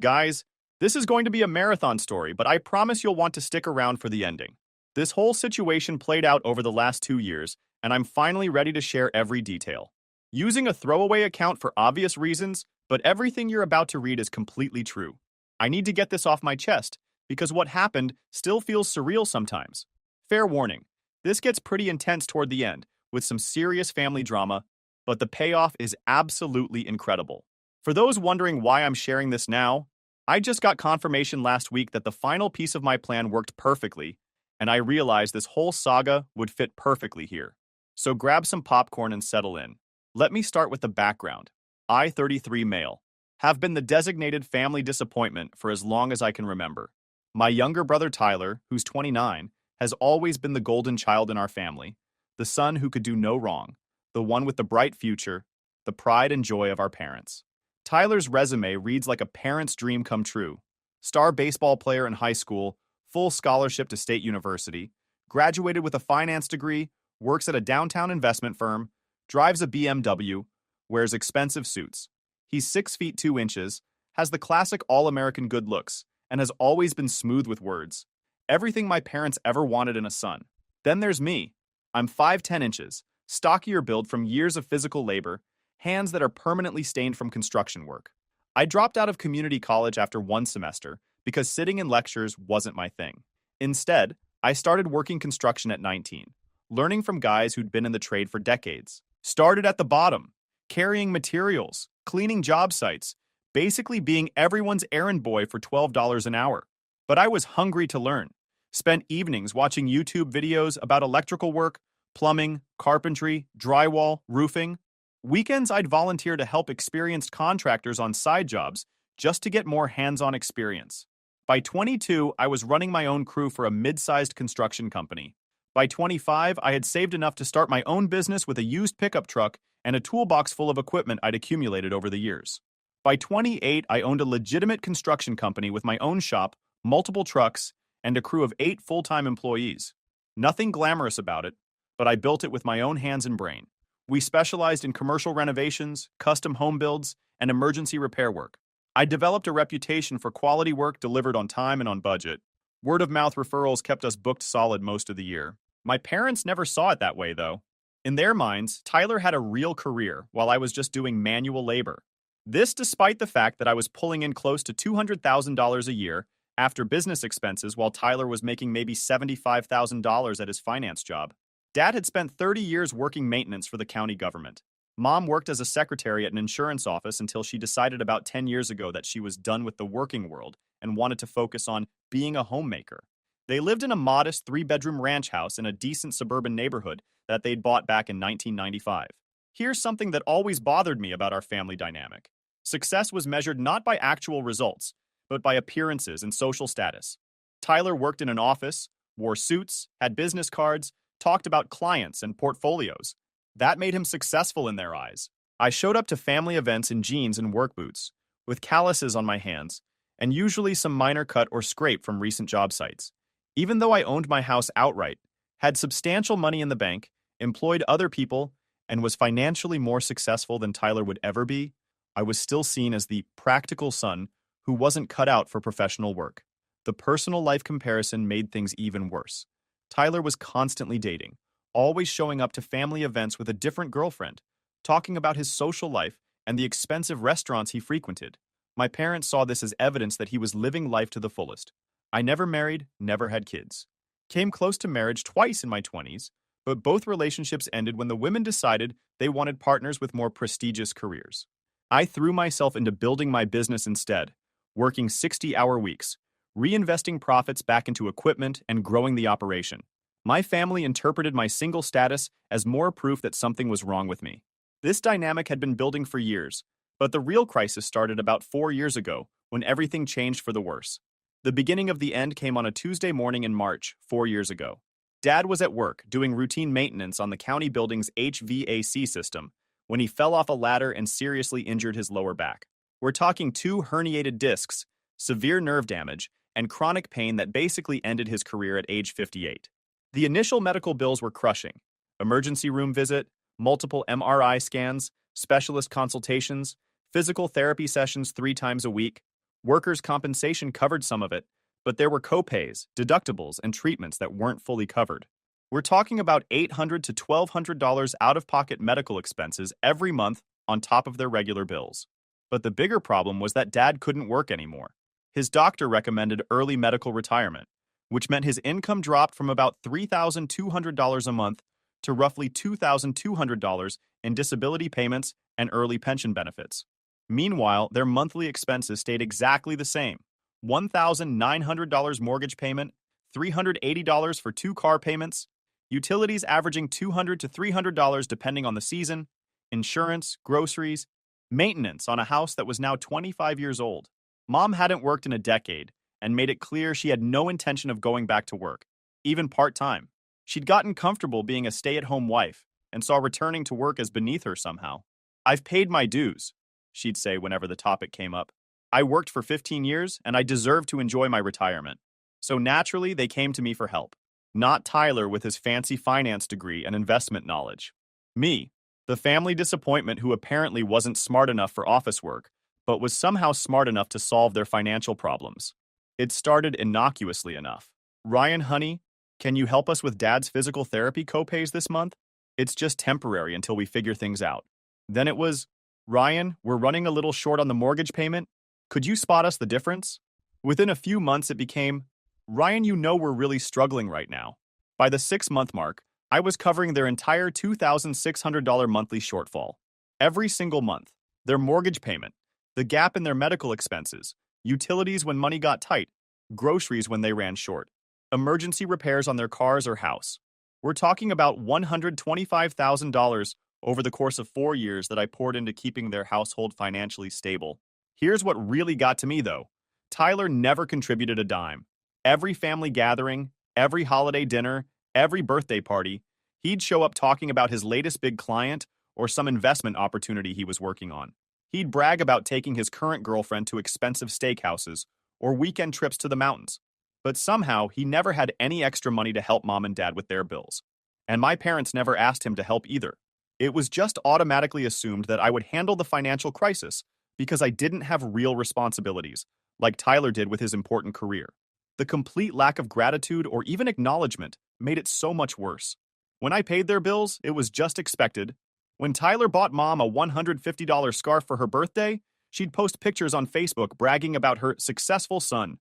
Guys, this is going to be a marathon story, but I promise you'll want to stick around for the ending. This whole situation played out over the last 2 years, and I'm finally ready to share every detail. Using a throwaway account for obvious reasons, but everything you're about to read is completely true. I need to get this off my chest, because what happened still feels surreal sometimes. Fair warning, this gets pretty intense toward the end, with some serious family drama, but the payoff is absolutely incredible. For those wondering why I'm sharing this now, I just got confirmation last week that the final piece of my plan worked perfectly, and I realized this whole saga would fit perfectly here. So grab some popcorn and settle in. Let me start with the background. I, 33 male, have been the designated family disappointment for as long as I can remember. My younger brother Tyler, who's 29, has always been the golden child in our family, the son who could do no wrong, the one with the bright future, the pride and joy of our parents. Tyler's resume reads like a parent's dream come true. Star baseball player in high school, full scholarship to State University, graduated with a finance degree, works at a downtown investment firm, drives a BMW, wears expensive suits. He's 6 feet 2 inches, has the classic all-American good looks, and has always been smooth with words. Everything my parents ever wanted in a son. Then there's me. I'm 5'10 inches, stockier build from years of physical labor, hands that are permanently stained from construction work. I dropped out of community college after 1 semester because sitting in lectures wasn't my thing. Instead, I started working construction at 19, learning from guys who'd been in the trade for decades. Started at the bottom, carrying materials, cleaning job sites, basically being everyone's errand boy for $12 an hour. But I was hungry to learn. Spent evenings watching YouTube videos about electrical work, Plumbing, carpentry, drywall, roofing. Weekends, I'd volunteer to help experienced contractors on side jobs just to get more hands-on experience. By 22, I was running my own crew for a mid-sized construction company. By 25, I had saved enough to start my own business with a used pickup truck and a toolbox full of equipment I'd accumulated over the years. By 28, I owned a legitimate construction company with my own shop, multiple trucks, and a crew of 8 full-time employees. Nothing glamorous about it, but I built it with my own hands and brain. We specialized in commercial renovations, custom home builds, and emergency repair work. I developed a reputation for quality work delivered on time and on budget. Word-of-mouth referrals kept us booked solid most of the year. My parents never saw it that way, though. In their minds, Tyler had a real career while I was just doing manual labor. This despite the fact that I was pulling in close to $200,000 a year after business expenses while Tyler was making maybe $75,000 at his finance job. Dad had spent 30 years working maintenance for the county government. Mom worked as a secretary at an insurance office until she decided about 10 years ago that she was done with the working world and wanted to focus on being a homemaker. They lived in a modest 3-bedroom ranch house in a decent suburban neighborhood that they'd bought back in 1995. Here's something that always bothered me about our family dynamic. Success was measured not by actual results, but by appearances and social status. Tyler worked in an office, wore suits, had business cards, talked about clients and portfolios. That made him successful in their eyes. I showed up to family events in jeans and work boots, with calluses on my hands, and usually some minor cut or scrape from recent job sites. Even though I owned my house outright, had substantial money in the bank, employed other people, and was financially more successful than Tyler would ever be, I was still seen as the practical son who wasn't cut out for professional work. The personal life comparison made things even worse. Tyler was constantly dating, always showing up to family events with a different girlfriend, talking about his social life and the expensive restaurants he frequented. My parents saw this as evidence that he was living life to the fullest. I never married, never had kids. Came close to marriage twice in my 20s, but both relationships ended when the women decided they wanted partners with more prestigious careers. I threw myself into building my business instead, working 60-hour weeks, reinvesting profits back into equipment and growing the operation. My family interpreted my single status as more proof that something was wrong with me. This dynamic had been building for years, but the real crisis started about 4 years ago when everything changed for the worse. The beginning of the end came on a Tuesday morning in March, 4 years ago. Dad was at work doing routine maintenance on the county building's HVAC system when he fell off a ladder and seriously injured his lower back. We're talking 2 herniated discs, severe nerve damage, and chronic pain that basically ended his career at age 58. The initial medical bills were crushing. Emergency room visit, multiple MRI scans, specialist consultations, physical therapy sessions 3 times a week. Workers' compensation covered some of it, but there were copays, deductibles, and treatments that weren't fully covered. We're talking about $800 to $1,200 out-of-pocket medical expenses every month on top of their regular bills. But the bigger problem was that Dad couldn't work anymore. His doctor recommended early medical retirement, which meant his income dropped from about $3,200 a month to roughly $2,200 in disability payments and early pension benefits. Meanwhile, their monthly expenses stayed exactly the same: $1,900 mortgage payment, $380 for 2 car payments, utilities averaging $200 to $300 depending on the season, insurance, groceries, maintenance on a house that was now 25 years old. Mom hadn't worked in a decade and made it clear she had no intention of going back to work, even part-time. She'd gotten comfortable being a stay-at-home wife and saw returning to work as beneath her somehow. "I've paid my dues," she'd say whenever the topic came up. "I worked for 15 years and I deserve to enjoy my retirement." So naturally, they came to me for help. Not Tyler with his fancy finance degree and investment knowledge. Me, the family disappointment who apparently wasn't smart enough for office work, but was somehow smart enough to solve their financial problems. It started innocuously enough. "Ryan, honey, can you help us with Dad's physical therapy copays this month? It's just temporary until we figure things out." Then it was, "Ryan, we're running a little short on the mortgage payment. Could you spot us the difference?" Within a few months, it became, "Ryan, you know we're really struggling right now." By the 6-month mark, I was covering their entire $2,600 monthly shortfall. Every single month. Their mortgage payment, the gap in their medical expenses, utilities when money got tight, groceries when they ran short, emergency repairs on their cars or house. We're talking about $125,000 over the course of 4 years that I poured into keeping their household financially stable. Here's what really got to me, though. Tyler never contributed a dime. Every family gathering, every holiday dinner, every birthday party, he'd show up talking about his latest big client or some investment opportunity he was working on. He'd brag about taking his current girlfriend to expensive steakhouses or weekend trips to the mountains. But somehow, he never had any extra money to help mom and dad with their bills. And my parents never asked him to help either. It was just automatically assumed that I would handle the financial crisis because I didn't have real responsibilities, like Tyler did with his important career. The complete lack of gratitude or even acknowledgement made it so much worse. When I paid their bills, it was just expected. When Tyler bought mom a $150 scarf for her birthday, she'd post pictures on Facebook bragging about her successful son.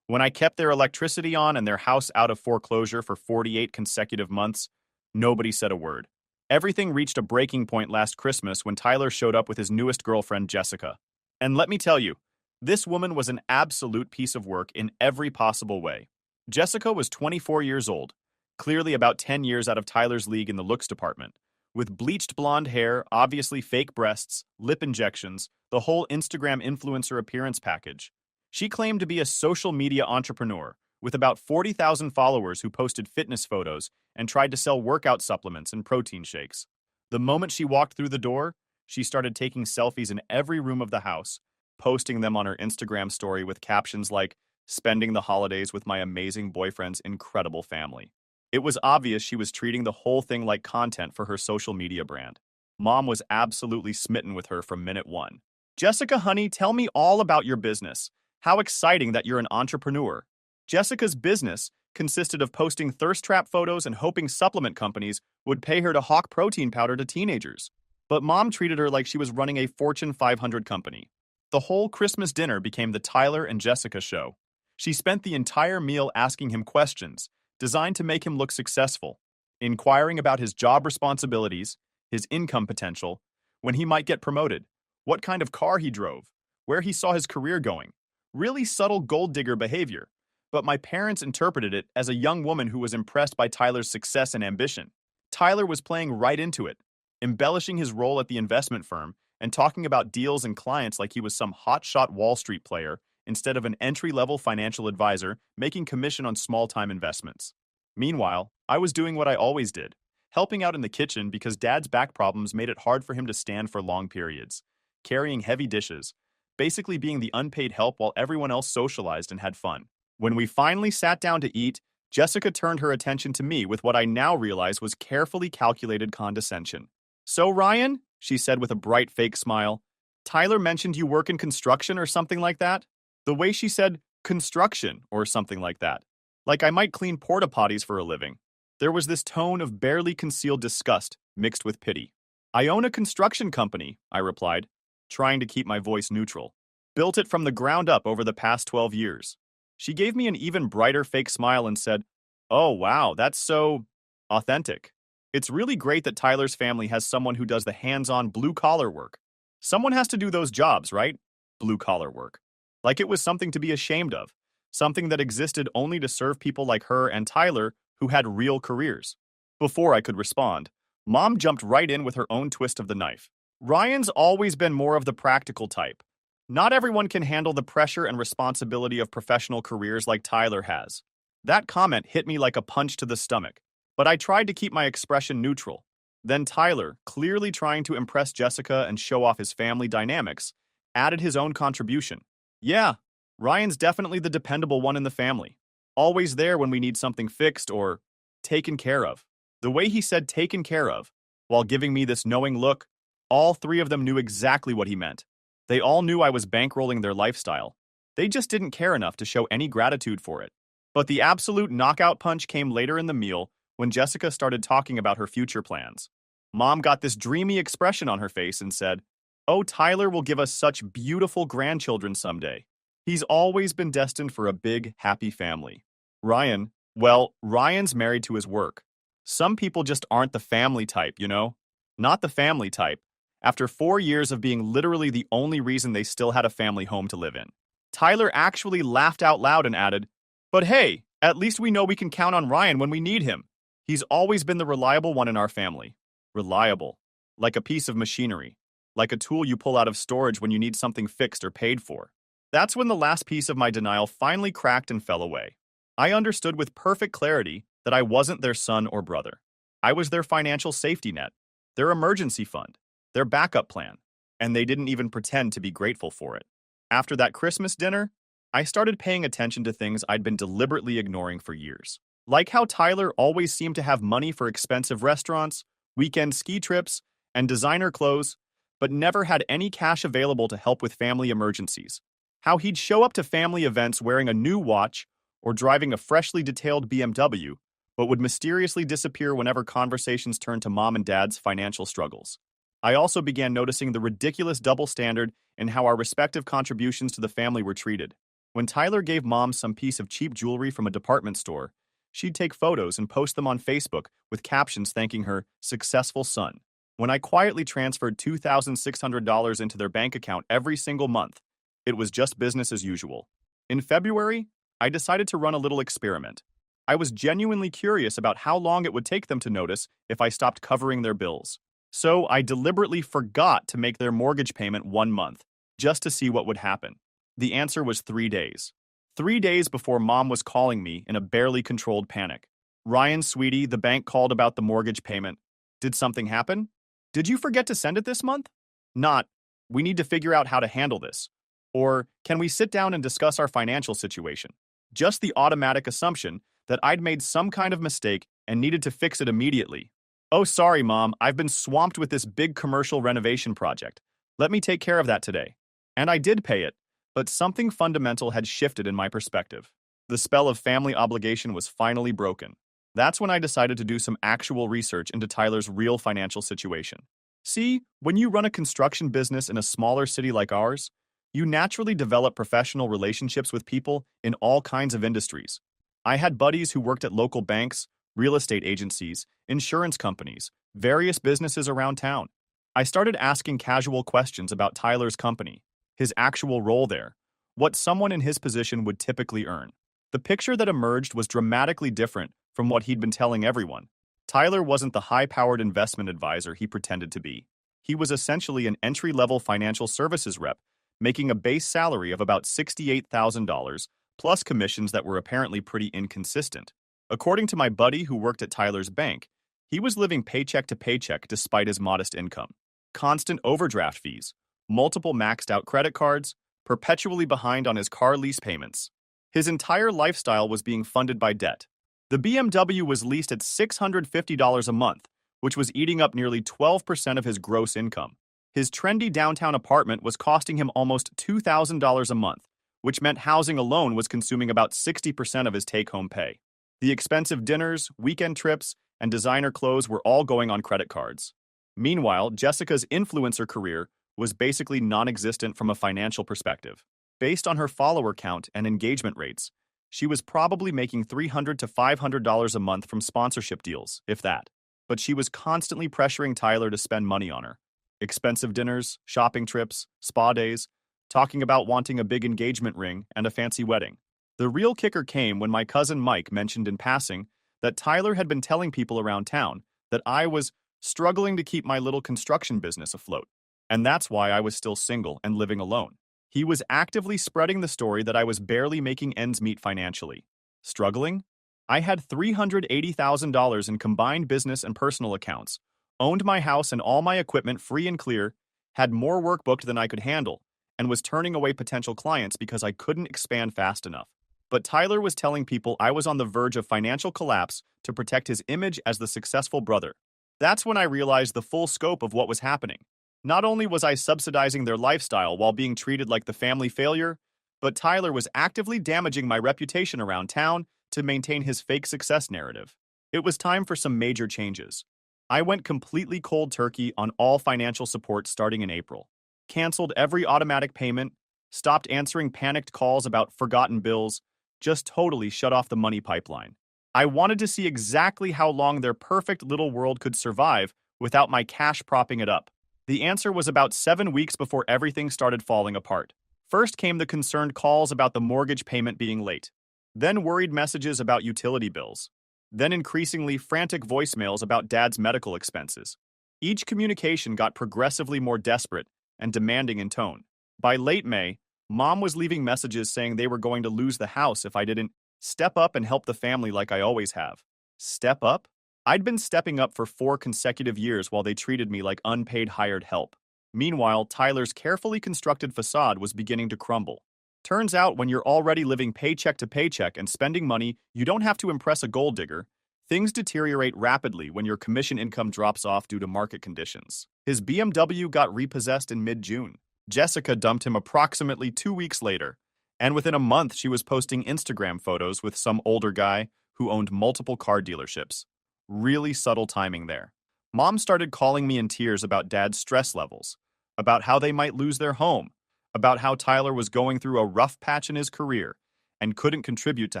When I kept their electricity on and their house out of foreclosure for 48 consecutive months, nobody said a word. Everything reached a breaking point last Christmas when Tyler showed up with his newest girlfriend, Jessica. And let me tell you, this woman was an absolute piece of work in every possible way. Jessica was 24 years old, clearly about 10 years out of Tyler's league in the looks department. With bleached blonde hair, obviously fake breasts, lip injections, the whole Instagram influencer appearance package. She claimed to be a social media entrepreneur with about 40,000 followers who posted fitness photos and tried to sell workout supplements and protein shakes. The moment she walked through the door, she started taking selfies in every room of the house, posting them on her Instagram story with captions like, "Spending the holidays with my amazing boyfriend's incredible family." It was obvious she was treating the whole thing like content for her social media brand. Mom was absolutely smitten with her from minute one. "Jessica, honey, tell me all about your business. How exciting that you're an entrepreneur." Jessica's business consisted of posting thirst trap photos and hoping supplement companies would pay her to hawk protein powder to teenagers. But mom treated her like she was running a Fortune 500 company. The whole Christmas dinner became the Tyler and Jessica show. She spent the entire meal asking him questions designed to make him look successful, inquiring about his job responsibilities, his income potential, when he might get promoted, what kind of car he drove, where he saw his career going. Really subtle gold digger behavior, but my parents interpreted it as a young woman who was impressed by Tyler's success and ambition. Tyler was playing right into it, embellishing his role at the investment firm and talking about deals and clients like he was some hotshot Wall Street player instead of an entry-level financial advisor making commission on small-time investments. Meanwhile, I was doing what I always did, helping out in the kitchen because Dad's back problems made it hard for him to stand for long periods, carrying heavy dishes, basically being the unpaid help while everyone else socialized and had fun. When we finally sat down to eat, Jessica turned her attention to me with what I now realize was carefully calculated condescension. "So, Ryan," she said with a bright fake smile, "Tyler mentioned you work in construction or something like that?" The way she said construction or something like that, like I might clean porta potties for a living. There was this tone of barely concealed disgust mixed with pity. "I own a construction company," I replied, trying to keep my voice neutral. "Built it from the ground up over the past 12 years. She gave me an even brighter fake smile and said, "Oh, wow, that's so authentic. It's really great that Tyler's family has someone who does the hands-on blue-collar work. Someone has to do those jobs, right? Blue-collar work. Like it was something to be ashamed of, something that existed only to serve people like her and Tyler who had real careers." Before I could respond, Mom jumped right in with her own twist of the knife. "Ryan's always been more of the practical type. Not everyone can handle the pressure and responsibility of professional careers like Tyler has." That comment hit me like a punch to the stomach, but I tried to keep my expression neutral. Then Tyler, clearly trying to impress Jessica and show off his family dynamics, added his own contribution. "Yeah, Ryan's definitely the dependable one in the family. Always there when we need something fixed or taken care of." The way he said taken care of, while giving me this knowing look, all three of them knew exactly what he meant. They all knew I was bankrolling their lifestyle. They just didn't care enough to show any gratitude for it. But the absolute knockout punch came later in the meal when Jessica started talking about her future plans. Mom got this dreamy expression on her face and said, "Oh, Tyler will give us such beautiful grandchildren someday. He's always been destined for a big, happy family. Ryan's married to his work. Some people just aren't the family type, you know? Not the family type. After 4 years of being literally the only reason they still had a family home to live in." Tyler actually laughed out loud and added, "But hey, at least we know we can count on Ryan when we need him. He's always been the reliable one in our family. Reliable. Like a piece of machinery. Like a tool you pull out of storage when you need something fixed or paid for. That's when the last piece of my denial finally cracked and fell away. I understood with perfect clarity that I wasn't their son or brother. I was their financial safety net, their emergency fund, their backup plan, and they didn't even pretend to be grateful for it. After that Christmas dinner, I started paying attention to things I'd been deliberately ignoring for years. Like how Tyler always seemed to have money for expensive restaurants, weekend ski trips, and designer clothes, but never had any cash available to help with family emergencies. How he'd show up to family events wearing a new watch or driving a freshly detailed BMW, but would mysteriously disappear whenever conversations turned to mom and dad's financial struggles. I also began noticing the ridiculous double standard in how our respective contributions to the family were treated. When Tyler gave mom some piece of cheap jewelry from a department store, she'd take photos and post them on Facebook with captions thanking her successful son. When I quietly transferred $2,600 into their bank account every single month, it was just business as usual. In February, I decided to run a little experiment. I was genuinely curious about how long it would take them to notice if I stopped covering their bills. So I deliberately forgot to make their mortgage payment 1 month, just to see what would happen. The answer was 3 days. 3 days before mom was calling me in a barely controlled panic. Ryan, sweetie, the bank called about the mortgage payment. Did something happen? Did you forget to send it this month? Not, we need to figure out how to handle this. Or, can we sit down and discuss our financial situation? Just the automatic assumption that I'd made some kind of mistake and needed to fix it immediately. Oh, sorry, Mom, I've been swamped with this big commercial renovation project. Let me take care of that today. And I did pay it, but something fundamental had shifted in my perspective. The spell of family obligation was finally broken. That's when I decided to do some actual research into Tyler's real financial situation. See, when you run a construction business in a smaller city like ours, you naturally develop professional relationships with people in all kinds of industries. I had buddies who worked at local banks, real estate agencies, insurance companies, various businesses around town. I started asking casual questions about Tyler's company, his actual role there, what someone in his position would typically earn. The picture that emerged was dramatically different from what he'd been telling everyone. Tyler wasn't the high-powered investment advisor he pretended to be. He was essentially an entry-level financial services rep, making a base salary of about $68,000, plus commissions that were apparently pretty inconsistent. According to my buddy who worked at Tyler's bank, he was living paycheck to paycheck despite his modest income. Constant overdraft fees, multiple maxed-out credit cards, perpetually behind on his car lease payments. His entire lifestyle was being funded by debt. The BMW was leased at $650 a month, which was eating up nearly 12% of his gross income. His trendy downtown apartment was costing him almost $2,000 a month, which meant housing alone was consuming about 60% of his take-home pay. The expensive dinners, weekend trips, and designer clothes were all going on credit cards. Meanwhile, Jessica's influencer career was basically non-existent from a financial perspective. Based on her follower count and engagement rates, she was probably making $300 to $500 a month from sponsorship deals, if that. But she was constantly pressuring Tyler to spend money on her. Expensive dinners, shopping trips, spa days, talking about wanting a big engagement ring and a fancy wedding. The real kicker came when my cousin Mike mentioned in passing that Tyler had been telling people around town that I was struggling to keep my little construction business afloat. And that's why I was still single and living alone. He was actively spreading the story that I was barely making ends meet financially. Struggling? I had $380,000 in combined business and personal accounts, owned my house and all my equipment free and clear, had more work booked than I could handle, and was turning away potential clients because I couldn't expand fast enough. But Tyler was telling people I was on the verge of financial collapse to protect his image as the successful brother. That's when I realized the full scope of what was happening. Not only was I subsidizing their lifestyle while being treated like the family failure, but Tyler was actively damaging my reputation around town to maintain his fake success narrative. It was time for some major changes. I went completely cold turkey on all financial support starting in April. Canceled every automatic payment, stopped answering panicked calls about forgotten bills, just totally shut off the money pipeline. I wanted to see exactly how long their perfect little world could survive without my cash propping it up. The answer was about 7 weeks before everything started falling apart. First came the concerned calls about the mortgage payment being late. Then worried messages about utility bills. then increasingly frantic voicemails about Dad's medical expenses. Each communication got progressively more desperate and demanding in tone. By late May, Mom was leaving messages saying they were going to lose the house if I didn't step up and help the family like I always have. Step up? I'd been stepping up for 4 consecutive years while they treated me like unpaid hired help. Meanwhile, Tyler's carefully constructed facade was beginning to crumble. Turns out when you're already living paycheck to paycheck and spending money, you don't have to impress a gold digger. Things deteriorate rapidly when your commission income drops off due to market conditions. His BMW got repossessed in mid-June. Jessica dumped him approximately 2 weeks later, and within a month she was posting Instagram photos with some older guy who owned multiple car dealerships. Really subtle timing there. Mom started calling me in tears about Dad's stress levels, about how they might lose their home, about how Tyler was going through a rough patch in his career and couldn't contribute to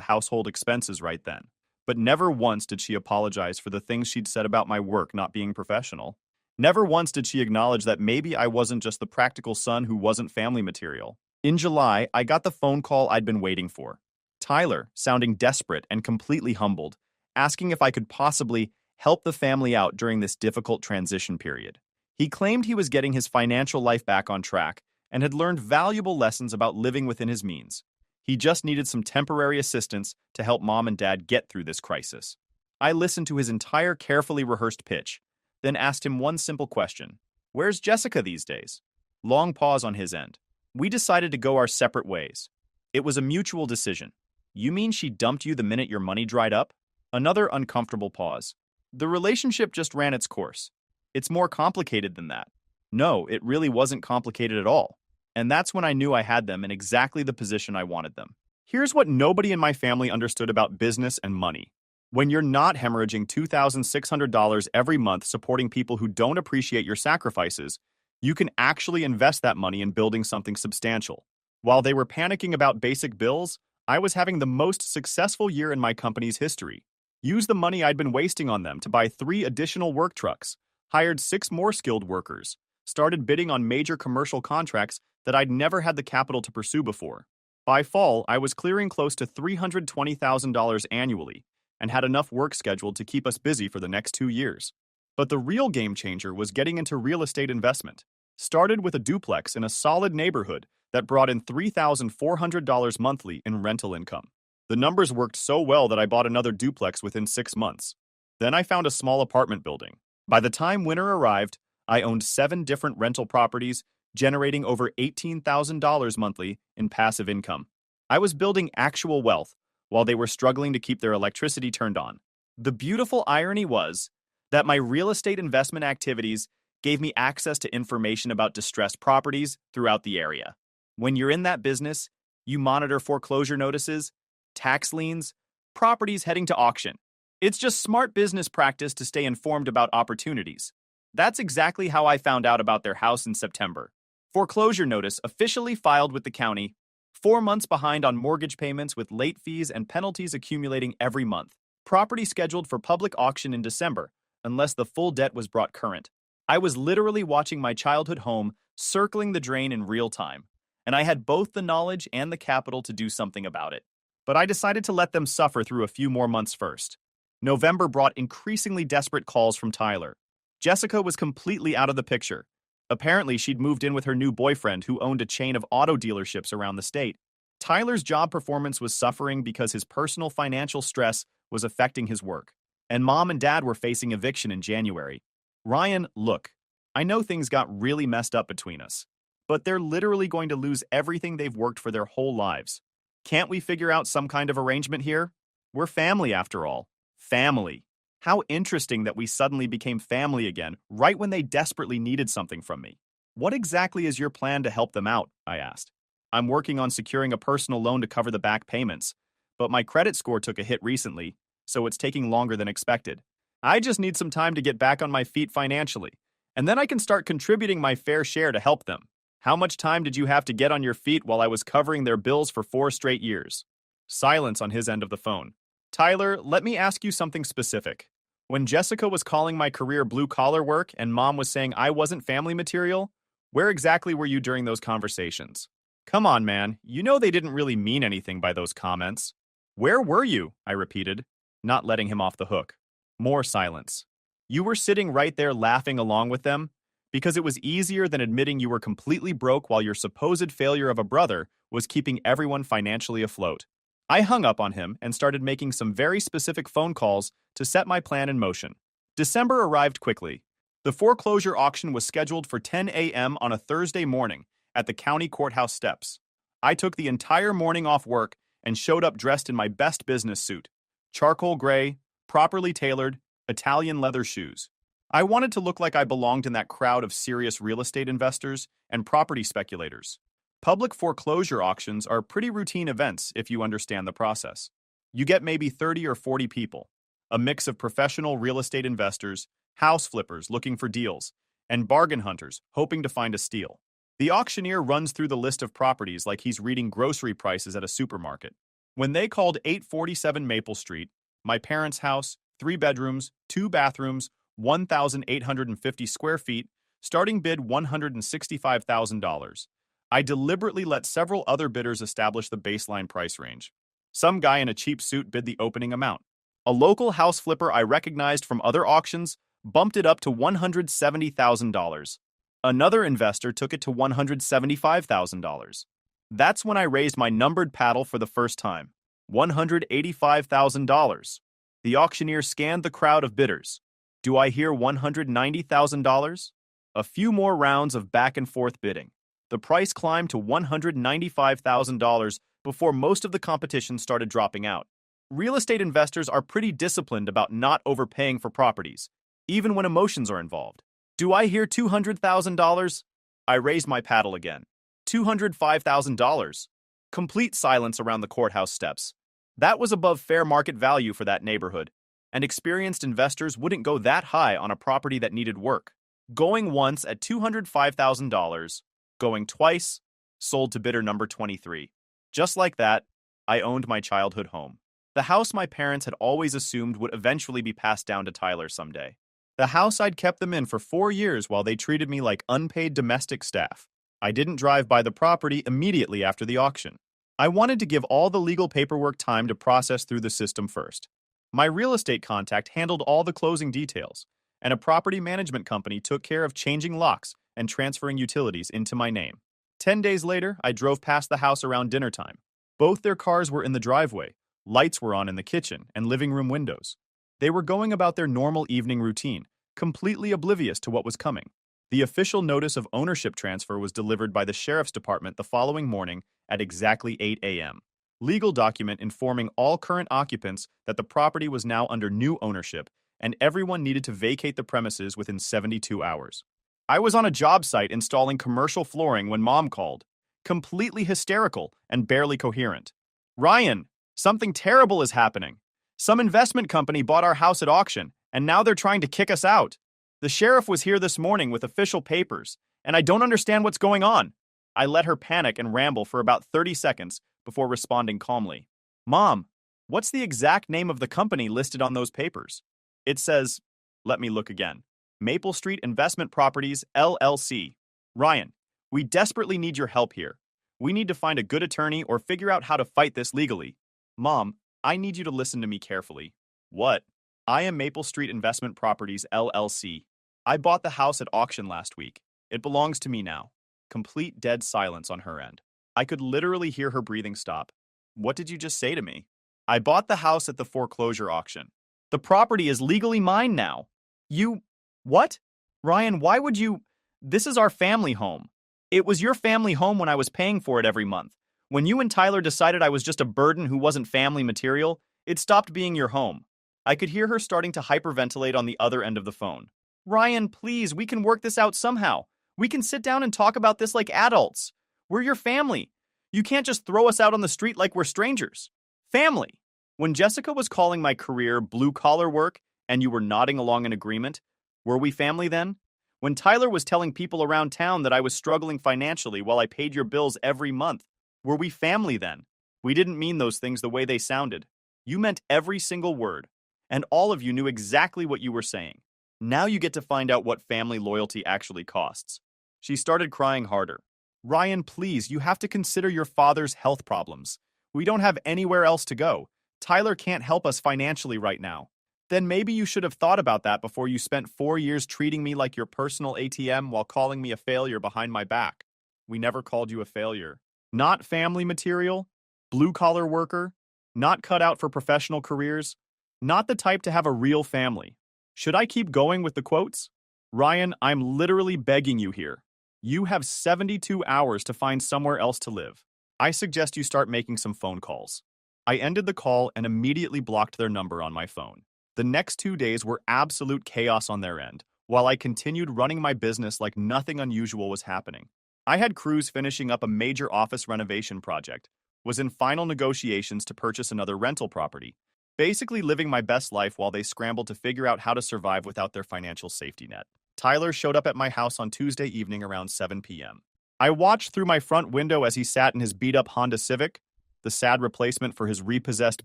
household expenses right then. But never once did she apologize for the things she'd said about my work not being professional. Never once did she acknowledge that maybe I wasn't just the practical son who wasn't family material. In July, I got the phone call I'd been waiting for. Tyler, sounding desperate and completely humbled, asking if I could possibly help the family out during this difficult transition period. He claimed he was getting his financial life back on track and had learned valuable lessons about living within his means. He just needed some temporary assistance to help Mom and Dad get through this crisis. I listened to his entire carefully rehearsed pitch, then asked him one simple question. Where's Jessica these days? Long pause on his end. We decided to go our separate ways. It was a mutual decision. You mean she dumped you the minute your money dried up? Another uncomfortable pause. The relationship just ran its course. It's more complicated than that. No, it really wasn't complicated at all. And that's when I knew I had them in exactly the position I wanted them. Here's what nobody in my family understood about business and money. When you're not hemorrhaging $2,600 every month supporting people who don't appreciate your sacrifices, you can actually invest that money in building something substantial. While they were panicking about basic bills, I was having the most successful year in my company's history. Used the money I'd been wasting on them to buy 3 additional work trucks, hired 6 more skilled workers, started bidding on major commercial contracts that I'd never had the capital to pursue before. By fall, I was clearing close to $320,000 annually, and had enough work scheduled to keep us busy for the next 2 years. But the real game changer was getting into real estate investment. Started with a duplex in a solid neighborhood that brought in $3,400 monthly in rental income. The numbers worked so well that I bought another duplex within 6 months. Then I found a small apartment building. By the time winter arrived, I owned 7 different rental properties, generating over $18,000 monthly in passive income. I was building actual wealth while they were struggling to keep their electricity turned on. The beautiful irony was that my real estate investment activities gave me access to information about distressed properties throughout the area. When you're in that business, you monitor foreclosure notices, tax liens, properties heading to auction. It's just smart business practice to stay informed about opportunities. That's exactly how I found out about their house in September. Foreclosure notice officially filed with the county, 4 months behind on mortgage payments with late fees and penalties accumulating every month. Property scheduled for public auction in December, unless the full debt was brought current. I was literally watching my childhood home circling the drain in real time, and I had both the knowledge and the capital to do something about it. But I decided to let them suffer through a few more months first. November brought increasingly desperate calls from Tyler. Jessica was completely out of the picture. Apparently, she'd moved in with her new boyfriend who owned a chain of auto dealerships around the state. Tyler's job performance was suffering because his personal financial stress was affecting his work. And Mom and Dad were facing eviction in January. Ryan, look, I know things got really messed up between us, but they're literally going to lose everything they've worked for their whole lives. Can't we figure out some kind of arrangement here? We're family after all. Family. How interesting that we suddenly became family again, right when they desperately needed something from me. What exactly is your plan to help them out? I asked. I'm working on securing a personal loan to cover the back payments, but my credit score took a hit recently, so it's taking longer than expected. I just need some time to get back on my feet financially, and then I can start contributing my fair share to help them. How much time did you have to get on your feet while I was covering their bills for 4 straight years? Silence on his end of the phone. Tyler, let me ask you something specific. When Jessica was calling my career blue-collar work and Mom was saying I wasn't family material, where exactly were you during those conversations? Come on, man. You know they didn't really mean anything by those comments. Where were you? I repeated. not letting him off the hook. More silence. You were sitting right there laughing along with them because it was easier than admitting you were completely broke while your supposed failure of a brother was keeping everyone financially afloat. I hung up on him and started making some very specific phone calls to set my plan in motion. December arrived quickly. The foreclosure auction was scheduled for 10 a.m. on a Thursday morning at the county courthouse steps. I took the entire morning off work and showed up dressed in my best business suit, charcoal gray, properly tailored, Italian leather shoes. I wanted to look like I belonged in that crowd of serious real estate investors and property speculators. Public foreclosure auctions are pretty routine events if you understand the process. You get maybe 30 or 40 people, a mix of professional real estate investors, house flippers looking for deals, and bargain hunters hoping to find a steal. The auctioneer runs through the list of properties like he's reading grocery prices at a supermarket. When they called 847 Maple Street, my parents' house, 3 bedrooms, 2 bathrooms, 1,850 square feet, starting bid $165,000. I deliberately let several other bidders establish the baseline price range. Some guy in a cheap suit bid the opening amount. A local house flipper I recognized from other auctions bumped it up to $170,000. Another investor took it to $175,000. That's when I raised my numbered paddle for the first time. $185,000. The auctioneer scanned the crowd of bidders. Do I hear $190,000? A few more rounds of back and forth bidding. The price climbed to $195,000 before most of the competition started dropping out. Real estate investors are pretty disciplined about not overpaying for properties, even when emotions are involved. Do I hear $200,000? I raised my paddle again. $205,000. Complete silence around the courthouse steps. That was above fair market value for that neighborhood, and experienced investors wouldn't go that high on a property that needed work. Going once at $205,000, going twice, sold to bidder number 23. Just like that, I owned my childhood home. The house my parents had always assumed would eventually be passed down to Tyler someday. The house I'd kept them in for 4 years while they treated me like unpaid domestic staff. I didn't drive by the property immediately after the auction. I wanted to give all the legal paperwork time to process through the system first. My real estate contact handled all the closing details, and a property management company took care of changing locks and transferring utilities into my name. 10 days later, I drove past the house around dinner time. Both their cars were in the driveway, lights were on in the kitchen and living room windows. They were going about their normal evening routine, completely oblivious to what was coming. The official notice of ownership transfer was delivered by the sheriff's department the following morning at exactly 8 a.m. Legal document informing all current occupants that the property was now under new ownership and everyone needed to vacate the premises within 72 hours. I was on a job site installing commercial flooring when Mom called, completely hysterical and barely coherent. Ryan, something terrible is happening. Some investment company bought our house at auction, and now they're trying to kick us out. The sheriff was here this morning with official papers, and I don't understand what's going on. I let her panic and ramble for about 30 seconds before responding calmly. Mom, what's the exact name of the company listed on those papers? It says, let me look again. Maple Street Investment Properties, LLC. Ryan, we desperately need your help here. We need to find a good attorney or figure out how to fight this legally. Mom, I need you to listen to me carefully. What? I am Maple Street Investment Properties, LLC. I bought the house at auction last week. It belongs to me now. Complete dead silence on her end. I could literally hear her breathing stop. What did you just say to me? I bought the house at the foreclosure auction. The property is legally mine now. You... What? Ryan, why would you... This is our family home. It was your family home when I was paying for it every month. When you and Tyler decided I was just a burden who wasn't family material, it stopped being your home. I could hear her starting to hyperventilate on the other end of the phone. Ryan, please, we can work this out somehow. We can sit down and talk about this like adults. We're your family. You can't just throw us out on the street like we're strangers. Family. When Jessica was calling my career blue-collar work and you were nodding along in agreement, were we family then? When Tyler was telling people around town that I was struggling financially while I paid your bills every month, were we family then? We didn't mean those things the way they sounded. You meant every single word, and all of you knew exactly what you were saying. Now you get to find out what family loyalty actually costs. She started crying harder. Ryan, please, you have to consider your father's health problems. We don't have anywhere else to go. Tyler can't help us financially right now. Then maybe you should have thought about that before you spent 4 years treating me like your personal ATM while calling me a failure behind my back. We never called you a failure. Not family material, blue-collar worker, not cut out for professional careers, not the type to have a real family. Should I keep going with the quotes? Ryan, I'm literally begging you here. You have 72 hours to find somewhere else to live. I suggest you start making some phone calls. I ended the call and immediately blocked their number on my phone. The next 2 days were absolute chaos on their end, while I continued running my business like nothing unusual was happening. I had crews finishing up a major office renovation project, was in final negotiations to purchase another rental property, basically living my best life while they scrambled to figure out how to survive without their financial safety net. Tyler showed up at my house on Tuesday evening around 7 p.m. I watched through my front window as he sat in his beat-up Honda Civic, the sad replacement for his repossessed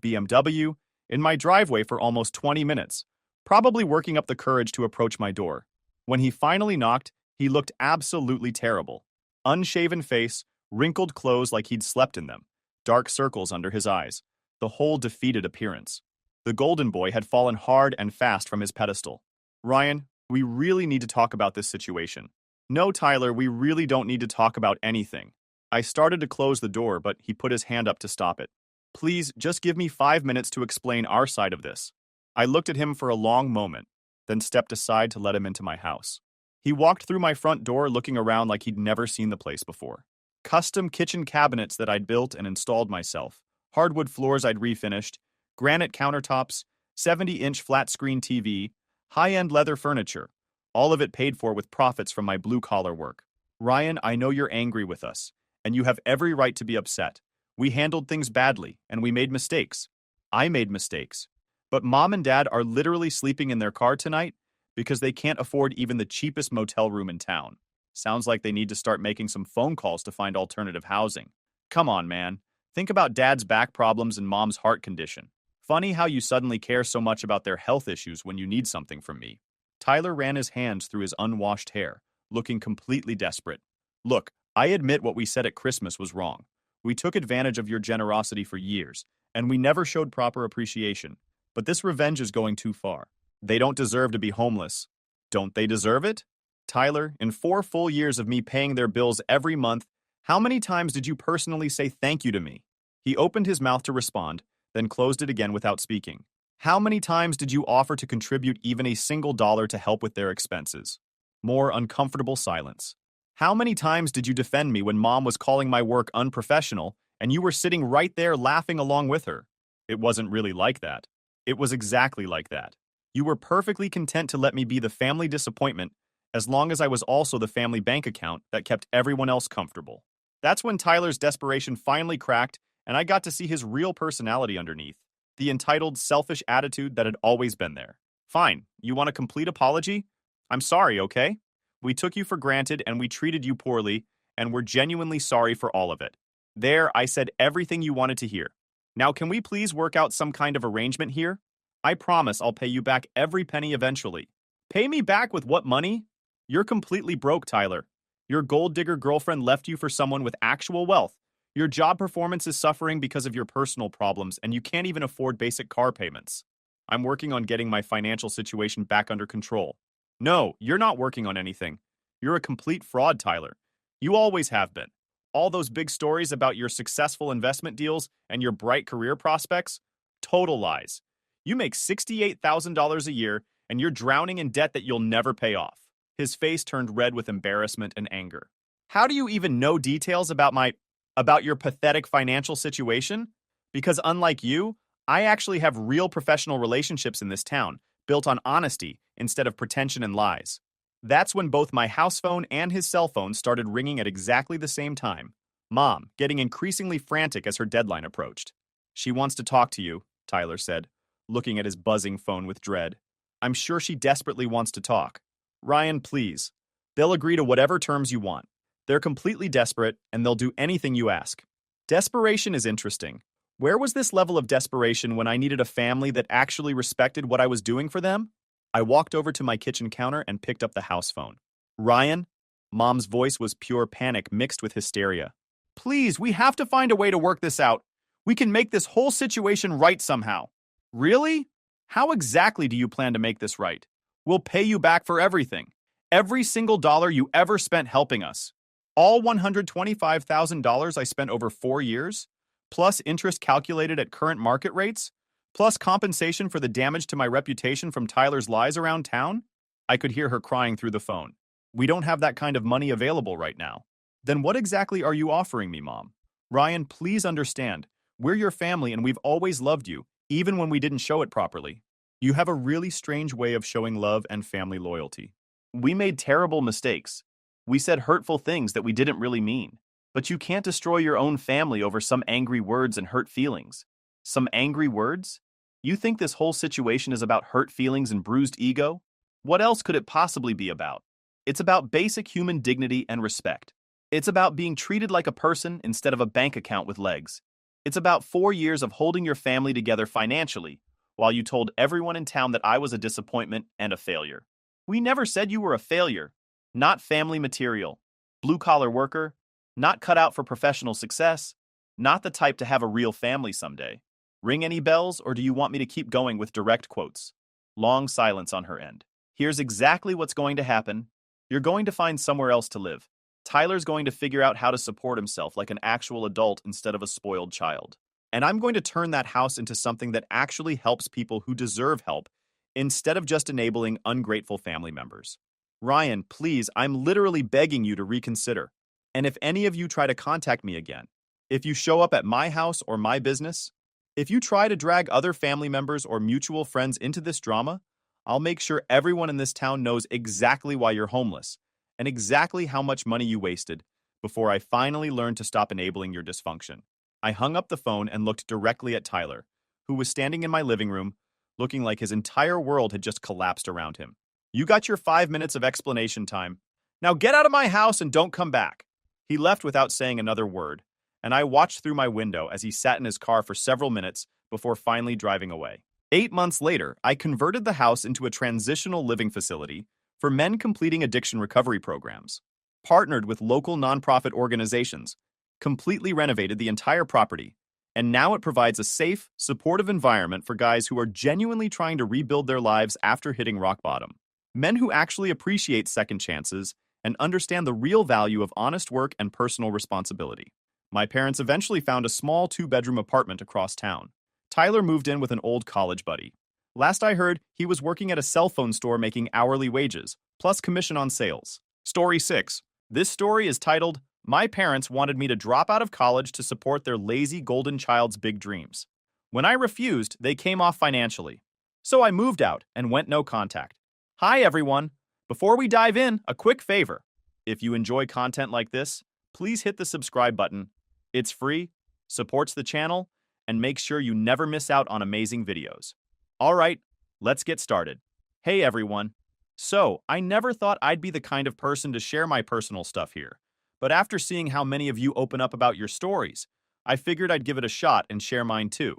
BMW, in my driveway for almost 20 minutes, probably working up the courage to approach my door. When he finally knocked, he looked absolutely terrible. Unshaven face, wrinkled clothes like he'd slept in them, dark circles under his eyes, the whole defeated appearance. The golden boy had fallen hard and fast from his pedestal. Ryan, we really need to talk about this situation. No, Tyler, we really don't need to talk about anything. I started to close the door, but he put his hand up to stop it. Please, just give me 5 minutes to explain our side of this. I looked at him for a long moment, then stepped aside to let him into my house. He walked through my front door looking around like he'd never seen the place before. Custom kitchen cabinets that I'd built and installed myself, hardwood floors I'd refinished, granite countertops, 70-inch flat-screen TV, high-end leather furniture, all of it paid for with profits from my blue-collar work. Ryan, I know you're angry with us, and you have every right to be upset. We handled things badly, and we made mistakes. I made mistakes. But Mom and Dad are literally sleeping in their car tonight because they can't afford even the cheapest motel room in town. Sounds like they need to start making some phone calls to find alternative housing. Come on, man. Think about Dad's back problems and Mom's heart condition. Funny how you suddenly care so much about their health issues when you need something from me. Tyler ran his hands through his unwashed hair, looking completely desperate. Look, I admit what we said at Christmas was wrong. We took advantage of your generosity for years, and we never showed proper appreciation. But this revenge is going too far. They don't deserve to be homeless. Don't they deserve it? Tyler, in 4 full years of me paying their bills every month, how many times did you personally say thank you to me? He opened his mouth to respond, then closed it again without speaking. How many times did you offer to contribute even a single dollar to help with their expenses? More uncomfortable silence. How many times did you defend me when Mom was calling my work unprofessional and you were sitting right there laughing along with her? It wasn't really like that. It was exactly like that. You were perfectly content to let me be the family disappointment as long as I was also the family bank account that kept everyone else comfortable. That's when Tyler's desperation finally cracked and I got to see his real personality underneath, the entitled, selfish attitude that had always been there. Fine, you want a complete apology? I'm sorry, okay? We took you for granted and we treated you poorly, and we're genuinely sorry for all of it. There, I said everything you wanted to hear. Now, can we please work out some kind of arrangement here? I promise I'll pay you back every penny eventually. Pay me back with what money? You're completely broke, Tyler. Your gold digger girlfriend left you for someone with actual wealth. Your job performance is suffering because of your personal problems, and you can't even afford basic car payments. I'm working on getting my financial situation back under control. No, you're not working on anything. You're a complete fraud, Tyler. You always have been. All those big stories about your successful investment deals and your bright career prospects? Total lies. You make $68,000 a year, and you're drowning in debt that you'll never pay off. His face turned red with embarrassment and anger. How do you even know details about your pathetic financial situation? Because unlike you, I actually have real professional relationships in this town, built on honesty instead of pretension and lies. That's when both my house phone and his cell phone started ringing at exactly the same time. Mom, getting increasingly frantic as her deadline approached. She wants to talk to you, Tyler said, looking at his buzzing phone with dread. I'm sure she desperately wants to talk. Ryan, please. They'll agree to whatever terms you want. They're completely desperate, and they'll do anything you ask. Desperation is interesting. Where was this level of desperation when I needed a family that actually respected what I was doing for them? I walked over to my kitchen counter and picked up the house phone. Ryan? Mom's voice was pure panic mixed with hysteria. Please, we have to find a way to work this out. We can make this whole situation right somehow. Really? How exactly do you plan to make this right? We'll pay you back for everything. Every single dollar you ever spent helping us. All $125,000 I spent over 4 years, plus interest calculated at current market rates, plus compensation for the damage to my reputation from Tyler's lies around town? I could hear her crying through the phone. We don't have that kind of money available right now. Then what exactly are you offering me, Mom? Ryan, please understand. We're your family and we've always loved you, even when we didn't show it properly. You have a really strange way of showing love and family loyalty. We made terrible mistakes. We said hurtful things that we didn't really mean. But you can't destroy your own family over some angry words and hurt feelings. Some angry words? You think this whole situation is about hurt feelings and bruised ego? What else could it possibly be about? It's about basic human dignity and respect. It's about being treated like a person instead of a bank account with legs. It's about 4 years of holding your family together financially, while you told everyone in town that I was a disappointment and a failure. We never said you were a failure. Not family material. Blue-collar worker. Not cut out for professional success. Not the type to have a real family someday. Ring any bells, or do you want me to keep going with direct quotes? Long silence on her end. Here's exactly what's going to happen. You're going to find somewhere else to live. Tyler's going to figure out how to support himself like an actual adult instead of a spoiled child. And I'm going to turn that house into something that actually helps people who deserve help instead of just enabling ungrateful family members. Ryan, please, I'm literally begging you to reconsider. And if any of you try to contact me again, if you show up at my house or my business, if you try to drag other family members or mutual friends into this drama, I'll make sure everyone in this town knows exactly why you're homeless and exactly how much money you wasted before I finally learned to stop enabling your dysfunction. I hung up the phone and looked directly at Tyler, who was standing in my living room, looking like his entire world had just collapsed around him. You got your 5 minutes of explanation time. Now get out of my house and don't come back. He left without saying another word, and I watched through my window as he sat in his car for several minutes before finally driving away. 8 months later, I converted the house into a transitional living facility for men completing addiction recovery programs, partnered with local nonprofit organizations, completely renovated the entire property, and now it provides a safe, supportive environment for guys who are genuinely trying to rebuild their lives after hitting rock bottom. Men who actually appreciate second chances and understand the real value of honest work and personal responsibility. My parents eventually found a small 2-bedroom apartment across town. Tyler moved in with an old college buddy. Last I heard, he was working at a cell phone store making hourly wages, plus commission on sales. Story 6. This story is titled, My Parents Wanted Me to Drop Out of College to Support Their Lazy Golden Child's Big Dreams. When I refused, they came off financially. So I moved out and went no contact. Hi everyone! Before we dive in, a quick favor. If you enjoy content like this, please hit the subscribe button. It's free, supports the channel, and makes sure you never miss out on amazing videos. Alright, let's get started. Hey everyone. So, I never thought I'd be the kind of person to share my personal stuff here. But after seeing how many of you open up about your stories, I figured I'd give it a shot and share mine too.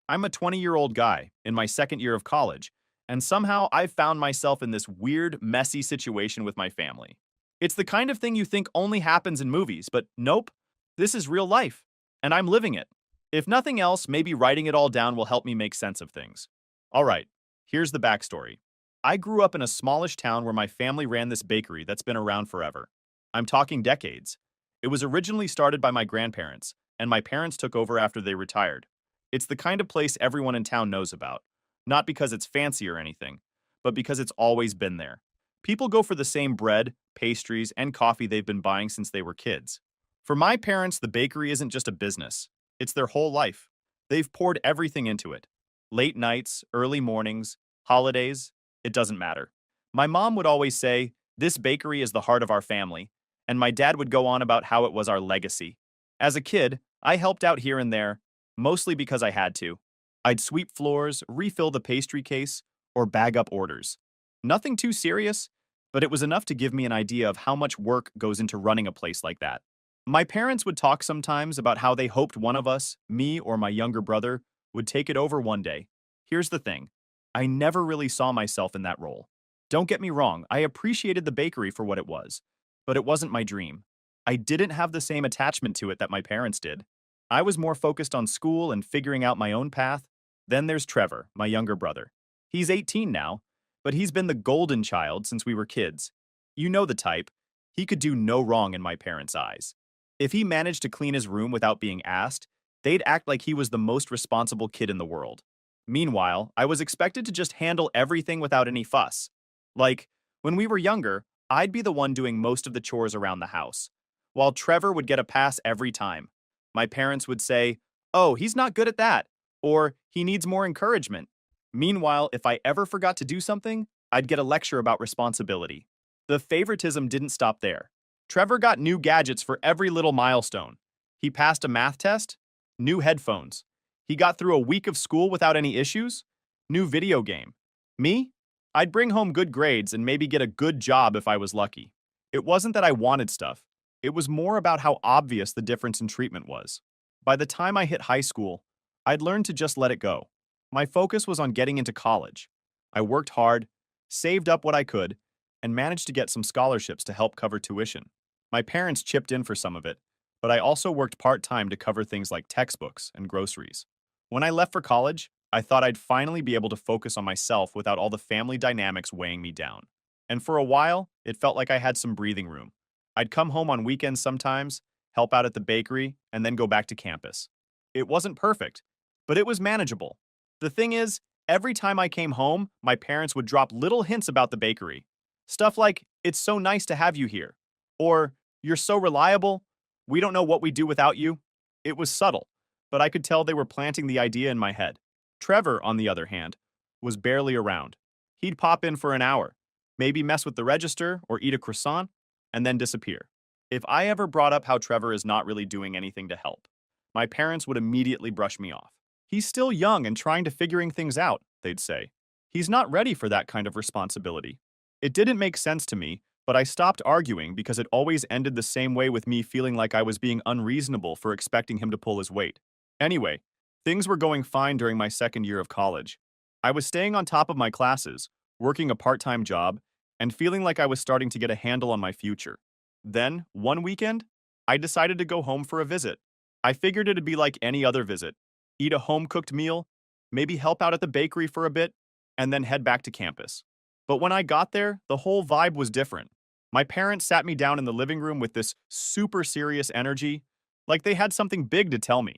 I'm a 20-year-old guy, in my second year of college, and somehow I've found myself in this weird, messy situation with my family. It's the kind of thing you think only happens in movies, but nope, this is real life, and I'm living it. If nothing else, maybe writing it all down will help me make sense of things. Alright, here's the backstory. I grew up in a smallish town where my family ran this bakery that's been around forever. I'm talking decades. It was originally started by my grandparents, and my parents took over after they retired. It's the kind of place everyone in town knows about. Not because it's fancy or anything, but because it's always been there. People go for the same bread, pastries, and coffee they've been buying since they were kids. For my parents, the bakery isn't just a business. It's their whole life. They've poured everything into it. Late nights, early mornings, holidays, it doesn't matter. My mom would always say, "This bakery is the heart of our family," and my dad would go on about how it was our legacy. As a kid, I helped out here and there, mostly because I had to. I'd sweep floors, refill the pastry case, or bag up orders. Nothing too serious, but it was enough to give me an idea of how much work goes into running a place like that. My parents would talk sometimes about how they hoped one of us, me or my younger brother, would take it over one day. Here's the thing. I never really saw myself in that role. Don't get me wrong, I appreciated the bakery for what it was, but it wasn't my dream. I didn't have the same attachment to it that my parents did. I was more focused on school and figuring out my own path. Then there's Trevor, my younger brother. He's 18 now, but he's been the golden child since we were kids. You know the type. He could do no wrong in my parents' eyes. If he managed to clean his room without being asked, they'd act like he was the most responsible kid in the world. Meanwhile, I was expected to just handle everything without any fuss. Like, when we were younger, I'd be the one doing most of the chores around the house, while Trevor would get a pass every time. My parents would say, "Oh, he's not good at that," or "He needs more encouragement." Meanwhile, if I ever forgot to do something, I'd get a lecture about responsibility. The favoritism didn't stop there. Trevor got new gadgets for every little milestone. He passed a math test, new headphones. He got through a week of school without any issues, new video game. Me? I'd bring home good grades and maybe get a good job if I was lucky. It wasn't that I wanted stuff. It was more about how obvious the difference in treatment was. By the time I hit high school, I'd learned to just let it go. My focus was on getting into college. I worked hard, saved up what I could, and managed to get some scholarships to help cover tuition. My parents chipped in for some of it, but I also worked part-time to cover things like textbooks and groceries. When I left for college, I thought I'd finally be able to focus on myself without all the family dynamics weighing me down. And for a while, it felt like I had some breathing room. I'd come home on weekends sometimes, help out at the bakery, and then go back to campus. It wasn't perfect, but it was manageable. The thing is, every time I came home, my parents would drop little hints about the bakery. Stuff like, "It's so nice to have you here," or "You're so reliable, we don't know what we'd do without you." It was subtle, but I could tell they were planting the idea in my head. Trevor, on the other hand, was barely around. He'd pop in for an hour, maybe mess with the register or eat a croissant, and then disappear. If I ever brought up how Trevor is not really doing anything to help, my parents would immediately brush me off. "He's still young and trying to figuring things out," they'd say. "He's not ready for that kind of responsibility." It didn't make sense to me, but I stopped arguing because it always ended the same way with me feeling like I was being unreasonable for expecting him to pull his weight. Anyway, things were going fine during my second year of college. I was staying on top of my classes, working a part-time job, and feeling like I was starting to get a handle on my future. Then, one weekend, I decided to go home for a visit. I figured it'd be like any other visit. Eat a home-cooked meal, maybe help out at the bakery for a bit, and then head back to campus. But when I got there, the whole vibe was different. My parents sat me down in the living room with this super serious energy, like they had something big to tell me.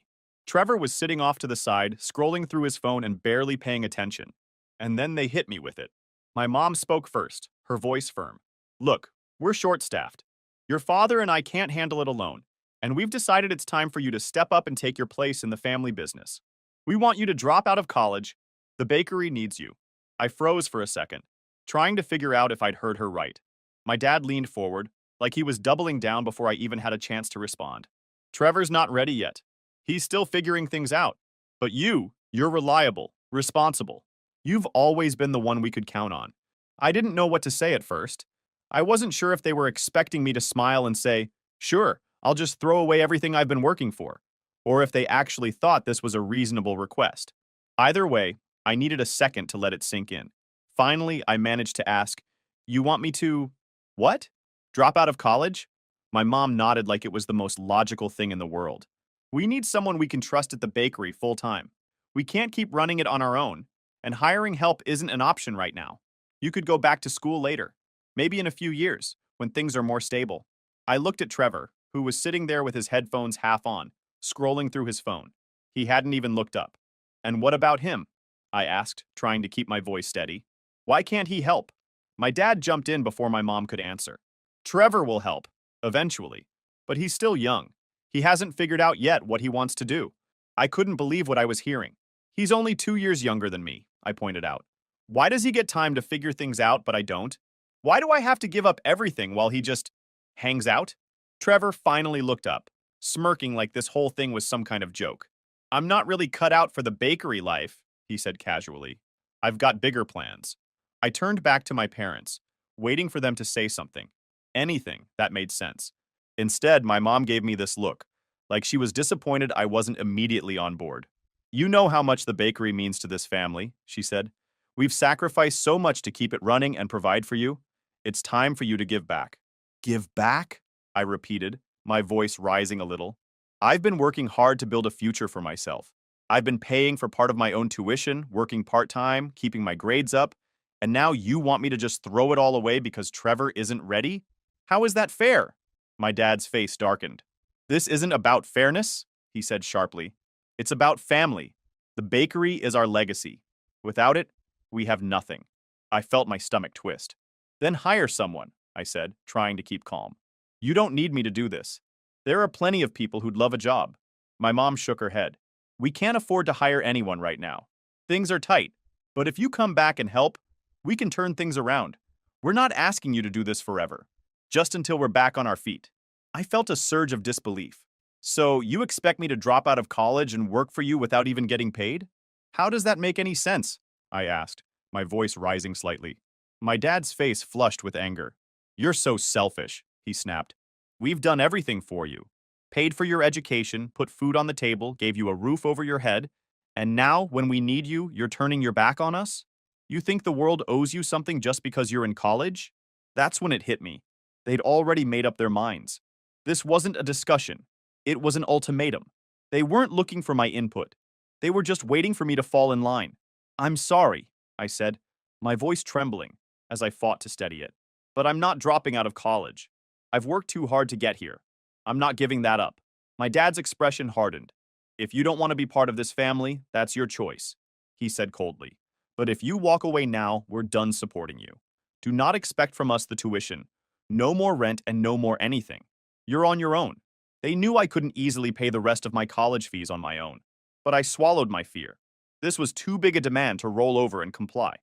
Trevor was sitting off to the side, scrolling through his phone and barely paying attention. And then they hit me with it. My mom spoke first, her voice firm. "Look, we're short-staffed. Your father and I can't handle it alone, and we've decided it's time for you to step up and take your place in the family business. We want you to drop out of college. The bakery needs you." I froze for a second, trying to figure out if I'd heard her right. My dad leaned forward, like he was doubling down before I even had a chance to respond. "Trevor's not ready yet. He's still figuring things out. But you're reliable, responsible. You've always been the one we could count on." I didn't know what to say at first. I wasn't sure if they were expecting me to smile and say, "Sure, I'll just throw away everything I've been working for," or if they actually thought this was a reasonable request. Either way, I needed a second to let it sink in. Finally, I managed to ask, "You want me to, what? Drop out of college?" My mom nodded like it was the most logical thing in the world. "We need someone we can trust at the bakery full-time. We can't keep running it on our own, and hiring help isn't an option right now. You could go back to school later, maybe in a few years, when things are more stable." I looked at Trevor, who was sitting there with his headphones half on, scrolling through his phone. He hadn't even looked up. "And what about him?" I asked, trying to keep my voice steady. "Why can't he help?" My dad jumped in before my mom could answer. "Trevor will help, eventually, but he's still young. He hasn't figured out yet what he wants to do." I couldn't believe what I was hearing. "He's only 2 years younger than me," I pointed out. "Why does he get time to figure things out, but I don't? Why do I have to give up everything while he just hangs out?" Trevor finally looked up, smirking like this whole thing was some kind of joke. "I'm not really cut out for the bakery life," he said casually. "I've got bigger plans." I turned back to my parents, waiting for them to say something. Anything that made sense. Instead, my mom gave me this look, like she was disappointed I wasn't immediately on board. "You know how much the bakery means to this family," she said. "We've sacrificed so much to keep it running and provide for you. It's time for you to give back." "Give back?" I repeated, my voice rising a little. I've been working hard to build a future for myself. I've been paying for part of my own tuition, working part-time, keeping my grades up, and now you want me to just throw it all away because Trevor isn't ready? How is that fair? My dad's face darkened. This isn't about fairness, he said sharply. It's about family. The bakery is our legacy. Without it, we have nothing. I felt my stomach twist. Then hire someone, I said, trying to keep calm. You don't need me to do this. There are plenty of people who'd love a job. My mom shook her head. We can't afford to hire anyone right now. Things are tight. But if you come back and help, we can turn things around. We're not asking you to do this forever, just until we're back on our feet. I felt a surge of disbelief. So you expect me to drop out of college and work for you without even getting paid? How does that make any sense? I asked, my voice rising slightly. My dad's face flushed with anger. You're so selfish, he snapped. We've done everything for you. Paid for your education, put food on the table, gave you a roof over your head, and now, when we need you, you're turning your back on us? You think the world owes you something just because you're in college? That's when it hit me. They'd already made up their minds. This wasn't a discussion. It was an ultimatum. They weren't looking for my input. They were just waiting for me to fall in line. I'm sorry, I said, my voice trembling as I fought to steady it. But I'm not dropping out of college. I've worked too hard to get here. I'm not giving that up. My dad's expression hardened. If you don't want to be part of this family, that's your choice, he said coldly. But if you walk away now, we're done supporting you. Do not expect from us the tuition. No more rent and no more anything. You're on your own. They knew I couldn't easily pay the rest of my college fees on my own. But I swallowed my fear. This was too big a demand to roll over and comply.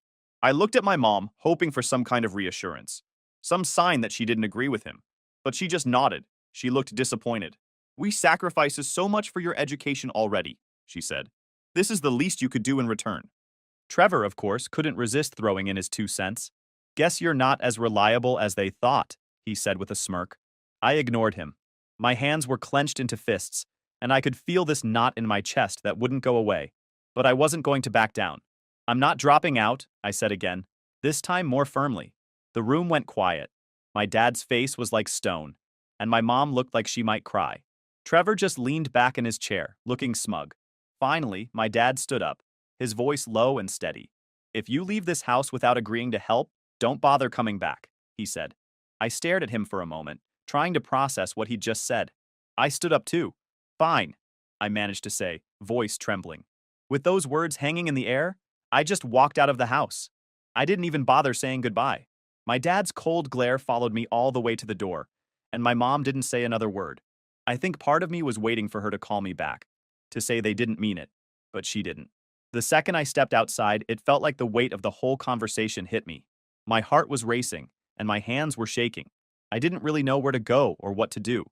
I looked at my mom, hoping for some kind of reassurance. Some sign that she didn't agree with him. But she just nodded. She looked disappointed. We sacrifices so much for your education already, she said. This is the least you could do in return. Trevor, of course, couldn't resist throwing in his 2 cents. Guess you're not as reliable as they thought, he said with a smirk. I ignored him. My hands were clenched into fists, and I could feel this knot in my chest that wouldn't go away. But I wasn't going to back down. I'm not dropping out, I said again, this time more firmly. The room went quiet. My dad's face was like stone, and my mom looked like she might cry. Trevor just leaned back in his chair, looking smug. Finally, my dad stood up, his voice low and steady. If you leave this house without agreeing to help, don't bother coming back, he said. I stared at him for a moment, trying to process what he'd just said. I stood up too. Fine, I managed to say, voice trembling. With those words hanging in the air, I just walked out of the house. I didn't even bother saying goodbye. My dad's cold glare followed me all the way to the door, and my mom didn't say another word. I think part of me was waiting for her to call me back, to say they didn't mean it, but she didn't. The second I stepped outside, it felt like the weight of the whole conversation hit me. My heart was racing, and my hands were shaking. I didn't really know where to go or what to do.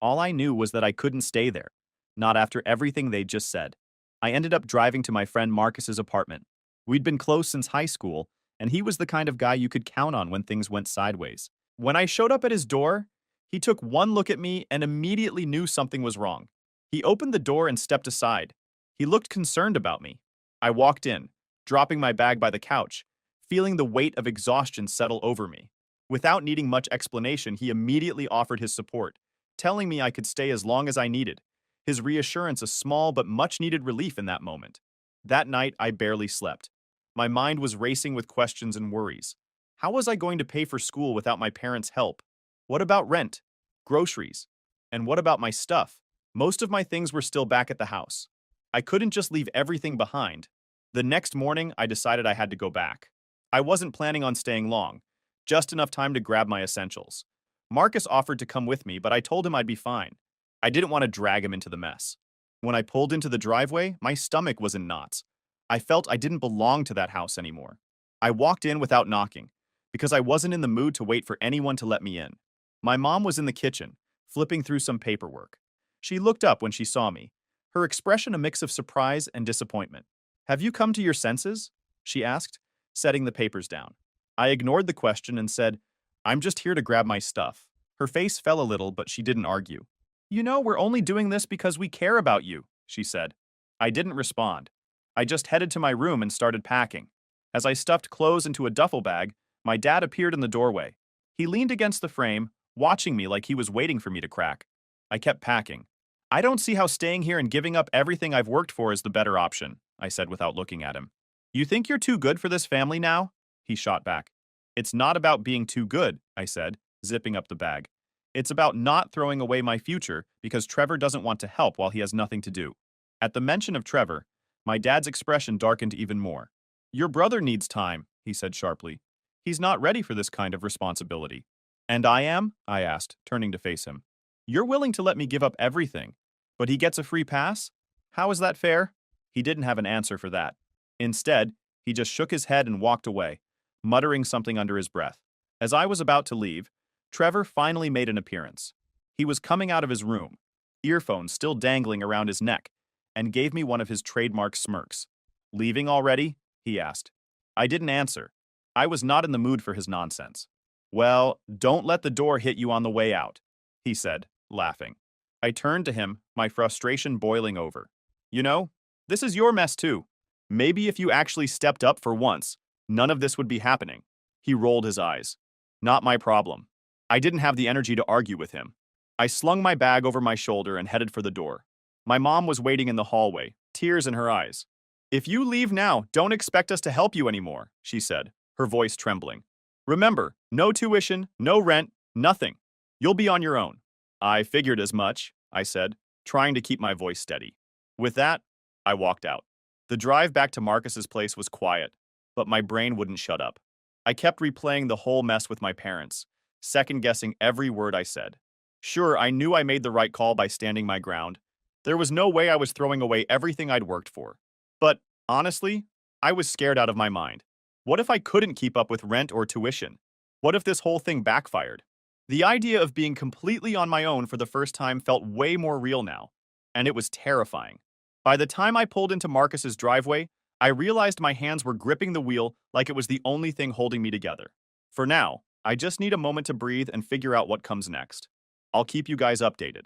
All I knew was that I couldn't stay there, not after everything they'd just said. I ended up driving to my friend Marcus's apartment. We'd been close since high school, and he was the kind of guy you could count on when things went sideways. When I showed up at his door, he took one look at me and immediately knew something was wrong. He opened the door and stepped aside. He looked concerned about me. I walked in, dropping my bag by the couch, feeling the weight of exhaustion settle over me. Without needing much explanation, he immediately offered his support, telling me I could stay as long as I needed. His reassurance a small but much-needed relief in that moment. That night, I barely slept. My mind was racing with questions and worries. How was I going to pay for school without my parents' help? What about rent? Groceries? And what about my stuff? Most of my things were still back at the house. I couldn't just leave everything behind. The next morning, I decided I had to go back. I wasn't planning on staying long, just enough time to grab my essentials. Marcus offered to come with me, but I told him I'd be fine. I didn't want to drag him into the mess. When I pulled into the driveway, my stomach was in knots. I felt I didn't belong to that house anymore. I walked in without knocking, because I wasn't in the mood to wait for anyone to let me in. My mom was in the kitchen, flipping through some paperwork. She looked up when she saw me, her expression a mix of surprise and disappointment. Have you come to your senses? She asked, setting the papers down. I ignored the question and said, I'm just here to grab my stuff. Her face fell a little, but she didn't argue. You know, we're only doing this because we care about you, she said. I didn't respond. I just headed to my room and started packing. As I stuffed clothes into a duffel bag, my dad appeared in the doorway. He leaned against the frame, watching me like he was waiting for me to crack. I kept packing. I don't see how staying here and giving up everything I've worked for is the better option, I said without looking at him. You think you're too good for this family now? He shot back. It's not about being too good, I said, zipping up the bag. It's about not throwing away my future because Trevor doesn't want to help while he has nothing to do. At the mention of Trevor, my dad's expression darkened even more. Your brother needs time, he said sharply. He's not ready for this kind of responsibility. And I am? I asked, turning to face him. You're willing to let me give up everything, but he gets a free pass? How is that fair? He didn't have an answer for that. Instead, he just shook his head and walked away, muttering something under his breath. As I was about to leave, Trevor finally made an appearance. He was coming out of his room, earphones still dangling around his neck, and gave me one of his trademark smirks. Leaving already? He asked. I didn't answer. I was not in the mood for his nonsense. Well, don't let the door hit you on the way out, he said, laughing. I turned to him, my frustration boiling over. You know, this is your mess too. Maybe if you actually stepped up for once, none of this would be happening. He rolled his eyes. Not my problem. I didn't have the energy to argue with him. I slung my bag over my shoulder and headed for the door. My mom was waiting in the hallway, tears in her eyes. If you leave now, don't expect us to help you anymore, she said, her voice trembling. Remember, no tuition, no rent, nothing. You'll be on your own. I figured as much, I said, trying to keep my voice steady. With that, I walked out. The drive back to Marcus's place was quiet, but my brain wouldn't shut up. I kept replaying the whole mess with my parents, second-guessing every word I said. Sure, I knew I made the right call by standing my ground. There was no way I was throwing away everything I'd worked for. But, honestly, I was scared out of my mind. What if I couldn't keep up with rent or tuition? What if this whole thing backfired? The idea of being completely on my own for the first time felt way more real now, and it was terrifying. By the time I pulled into Marcus's driveway, I realized my hands were gripping the wheel like it was the only thing holding me together. For now, I just need a moment to breathe and figure out what comes next. I'll keep you guys updated.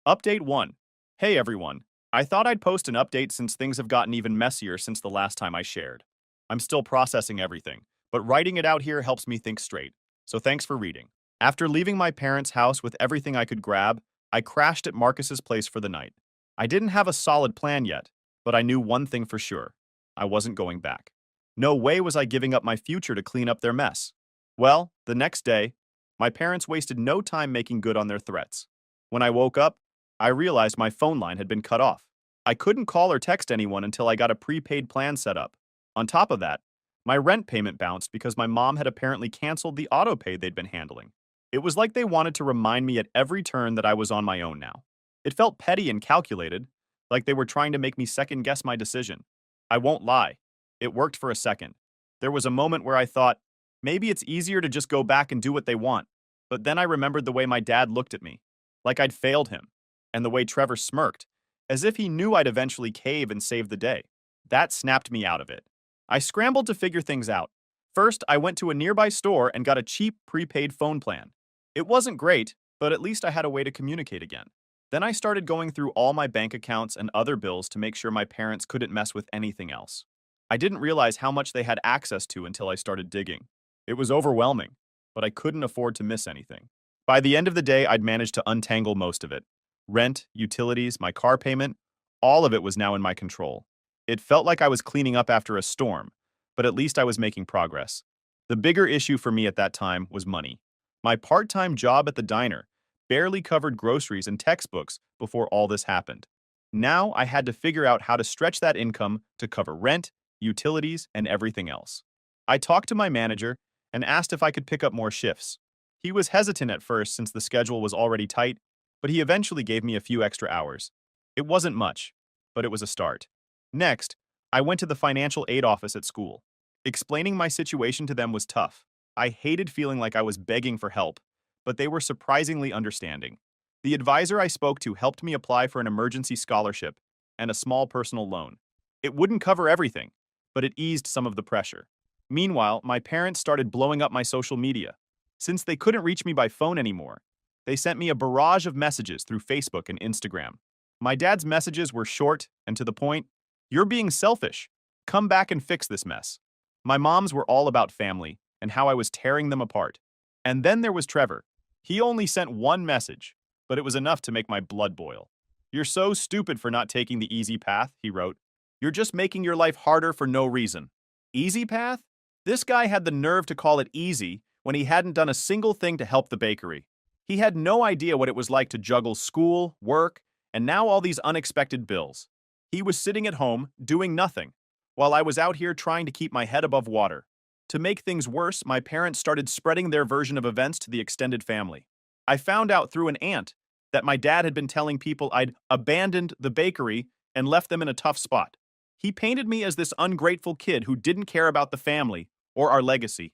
Update 1. Hey everyone, I thought I'd post an update since things have gotten even messier since the last time I shared. I'm still processing everything, but writing it out here helps me think straight, so thanks for reading. After leaving my parents' house with everything I could grab, I crashed at Marcus's place for the night. I didn't have a solid plan yet, but I knew one thing for sure. I wasn't going back. No way was I giving up my future to clean up their mess. Well, the next day, my parents wasted no time making good on their threats. When I woke up, I realized my phone line had been cut off. I couldn't call or text anyone until I got a prepaid plan set up. On top of that, my rent payment bounced because my mom had apparently canceled the auto pay they'd been handling. It was like they wanted to remind me at every turn that I was on my own now. It felt petty and calculated, like they were trying to make me second-guess my decision. I won't lie. It worked for a second. There was a moment where I thought, maybe it's easier to just go back and do what they want. But then I remembered the way my dad looked at me, like I'd failed him, and the way Trevor smirked, as if he knew I'd eventually cave and save the day. That snapped me out of it. I scrambled to figure things out. First, I went to a nearby store and got a cheap prepaid phone plan. It wasn't great, but at least I had a way to communicate again. Then I started going through all my bank accounts and other bills to make sure my parents couldn't mess with anything else. I didn't realize how much they had access to until I started digging. It was overwhelming, but I couldn't afford to miss anything. By the end of the day, I'd managed to untangle most of it. Rent, utilities, my car payment, all of it was now in my control. It felt like I was cleaning up after a storm, but at least I was making progress. The bigger issue for me at that time was money. My part-time job at the diner barely covered groceries and textbooks before all this happened. Now I had to figure out how to stretch that income to cover rent, utilities, and everything else. I talked to my manager and asked if I could pick up more shifts. He was hesitant at first since the schedule was already tight, but he eventually gave me a few extra hours. It wasn't much, but it was a start. Next, I went to the financial aid office at school. Explaining my situation to them was tough. I hated feeling like I was begging for help, but they were surprisingly understanding. The advisor I spoke to helped me apply for an emergency scholarship and a small personal loan. It wouldn't cover everything, but it eased some of the pressure. Meanwhile, my parents started blowing up my social media. Since they couldn't reach me by phone anymore, they sent me a barrage of messages through Facebook and Instagram. My dad's messages were short and to the point. You're being selfish. Come back and fix this mess. My mom's were all about family and how I was tearing them apart. And then there was Trevor. He only sent one message, but it was enough to make my blood boil. "You're so stupid for not taking the easy path," he wrote. "You're just making your life harder for no reason." Easy path? This guy had the nerve to call it easy when he hadn't done a single thing to help the bakery. He had no idea what it was like to juggle school, work, and now all these unexpected bills. He was sitting at home, doing nothing, while I was out here trying to keep my head above water. To make things worse, my parents started spreading their version of events to the extended family. I found out through an aunt that my dad had been telling people I'd abandoned the bakery and left them in a tough spot. He painted me as this ungrateful kid who didn't care about the family or our legacy.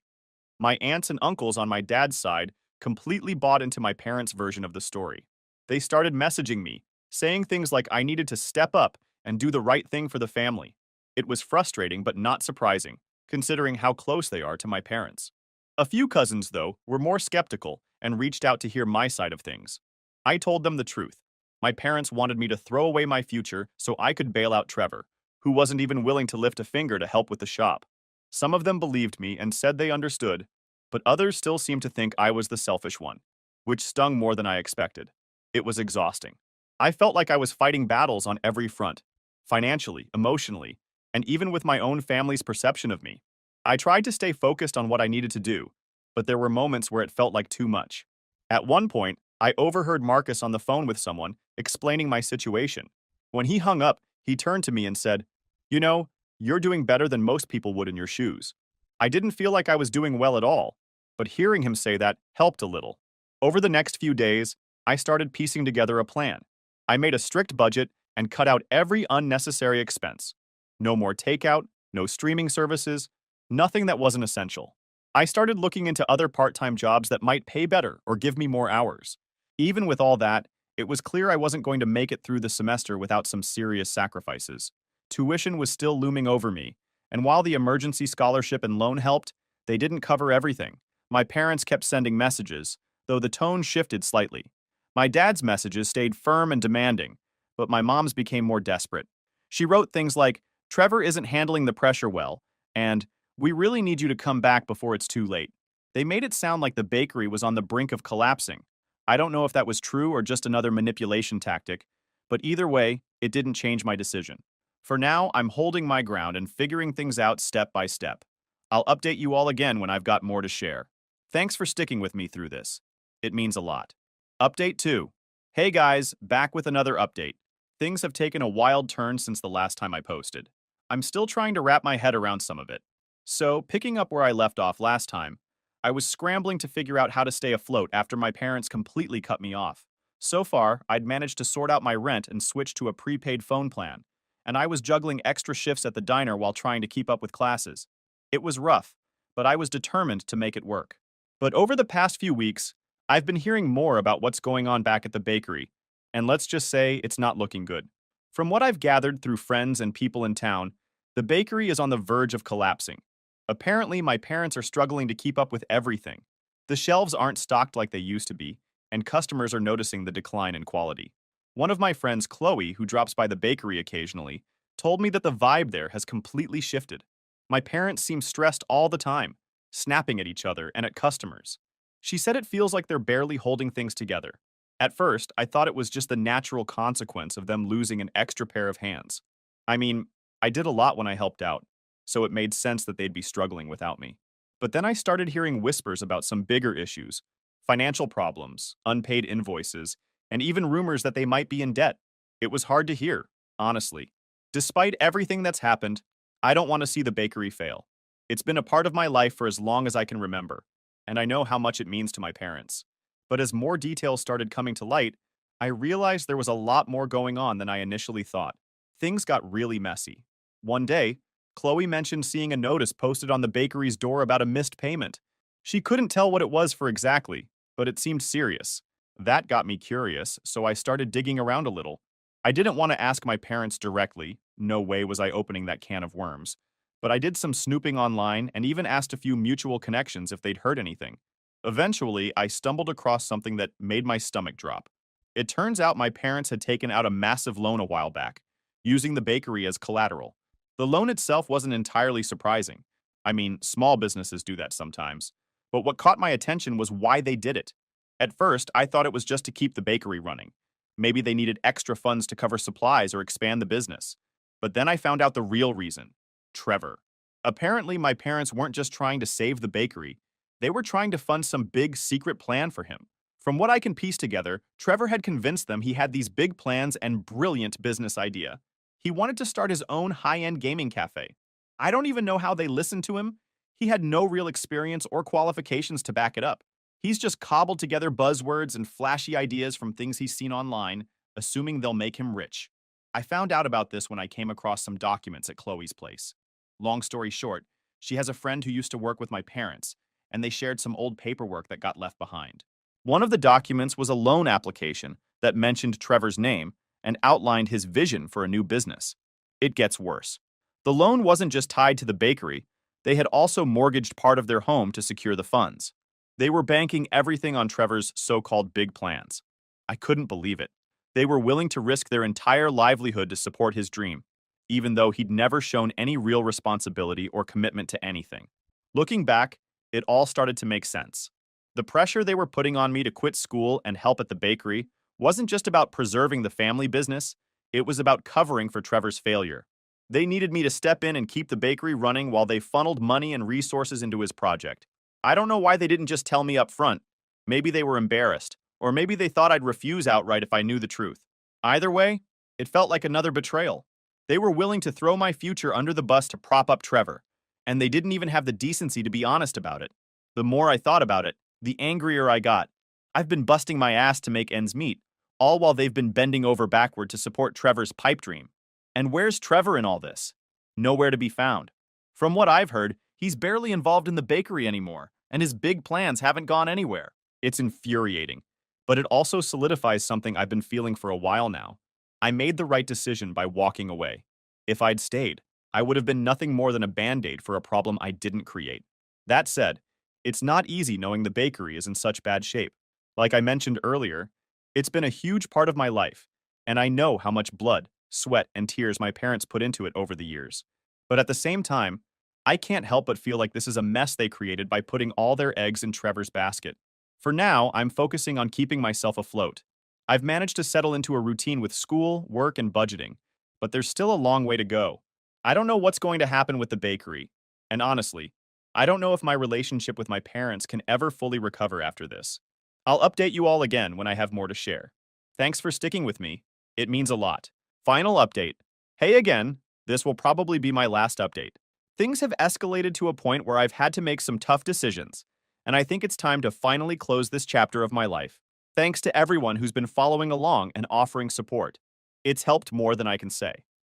My aunts and uncles on my dad's side completely bought into my parents' version of the story. They started messaging me, saying things like I needed to step up and do the right thing for the family. It was frustrating but not surprising, considering how close they are to my parents. A few cousins, though, were more skeptical and reached out to hear my side of things. I told them the truth. My parents wanted me to throw away my future so I could bail out Trevor, who wasn't even willing to lift a finger to help with the shop. Some of them believed me and said they understood, but others still seemed to think I was the selfish one, which stung more than I expected. It was exhausting. I felt like I was fighting battles on every front, financially, emotionally, and even with my own family's perception of me. I tried to stay focused on what I needed to do, but there were moments where it felt like too much. At one point, I overheard Marcus on the phone with someone explaining my situation. When he hung up, he turned to me and said, "You know, you're doing better than most people would in your shoes." I didn't feel like I was doing well at all, but hearing him say that helped a little. Over the next few days, I started piecing together a plan. I made a strict budget and cut out every unnecessary expense. No more takeout, no streaming services, nothing that wasn't essential. I started looking into other part-time jobs that might pay better or give me more hours. Even with all that, it was clear I wasn't going to make it through the semester without some serious sacrifices. Tuition was still looming over me, and while the emergency scholarship and loan helped, they didn't cover everything. My parents kept sending messages, though the tone shifted slightly. My dad's messages stayed firm and demanding, but my mom's became more desperate. She wrote things like, "Trevor isn't handling the pressure well," and "We really need you to come back before it's too late." They made it sound like the bakery was on the brink of collapsing. I don't know if that was true or just another manipulation tactic, but either way, it didn't change my decision. For now, I'm holding my ground and figuring things out step by step. I'll update you all again when I've got more to share. Thanks for sticking with me through this. It means a lot. Update 2. Hey guys, back with another update. Things have taken a wild turn since the last time I posted. I'm still trying to wrap my head around some of it. So, picking up where I left off last time, I was scrambling to figure out how to stay afloat after my parents completely cut me off. So far, I'd managed to sort out my rent and switch to a prepaid phone plan, and I was juggling extra shifts at the diner while trying to keep up with classes. It was rough, but I was determined to make it work. But over the past few weeks, I've been hearing more about what's going on back at the bakery, and let's just say it's not looking good. From what I've gathered through friends and people in town, the bakery is on the verge of collapsing. Apparently, my parents are struggling to keep up with everything. The shelves aren't stocked like they used to be, and customers are noticing the decline in quality. One of my friends, Chloe, who drops by the bakery occasionally, told me that the vibe there has completely shifted. My parents seem stressed all the time, snapping at each other and at customers. She said it feels like they're barely holding things together. At first, I thought it was just the natural consequence of them losing an extra pair of hands. I mean, I did a lot when I helped out, so it made sense that they'd be struggling without me. But then I started hearing whispers about some bigger issues, financial problems, unpaid invoices, and even rumors that they might be in debt. It was hard to hear, honestly. Despite everything that's happened, I don't want to see the bakery fail. It's been a part of my life for as long as I can remember, and I know how much it means to my parents. But as more details started coming to light, I realized there was a lot more going on than I initially thought. Things got really messy. One day, Chloe mentioned seeing a notice posted on the bakery's door about a missed payment. She couldn't tell what it was for exactly, but it seemed serious. That got me curious, so I started digging around a little. I didn't want to ask my parents directly, no way was I opening that can of worms, but I did some snooping online and even asked a few mutual connections if they'd heard anything. Eventually, I stumbled across something that made my stomach drop. It turns out my parents had taken out a massive loan a while back, using the bakery as collateral. The loan itself wasn't entirely surprising. I mean, small businesses do that sometimes. But what caught my attention was why they did it. At first, I thought it was just to keep the bakery running. Maybe they needed extra funds to cover supplies or expand the business. But then I found out the real reason: Trevor. Apparently, my parents weren't just trying to save the bakery, they were trying to fund some big secret plan for him. From what I can piece together, Trevor had convinced them he had these big plans and brilliant business idea. He wanted to start his own high-end gaming cafe. I don't even know how they listened to him. He had no real experience or qualifications to back it up. He's just cobbled together buzzwords and flashy ideas from things he's seen online, assuming they'll make him rich. I found out about this when I came across some documents at Chloe's place. Long story short, she has a friend who used to work with my parents, and they shared some old paperwork that got left behind. One of the documents was a loan application that mentioned Trevor's name and outlined his vision for a new business. It gets worse. The loan wasn't just tied to the bakery, they had also mortgaged part of their home to secure the funds. They were banking everything on Trevor's so-called big plans. I couldn't believe it. They were willing to risk their entire livelihood to support his dream, even though he'd never shown any real responsibility or commitment to anything. Looking back, it all started to make sense. The pressure they were putting on me to quit school and help at the bakery wasn't just about preserving the family business, it was about covering for Trevor's failure. They needed me to step in and keep the bakery running while they funneled money and resources into his project. I don't know why they didn't just tell me up front. Maybe they were embarrassed, or maybe they thought I'd refuse outright if I knew the truth. Either way, it felt like another betrayal. They were willing to throw my future under the bus to prop up Trevor, and they didn't even have the decency to be honest about it. The more I thought about it, the angrier I got. I've been busting my ass to make ends meet, all while they've been bending over backward to support Trevor's pipe dream. And where's Trevor in all this? Nowhere to be found. From what I've heard, he's barely involved in the bakery anymore, and his big plans haven't gone anywhere. It's infuriating, but it also solidifies something I've been feeling for a while now. I made the right decision by walking away. If I'd stayed, I would have been nothing more than a band-aid for a problem I didn't create. That said, it's not easy knowing the bakery is in such bad shape. Like I mentioned earlier, it's been a huge part of my life, and I know how much blood, sweat, and tears my parents put into it over the years. But at the same time, I can't help but feel like this is a mess they created by putting all their eggs in Trevor's basket. For now, I'm focusing on keeping myself afloat. I've managed to settle into a routine with school, work, and budgeting, but there's still a long way to go. I don't know what's going to happen with the bakery, and honestly, I don't know if my relationship with my parents can ever fully recover after this. I'll update you all again when I have more to share. Thanks for sticking with me. It means a lot. Final update. Hey again, this will probably be my last update. Things have escalated to a point where I've had to make some tough decisions, and I think it's time to finally close this chapter of my life. Thanks to everyone who's been following along and offering support. It's helped more than I can say.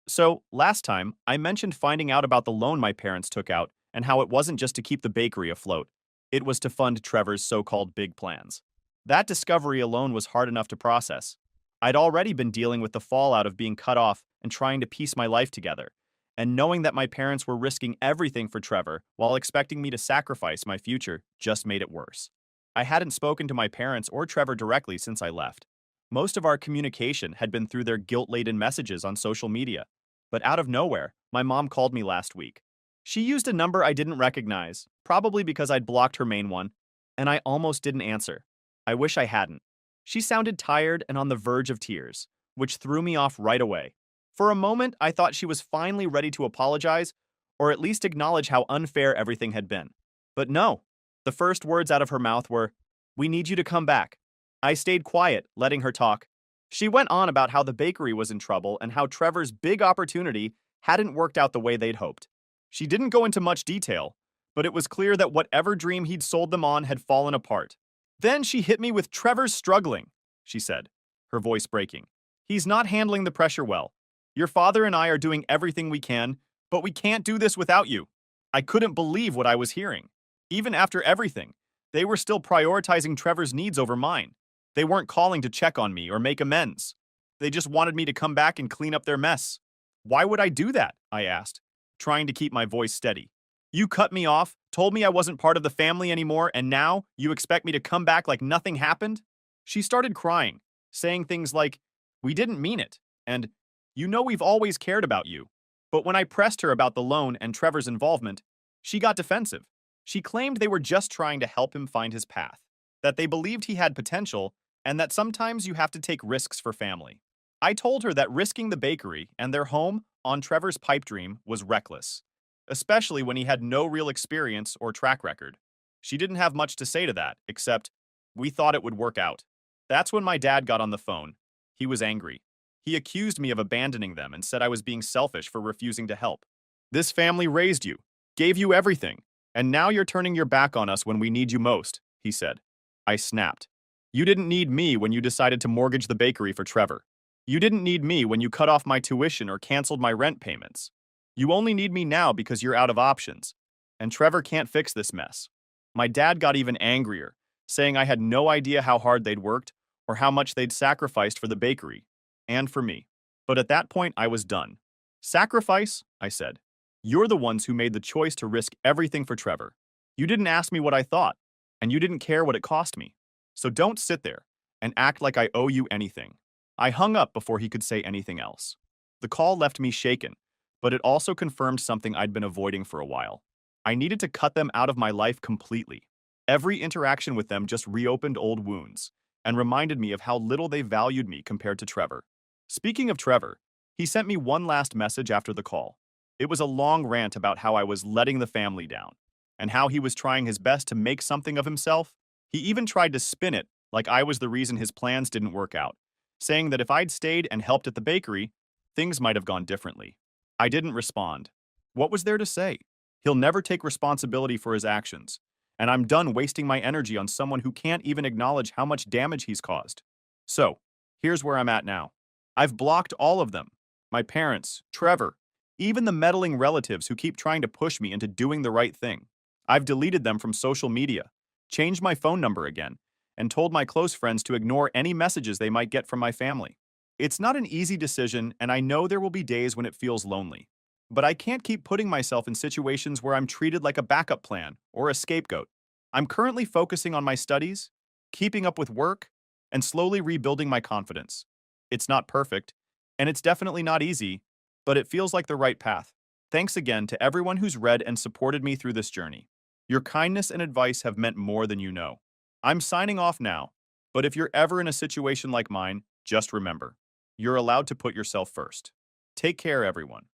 So, last time, I mentioned finding out about the loan my parents took out and how it wasn't just to keep the bakery afloat. It was to fund Trevor's so-called big plans. That discovery alone was hard enough to process. I'd already been dealing with the fallout of being cut off and trying to piece my life together, and knowing that my parents were risking everything for Trevor while expecting me to sacrifice my future just made it worse. I hadn't spoken to my parents or Trevor directly since I left. Most of our communication had been through their guilt-laden messages on social media. But out of nowhere, my mom called me last week. She used a number I didn't recognize, probably because I'd blocked her main one, and I almost didn't answer. I wish I hadn't. She sounded tired and on the verge of tears, which threw me off right away. For a moment, I thought she was finally ready to apologize, or at least acknowledge how unfair everything had been. But no, the first words out of her mouth were, "We need you to come back." I stayed quiet, letting her talk. She went on about how the bakery was in trouble and how Trevor's big opportunity hadn't worked out the way they'd hoped. She didn't go into much detail, but it was clear that whatever dream he'd sold them on had fallen apart. Then she hit me with "Trevor's struggling," she said, her voice breaking. "He's not handling the pressure well. Your father and I are doing everything we can, but we can't do this without you." I couldn't believe what I was hearing. Even after everything, they were still prioritizing Trevor's needs over mine. They weren't calling to check on me or make amends. They just wanted me to come back and clean up their mess. "Why would I do that?" I asked, trying to keep my voice steady. "You cut me off, told me I wasn't part of the family anymore, and now you expect me to come back like nothing happened?" She started crying, saying things like, "We didn't mean it," and "You know we've always cared about you." But when I pressed her about the loan and Trevor's involvement, she got defensive. She claimed they were just trying to help him find his path, that they believed he had potential, and that sometimes you have to take risks for family. I told her that risking the bakery and their home on Trevor's pipe dream was reckless, especially when he had no real experience or track record. She didn't have much to say to that, except, "We thought it would work out." That's when my dad got on the phone. He was angry. He accused me of abandoning them and said I was being selfish for refusing to help. "This family raised you, gave you everything, and now you're turning your back on us when we need you most," he said. I snapped. "You didn't need me when you decided to mortgage the bakery for Trevor. You didn't need me when you cut off my tuition or canceled my rent payments. You only need me now because you're out of options. And Trevor can't fix this mess." My dad got even angrier, saying I had no idea how hard they'd worked or how much they'd sacrificed for the bakery, and for me. But at that point, I was done. "Sacrifice?" I said. "You're the ones who made the choice to risk everything for Trevor. You didn't ask me what I thought, and you didn't care what it cost me. So don't sit there and act like I owe you anything." I hung up before he could say anything else. The call left me shaken, but it also confirmed something I'd been avoiding for a while. I needed to cut them out of my life completely. Every interaction with them just reopened old wounds and reminded me of how little they valued me compared to Trevor. Speaking of Trevor, he sent me one last message after the call. It was a long rant about how I was letting the family down and how he was trying his best to make something of himself. He even tried to spin it like I was the reason his plans didn't work out, saying that if I'd stayed and helped at the bakery, things might have gone differently. I didn't respond. What was there to say? He'll never take responsibility for his actions, and I'm done wasting my energy on someone who can't even acknowledge how much damage he's caused. So, here's where I'm at now. I've blocked all of them. My parents, Trevor, even the meddling relatives who keep trying to push me into doing the right thing. I've deleted them from social media, changed my phone number again, and told my close friends to ignore any messages they might get from my family. It's not an easy decision, and I know there will be days when it feels lonely. But I can't keep putting myself in situations where I'm treated like a backup plan or a scapegoat. I'm currently focusing on my studies, keeping up with work, and slowly rebuilding my confidence. It's not perfect, and it's definitely not easy, but it feels like the right path. Thanks again to everyone who's read and supported me through this journey. Your kindness and advice have meant more than you know. I'm signing off now, but if you're ever in a situation like mine, just remember, you're allowed to put yourself first. Take care, everyone.